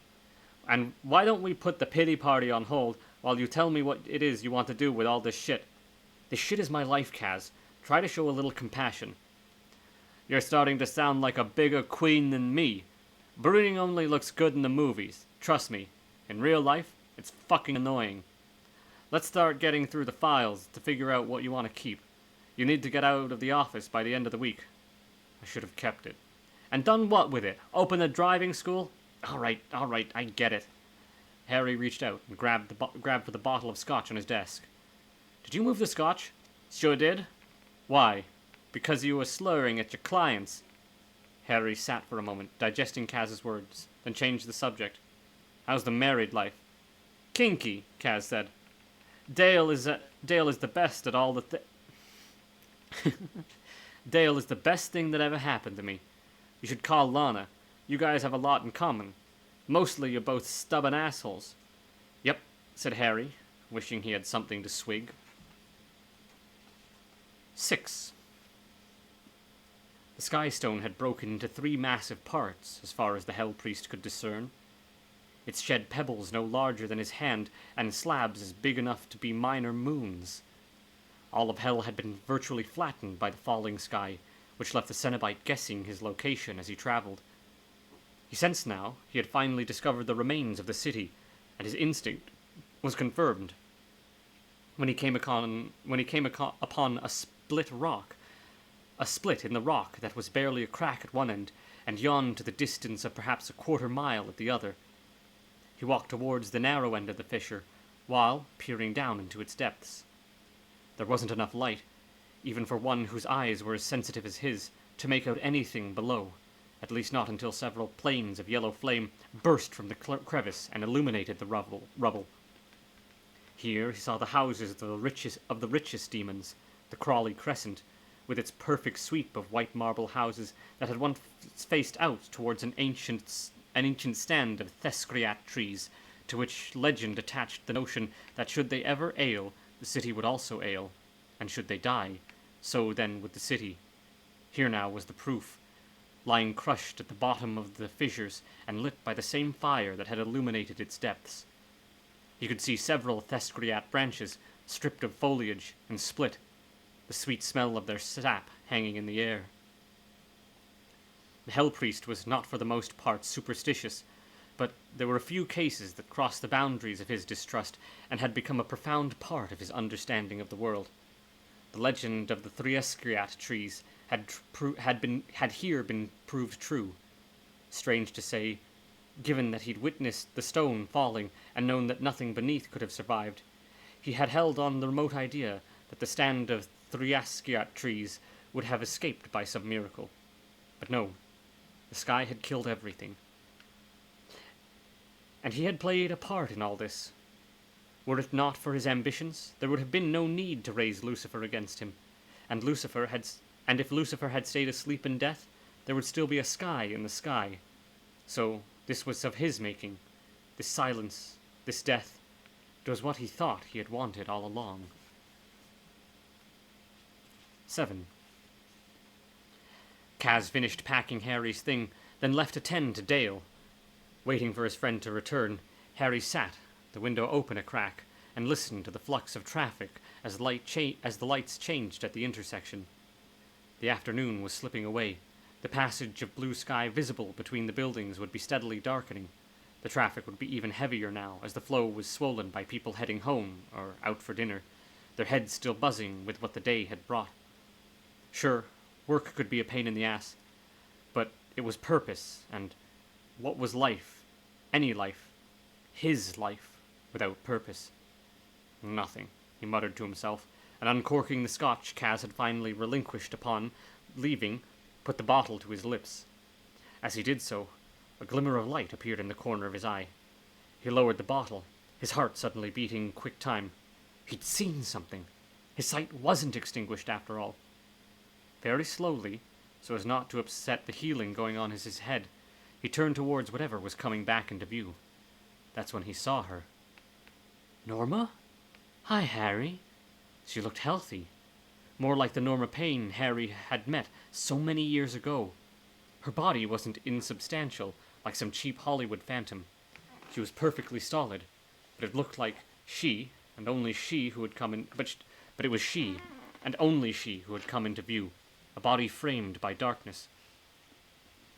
Speaker 1: And why don't we put the pity party on hold while you tell me what it is you want to do with all this shit? This shit is my life, Kaz. Try to show a little compassion." You're starting to sound like a bigger queen than me. Brooding only looks good in the movies. Trust me, in real life, it's fucking annoying. Let's start getting through the files to figure out what you want to keep. You need to get out of the office by the end of the week. I should have kept it. And done what with it? Open a driving school? All right, I get it. Harry reached out and grabbed for the bottle of scotch on his desk. Did you move the scotch? Sure did. Why? Because you were slurring at your clients. Harry sat for a moment, digesting Kaz's words, then changed the subject. How's the married life? Kinky, Kaz said. Dale is the best at all the Dale is the best thing that ever happened to me. You should call Lana. You guys have a lot in common. Mostly you're both stubborn assholes. Yep, said Harry, wishing he had something to swig. 6. The Sky Stone had broken into 3 massive parts, as far as the Hell Priest could discern. It shed pebbles no larger than his hand, and slabs as big enough to be minor moons. All of Hell had been virtually flattened by the falling sky, which left the Cenobite guessing his location as he traveled. He sensed now he had finally discovered the remains of the city, and his instinct was confirmed. When he came upon a split in the rock that was barely a crack at one end, and yawned to the distance of perhaps a quarter mile at the other. He walked towards the narrow end of the fissure, while peering down into its depths. There wasn't enough light, even for one whose eyes were as sensitive as his, to make out anything below, at least not until several planes of yellow flame burst from the crevice and illuminated the rubble. Here he saw the houses of the richest demons, the Crawley Crescent, with its perfect sweep of white marble houses that had once faced out towards an ancient stand of thescriat trees, to which legend attached the notion that should they ever ail, the city would also ail, and should they die, so then would the city. Here now was the proof, lying crushed at the bottom of the fissures and lit by the same fire that had illuminated its depths. He could see several thescriat branches, stripped of foliage and split, the sweet smell of their sap hanging in the air. The Hell Priest was not for the most part superstitious, but there were a few cases that crossed the boundaries of his distrust and had become a profound part of his understanding of the world. The legend of the thescriat trees had here been proved true. Strange to say, given that he'd witnessed the stone falling and known that nothing beneath could have survived, he had held on the remote idea that the stand of thescriat trees would have escaped by some miracle. But no, the sky had killed everything. And he had played a part in all this. Were it not for his ambitions, there would have been no need to raise Lucifer against him, and if Lucifer had stayed asleep in death, there would still be a sky in the sky. So this was of his making. This silence, this death, it was what he thought he had wanted all along. 7. Kaz finished packing Harry's thing, then left to tend to Dale. Waiting for his friend to return, Harry sat, the window open a crack, and listened to the flux of traffic as the lights changed at the intersection. The afternoon was slipping away. The passage of blue sky visible between the buildings would be steadily darkening. The traffic would be even heavier now, as the flow was swollen by people heading home or out for dinner, their heads still buzzing with what the day had brought. Sure, work could be a pain in the ass, but it was purpose, and what was life, any life, his life, without purpose? Nothing, he muttered to himself, and uncorking the scotch Kaz had finally relinquished upon leaving, put the bottle to his lips. As he did so, a glimmer of light appeared in the corner of his eye. He lowered the bottle, his heart suddenly beating quick time. He'd seen something. His sight wasn't extinguished after all. Very slowly, so as not to upset the healing going on in his head, he turned towards whatever was coming back into view. That's when he saw her. Norma? Hi, Harry. She looked healthy. More like the Norma Payne Harry had met so many years ago. Her body wasn't insubstantial, like some cheap Hollywood phantom. She was perfectly stolid, but it looked like she, and only she who had come in... But it was she, and only she, who had come into view. a body framed by darkness.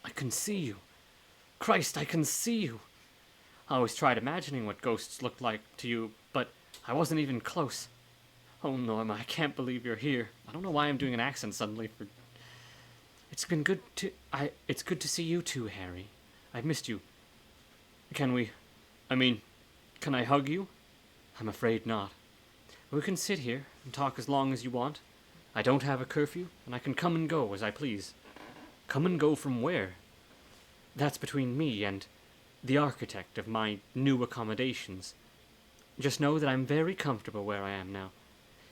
Speaker 1: I can see you. Christ, I can see you. I always tried imagining what ghosts looked like to you, but I wasn't even close. Oh, Norma, I can't believe you're here. I don't know why I'm doing an accent suddenly. It's good to see you too, Harry. I've missed you. Can I hug you? I'm afraid not. We can sit here and talk as long as you want. I don't have a curfew, and I can come and go as I please. Come and go from where? That's between me and the architect of my new accommodations. Just know that I'm very comfortable where I am now,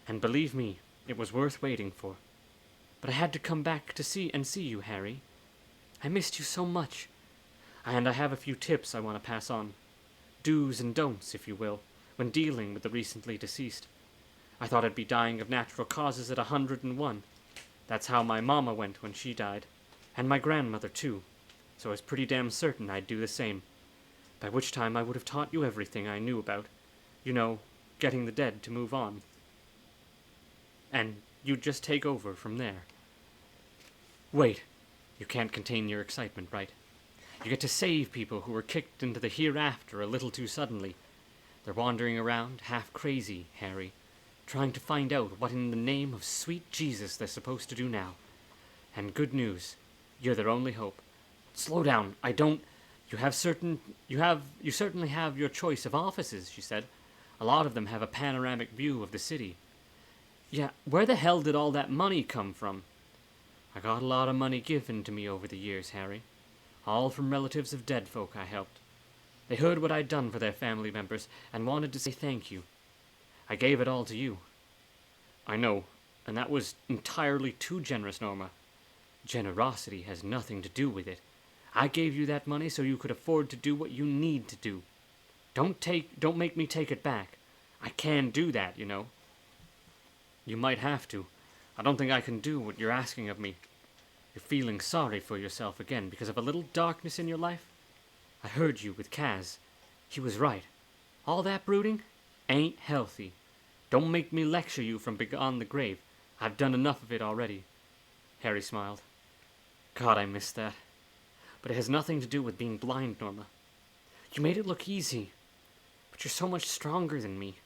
Speaker 1: and believe me, it was worth waiting for. But I had to come back to see you, Harry. I missed you so much, and I have a few tips I want to pass on. Do's and don'ts, if you will, when dealing with the recently deceased. I thought I'd be dying of natural causes at 101. That's how my mama went when she died, and my grandmother too, so I was pretty damn certain I'd do the same. By which time I would have taught you everything I knew about, getting the dead to move on. And you'd just take over from there. Wait, you can't contain your excitement, right? You get to save people who were kicked into the hereafter a little too suddenly. They're wandering around, half crazy, Harry, trying to find out what in the name of sweet Jesus they're supposed to do now. And good news, you're their only hope. Slow down, you certainly have your choice of offices, she said. A lot of them have a panoramic view of the city. Yeah, where the hell did all that money come from? I got a lot of money given to me over the years, Harry. All from relatives of dead folk I helped. They heard what I'd done for their family members and wanted to say thank you. I gave it all to you. I know, and that was entirely too generous, Norma. Generosity has nothing to do with it. I gave you that money so you could afford to do what you need to do. Don't make me take it back. I can do that, you know. You might have to. I don't think I can do what you're asking of me. You're feeling sorry for yourself again because of a little darkness in your life? I heard you with Kaz. He was right. All that brooding ain't healthy. Don't make me lecture you from beyond the grave. I've done enough of it already. Harry smiled. God, I missed that. But it has nothing to do with being blind, Norma. You made it look easy. But you're so much stronger than me.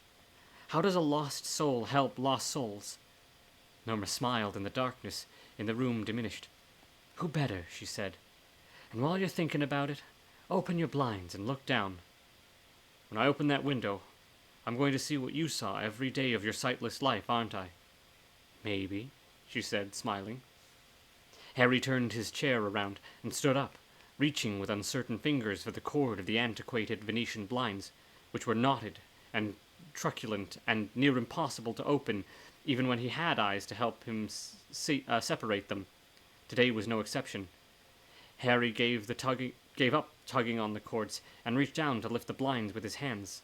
Speaker 1: How does a lost soul help lost souls? Norma smiled, and the darkness in the room diminished. Who better, she said. And while you're thinking about it, open your blinds and look down. When I open that window, I'm going to see what you saw every day of your sightless life, aren't I? Maybe, she said, smiling. Harry turned his chair around and stood up, reaching with uncertain fingers for the cord of the antiquated Venetian blinds, which were knotted and truculent and near impossible to open, even when he had eyes to help him separate them. Today was no exception. Harry gave up tugging on the cords and reached down to lift the blinds with his hands.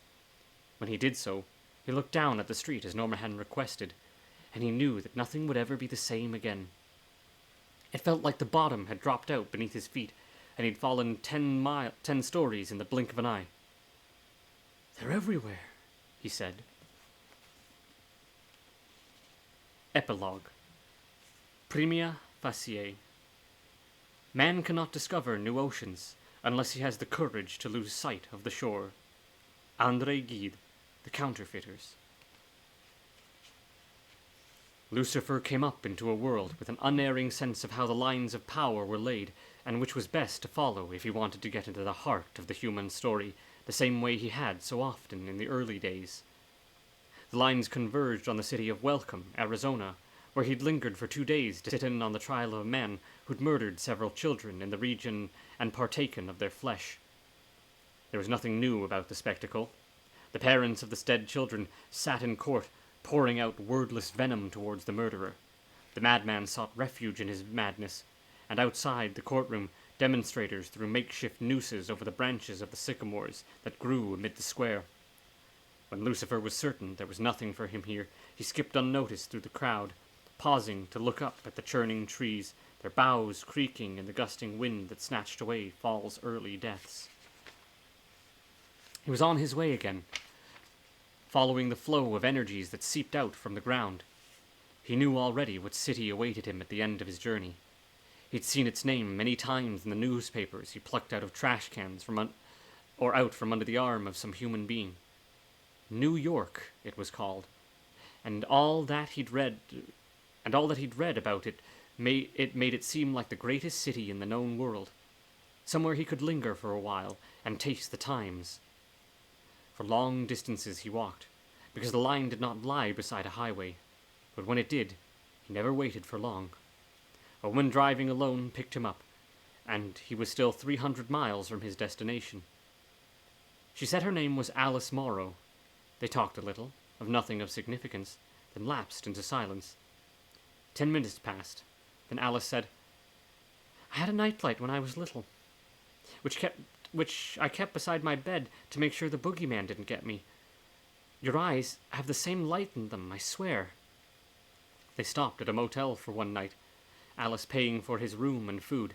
Speaker 1: When he did so, he looked down at the street as Norma had requested, and he knew that nothing would ever be the same again. It felt like the bottom had dropped out beneath his feet, and he'd fallen 10 stories in the blink of an eye. They're everywhere, he said. Epilogue. Primia facie. Man cannot discover new oceans unless he has the courage to lose sight of the shore. André Gide, The Counterfeiters. Lucifer came up into a world with an unerring sense of how the lines of power were laid, and which was best to follow if he wanted to get into the heart of the human story, the same way he had so often in the early days. The lines converged on the city of Welcome, Arizona, where he'd lingered for 2 days to sit in on the trial of a man who'd murdered several children in the region and partaken of their flesh. There was nothing new about the spectacle. The parents of the dead children sat in court, pouring out wordless venom towards the murderer. The madman sought refuge in his madness, and outside the courtroom, demonstrators threw makeshift nooses over the branches of the sycamores that grew amid the square. When Lucifer was certain there was nothing for him here, he skipped unnoticed through the crowd, pausing to look up at the churning trees, their boughs creaking in the gusting wind that snatched away fall's early deaths. He was on his way again, following the flow of energies that seeped out from the ground. He knew already what city awaited him at the end of his journey. He'd seen its name many times in the newspapers he plucked out of trash cans or out from under the arm of some human being. New York, it was called, and all that he'd read about it made it seem like the greatest city in the known world, somewhere he could linger for a while and taste the times. For long distances he walked, because the line did not lie beside a highway, but when it did, he never waited for long. A woman driving alone picked him up, and he was still 300 miles from his destination. She said her name was Alice Morrow. They talked a little, of nothing of significance, then lapsed into silence. 10 minutes passed. Then Alice said, "I had a nightlight when I was little, which I kept beside my bed to make sure the boogeyman didn't get me. Your eyes have the same light in them, I swear." They stopped at a motel for one night, Alice paying for his room and food.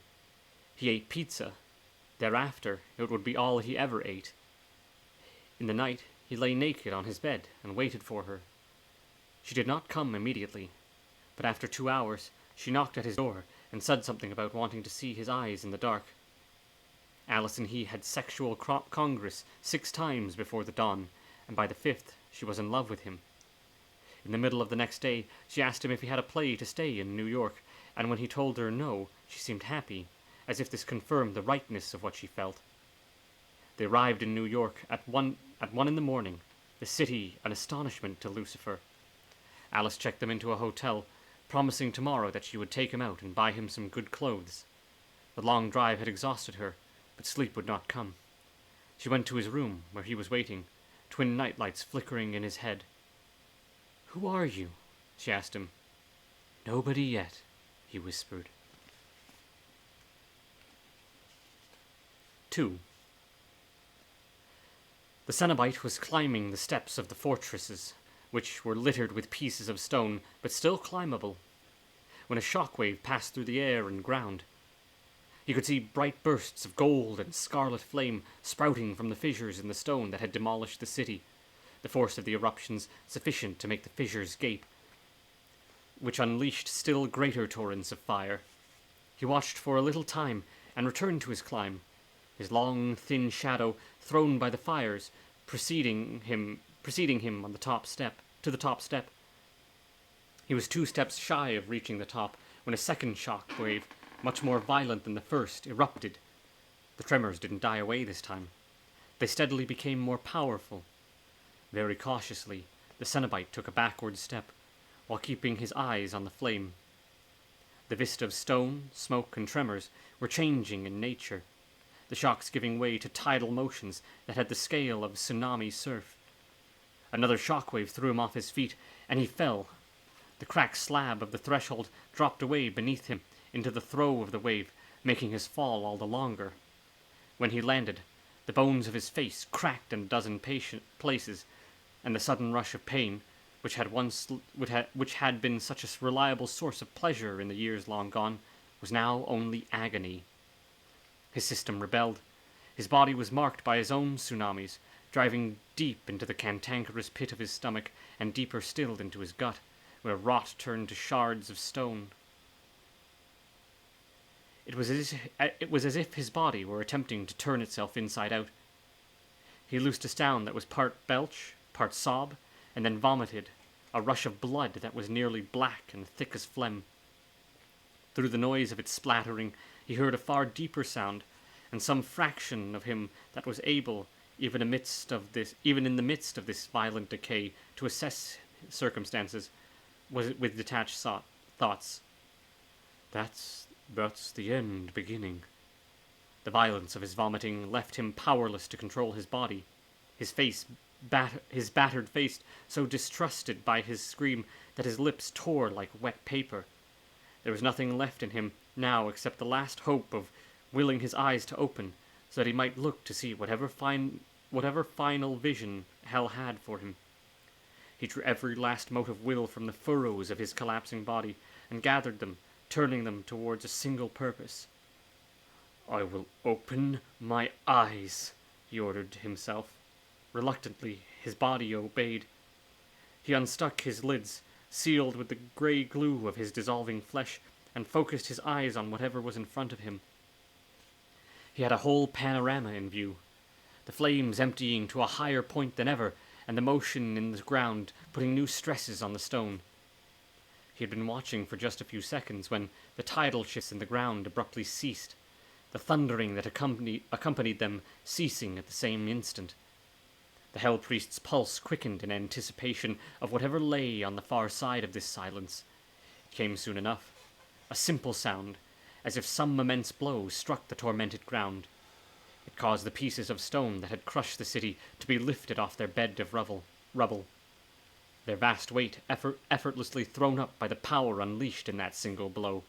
Speaker 1: He ate pizza. Thereafter, it would be all he ever ate. In the night, he lay naked on his bed and waited for her. She did not come immediately, but after 2 hours, she knocked at his door and said something about wanting to see his eyes in the dark. Alice and he had sexual congress 6 times before the dawn, and by the 5th, she was in love with him. In the middle of the next day, she asked him if he had a play to stay in New York, and when he told her no, she seemed happy, as if this confirmed the rightness of what she felt. They arrived in New York at 1 in the morning, the city an astonishment to Lucifer. Alice checked them into a hotel, promising tomorrow that she would take him out and buy him some good clothes. The long drive had exhausted her, but sleep would not come. She went to his room, where he was waiting, twin nightlights flickering in his head. "Who are you?" she asked him. "Nobody yet," he whispered. 2. The Cenobite was climbing the steps of the fortresses, which were littered with pieces of stone, but still climbable, when a shockwave passed through the air and ground. He could see bright bursts of gold and scarlet flame sprouting from the fissures in the stone that had demolished the city, the force of the eruptions sufficient to make the fissures gape, which unleashed still greater torrents of fire. He watched for a little time and returned to his climb, his long, thin shadow thrown by the fires preceding him on the top step. He was 2 steps shy of reaching the top when a second shock wave, much more violent than the first, erupted. The tremors didn't die away this time. They steadily became more powerful. Very cautiously, the Cenobite took a backward step, while keeping his eyes on the flame. The vista of stone, smoke, and tremors were changing in nature, the shocks giving way to tidal motions that had the scale of tsunami surf. Another shockwave threw him off his feet, and he fell. The cracked slab of the threshold dropped away beneath him into the throe of the wave, making his fall all the longer. When he landed, the bones of his face cracked in a dozen places, and the sudden rush of pain, which had been such a reliable source of pleasure in the years long gone, was now only agony. His system rebelled. His body was marked by his own tsunamis, driving deep into the cantankerous pit of his stomach, and deeper still into his gut, where rot turned to shards of stone. It was as if his body were attempting to turn itself inside out. He loosed a sound that was part belch, part sob, and then vomited, a rush of blood that was nearly black and thick as phlegm. Through the noise of its splattering, he heard a far deeper sound, and some fraction of him that was able, even in the midst of this violent decay, to assess circumstances, was with detached thoughts. That's the end beginning. The violence of his vomiting left him powerless to control his body. His battered face so distrusted by his scream that his lips tore like wet paper. There was nothing left in him now except the last hope of willing his eyes to open, so that he might look to see whatever final vision hell had for him. He drew every last mote of will from the furrows of his collapsing body and gathered them, turning them towards a single purpose. "I will open my eyes," he ordered himself. Reluctantly, his body obeyed. He unstuck his lids, sealed with the grey glue of his dissolving flesh, and focused his eyes on whatever was in front of him. He had a whole panorama in view, the flames emptying to a higher point than ever, and the motion in the ground putting new stresses on the stone. He had been watching for just a few seconds when the tidal shifts in the ground abruptly ceased, the thundering that accompanied them ceasing at the same instant. The Hell Priest's pulse quickened in anticipation of whatever lay on the far side of this silence. It came soon enough, a simple sound, as if some immense blow struck the tormented ground. It caused the pieces of stone that had crushed the city to be lifted off their bed of rubble, their vast weight effortlessly thrown up by the power unleashed in that single blow.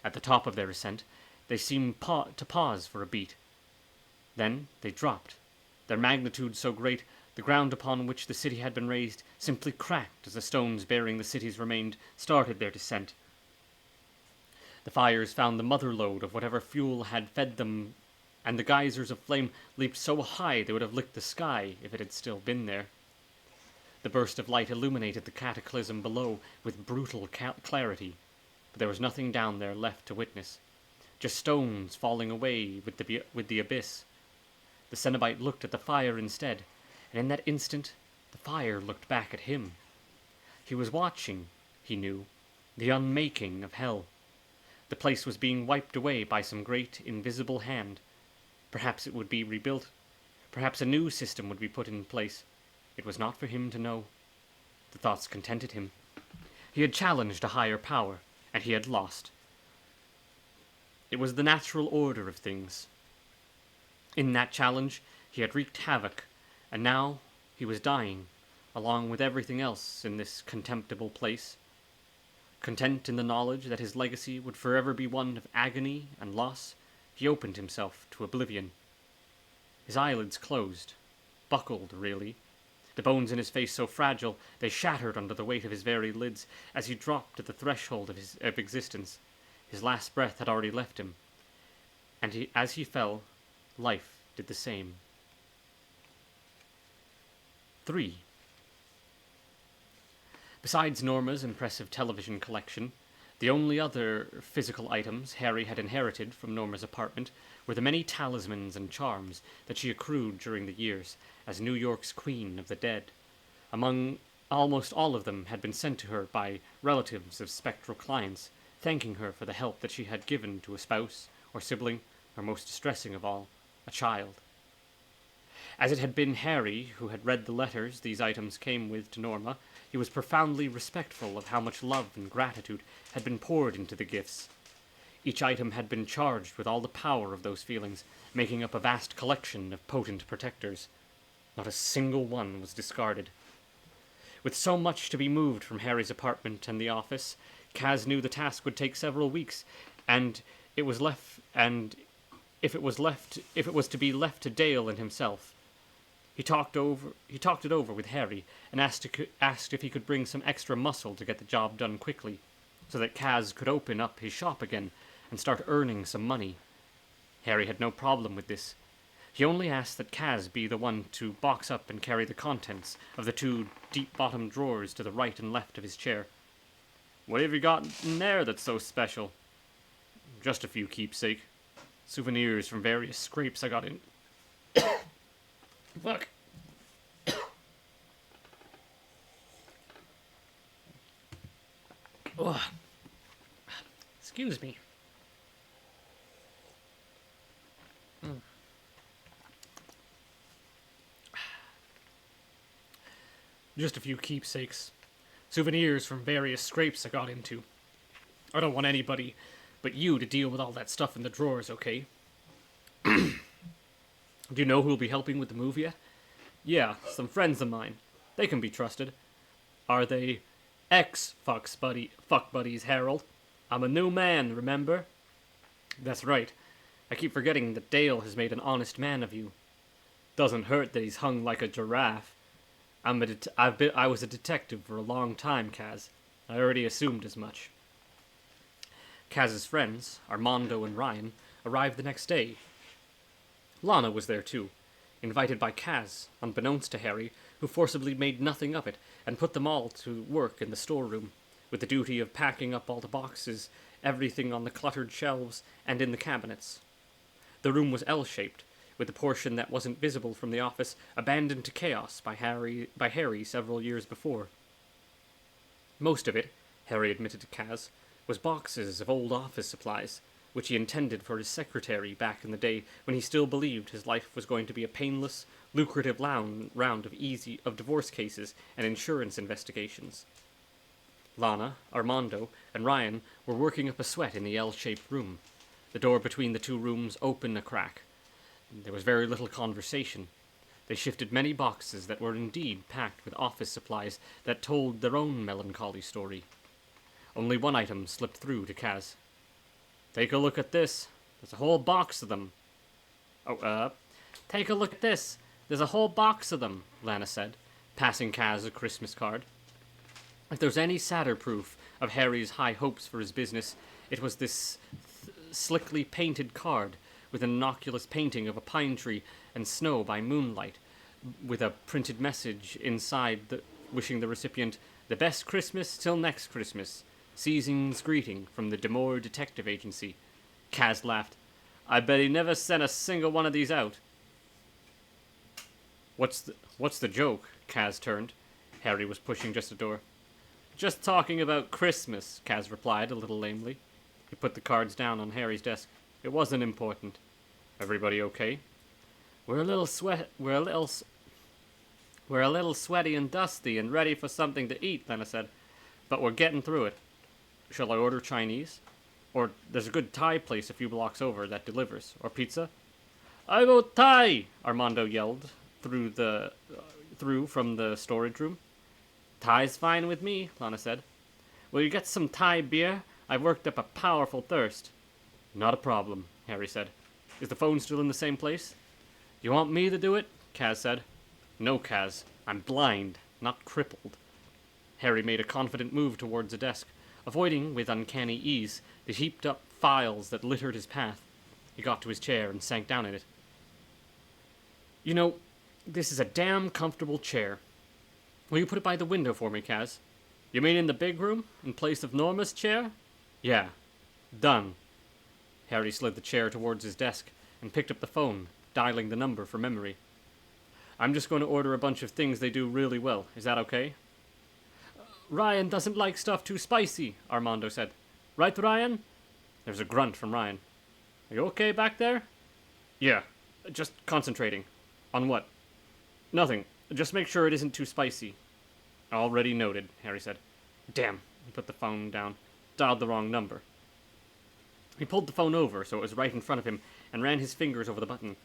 Speaker 1: At the top of their ascent, they seemed to pause for a beat. Then they dropped, their magnitude so great the ground upon which the city had been raised simply cracked as the stones bearing the city's remains started their descent. The fires found the mother lode of whatever fuel had fed them, and the geysers of flame leaped so high they would have licked the sky if it had still been there. The burst of light illuminated the cataclysm below with brutal clarity, but there was nothing down there left to witness, just stones falling away with the abyss. The Cenobite looked at the fire instead, and in that instant the fire looked back at him. He was watching, he knew, the unmaking of hell. The place was being wiped away by some great invisible hand. Perhaps it would be rebuilt. Perhaps a new system would be put in place. It was not for him to know. The thoughts contented him. He had challenged a higher power, and he had lost. It was the natural order of things. In that challenge, he had wreaked havoc, and now he was dying, along with everything else in this contemptible place. Content in the knowledge that his legacy would forever be one of agony and loss, he opened himself to oblivion. His eyelids closed, buckled, really, the bones in his face so fragile they shattered under the weight of his very lids as he dropped at the threshold of existence. His last breath had already left him, and as he fell, life did the same. 3. Besides Norma's impressive television collection, the only other physical items Harry had inherited from Norma's apartment were the many talismans and charms that she accrued during the years as New York's Queen of the Dead. Among almost all of them had been sent to her by relatives of spectral clients, thanking her for the help that she had given to a spouse or sibling, or most distressing of all, a child. As it had been Harry who had read the letters these items came with to Norma, he was profoundly respectful of how much love and gratitude had been poured into the gifts. Each item had been charged with all the power of those feelings, making up a vast collection of potent protectors. Not a single one was discarded. With so much to be moved from Harry's apartment and the office, Kaz knew the task would take several weeks, and if it was to be left to Dale and himself. He talked it over with Harry and asked if he could bring some extra muscle to get the job done quickly, so that Kaz could open up his shop again and start earning some money. Harry had no problem with this. He only asked that Kaz be the one to box up and carry the contents of the 2 deep-bottomed drawers to the right and left of his chair. "What have you got in there that's so special?" "Just a few keepsake. Souvenirs from various scrapes I got in." Fuck. Oh. Excuse me. Just a few keepsakes. Souvenirs from various scrapes I got into. I don't want anybody but you to deal with all that stuff in the drawers, okay? Do you know who'll be helping with the move yet? Yeah, some friends of mine. They can be trusted. Are they fuck buddies, Harold? I'm a new man, remember? That's right. I keep forgetting that Dale has made an honest man of you. Doesn't hurt that he's hung like a giraffe. I was a detective for a long time, Kaz. I already assumed as much. Kaz's friends, Armando and Ryan, arrived the next day. Lana was there too. invited by Kaz, unbeknownst to Harry, who forcibly made nothing of it and put them all to work in the storeroom, with the duty of packing up all the boxes, everything on the cluttered shelves, and in the cabinets. The room was L-shaped, with the portion that wasn't visible from the office abandoned to chaos by Harry several years before. Most of it, Harry admitted to Kaz, was boxes of old office supplies, which he intended for his secretary back in the day when he still believed his life was going to be a painless, lucrative round of divorce cases and insurance investigations. Lana, Armando, and Ryan were working up a sweat in the L-shaped room, the door between the two rooms open a crack. There was very little conversation. They shifted many boxes that were indeed packed with office supplies that told their own melancholy story. Only one item slipped through to Kaz. "Take a look at this. There's a whole box of them." Take a look at this. There's a whole box of them," Lana said, passing Kaz a Christmas card. If there was any sadder proof of Harry's high hopes for his business, it was this slickly painted card with an innocuous painting of a pine tree and snow by moonlight, with a printed message inside wishing the recipient the best Christmas till next Christmas. Season's greeting from the Demore Detective Agency. Kaz laughed. "I bet he never sent a single one of these out." What's the joke?" Kaz turned. Harry was pushing just a door. "Just talking about Christmas," Kaz replied a little lamely. He put the cards down on Harry's desk. "It wasn't important." "Everybody okay?" We're a little sweaty and dusty and ready for something to eat," Lena said. "But we're getting through it. Shall I order Chinese? Or there's a good Thai place a few blocks over that delivers. Or pizza?" "I vote Thai!" Armando yelled through from the storage room. "Thai's fine with me," Lana said. "Will you get some Thai beer? I've worked up a powerful thirst." "Not a problem," Harry said. "Is the phone still in the same place?" "You want me to do it?" Kaz said. "No, Kaz. I'm blind, not crippled." Harry made a confident move towards a desk, avoiding with uncanny ease the heaped up files that littered his path. He got to his chair and sank down in it. "You know, this is a damn comfortable chair. Will you put it by the window for me, Kaz?" "You mean in the big room, in place of Norma's chair?" "Yeah. Done." Harry slid the chair towards his desk and picked up the phone, dialing the number for memory. "I'm just going to order a bunch of things they do really well. Is that okay?" "Ryan doesn't like stuff too spicy," Armando said. "Right, Ryan?" There was a grunt from Ryan. "Are you okay back there?" "Yeah, just concentrating." "On what?" "Nothing. Just make sure it isn't too spicy." "Already noted," Harry said. "Damn." He put the phone down. Dialed the wrong number. He pulled the phone over so it was right in front of him and ran his fingers over the button.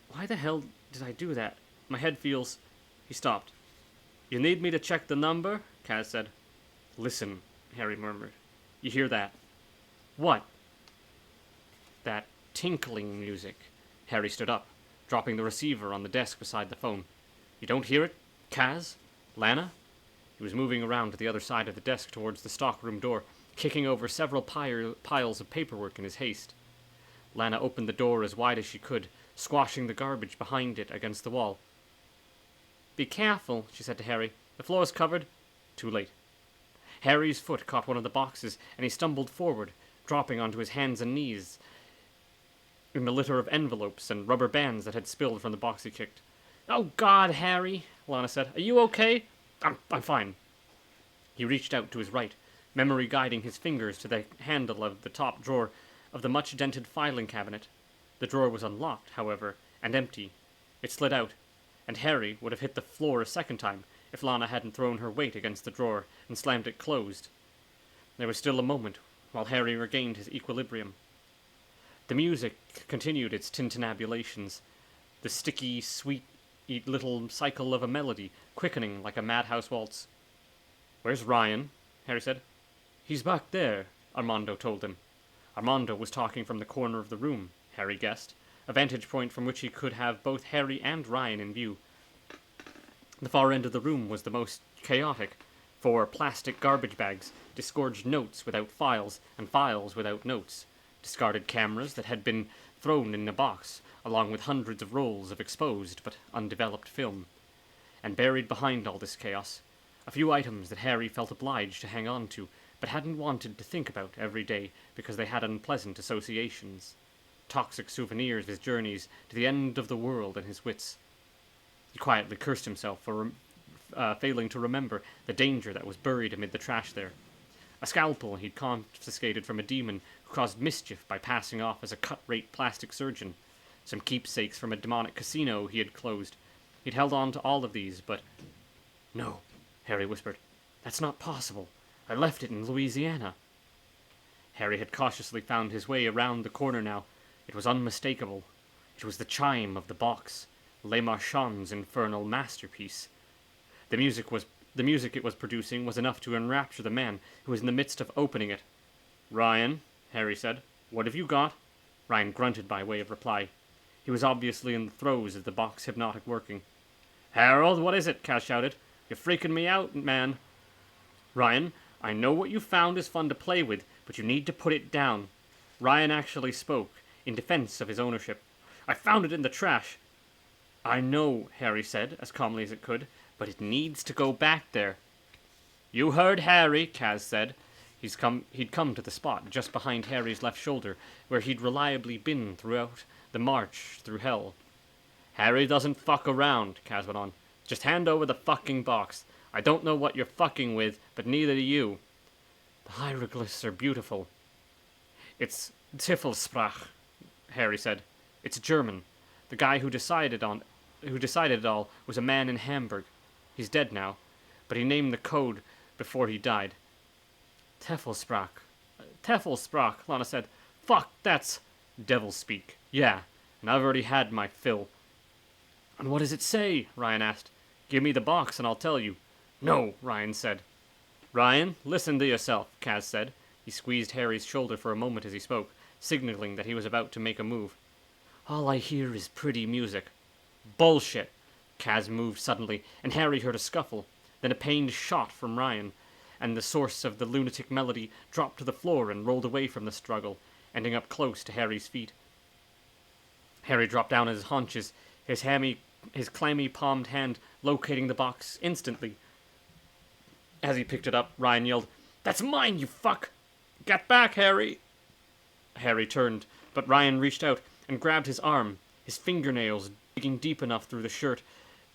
Speaker 1: "Why the hell did I do that? My head feels..." He stopped. "You need me to check the number?" Kaz said. "Listen," Harry murmured. "You hear that?" "What?" "That tinkling music." Harry stood up, dropping the receiver on the desk beside the phone. "You don't hear it? Kaz? Lana?" He was moving around to the other side of the desk towards the stockroom door, kicking over several piles of paperwork in his haste. Lana opened the door as wide as she could, squashing the garbage behind it against the wall. "Be careful," she said to Harry. "The floor's covered." Too late. Harry's foot caught one of the boxes, and he stumbled forward, dropping onto his hands and knees in the litter of envelopes and rubber bands that had spilled from the box he kicked. "Oh, God, Harry," Lana said. "Are you okay?" I'm fine." He reached out to his right, memory guiding his fingers to the handle of the top drawer of the much-dented filing cabinet. The drawer was unlocked, however, and empty. It slid out, and Harry would have hit the floor a second time if Lana hadn't thrown her weight against the drawer and slammed it closed. There was still a moment while Harry regained his equilibrium. The music continued its tintinnabulations, the sticky, sweet little cycle of a melody, quickening like a madhouse waltz. "Where's Ryan?" Harry said. "He's back there," Armando told him. Armando was talking from the corner of the room, Harry guessed, a vantage point from which he could have both Harry and Ryan in view. The far end of the room was the most chaotic. 4 plastic garbage bags, disgorged notes without files, and files without notes. Discarded cameras that had been thrown in a box, along with hundreds of rolls of exposed but undeveloped film. And buried behind all this chaos, a few items that Harry felt obliged to hang on to, but hadn't wanted to think about every day because they had unpleasant associations. Toxic souvenirs of his journeys to the end of the world and his wits. He quietly cursed himself for failing to remember the danger that was buried amid the trash there. A scalpel he'd confiscated from a demon who caused mischief by passing off as a cut-rate plastic surgeon. Some keepsakes from a demonic casino he had closed. He'd held on to all of these, but... "No," Harry whispered. "That's not possible. I left it in Louisiana." Harry had cautiously found his way around the corner now. It was unmistakable. It was the chime of the box, Le Marchand's infernal masterpiece. The music it was producing was enough to enrapture the man who was in the midst of opening it. "Ryan," Harry said, "what have you got?" Ryan grunted by way of reply. He was obviously in the throes of the box hypnotic working. "Harold, what is it?" Kaz shouted. "You're freaking me out, man." "Ryan, I know what you found is fun to play with, but you need to put it down." Ryan actually spoke, in defense of his ownership. "I found it in the trash." "I know," Harry said, as calmly as it could, "but it needs to go back there." "You heard Harry," Kaz said. He'd come to the spot just behind Harry's left shoulder, where he'd reliably been throughout the march through hell. "Harry doesn't fuck around," Kaz went on. "Just hand over the fucking box. I don't know what you're fucking with, but neither do you." "The hieroglyphs are beautiful." "It's Tiffelsprach," Harry said. "It's German. The guy who decided it all was a man in Hamburg. He's dead now, but he named the code before he died." Teffelsprach, Lana said. "Fuck, that's devil speak. Yeah, and I've already had my fill." "And what does it say?" Ryan asked. "Give me the box and I'll tell you." "No," Ryan said. "Ryan, listen to yourself," Kaz said. He squeezed Harry's shoulder for a moment as he spoke, signaling that he was about to make a move. "All I hear is pretty music." "Bullshit!" Kaz moved suddenly, and Harry heard a scuffle, then a pained shot from Ryan, and the source of the lunatic melody dropped to the floor and rolled away from the struggle, ending up close to Harry's feet. Harry dropped down on his haunches, his clammy palmed hand locating the box instantly. As he picked it up, Ryan yelled, "That's mine, you fuck! Get back, Harry!" Harry turned, but Ryan reached out and grabbed his arm, his fingernails digging deep enough through the shirt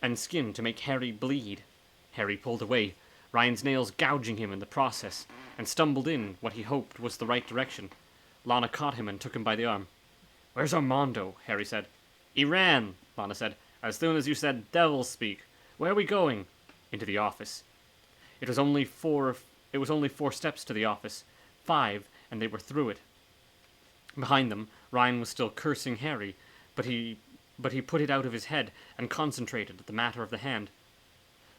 Speaker 1: and skin to make Harry bleed. Harry pulled away, Ryan's nails gouging him in the process, and stumbled in what he hoped was the right direction. Lana caught him and took him by the arm. "Where's Armando?" Harry said. "He ran," Lana said, "as soon as you said devil speak. Where are we going?" "Into the office." It was only 4 steps to the office. 5, and they were through it. Behind them, Ryan was still cursing Harry, but he put it out of his head and concentrated at the matter of the hand.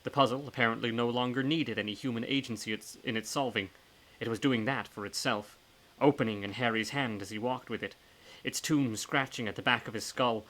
Speaker 1: The puzzle apparently no longer needed any human agency in its solving. It was doing that for itself, opening in Harry's hand as he walked with it, its tomb scratching at the back of his skull,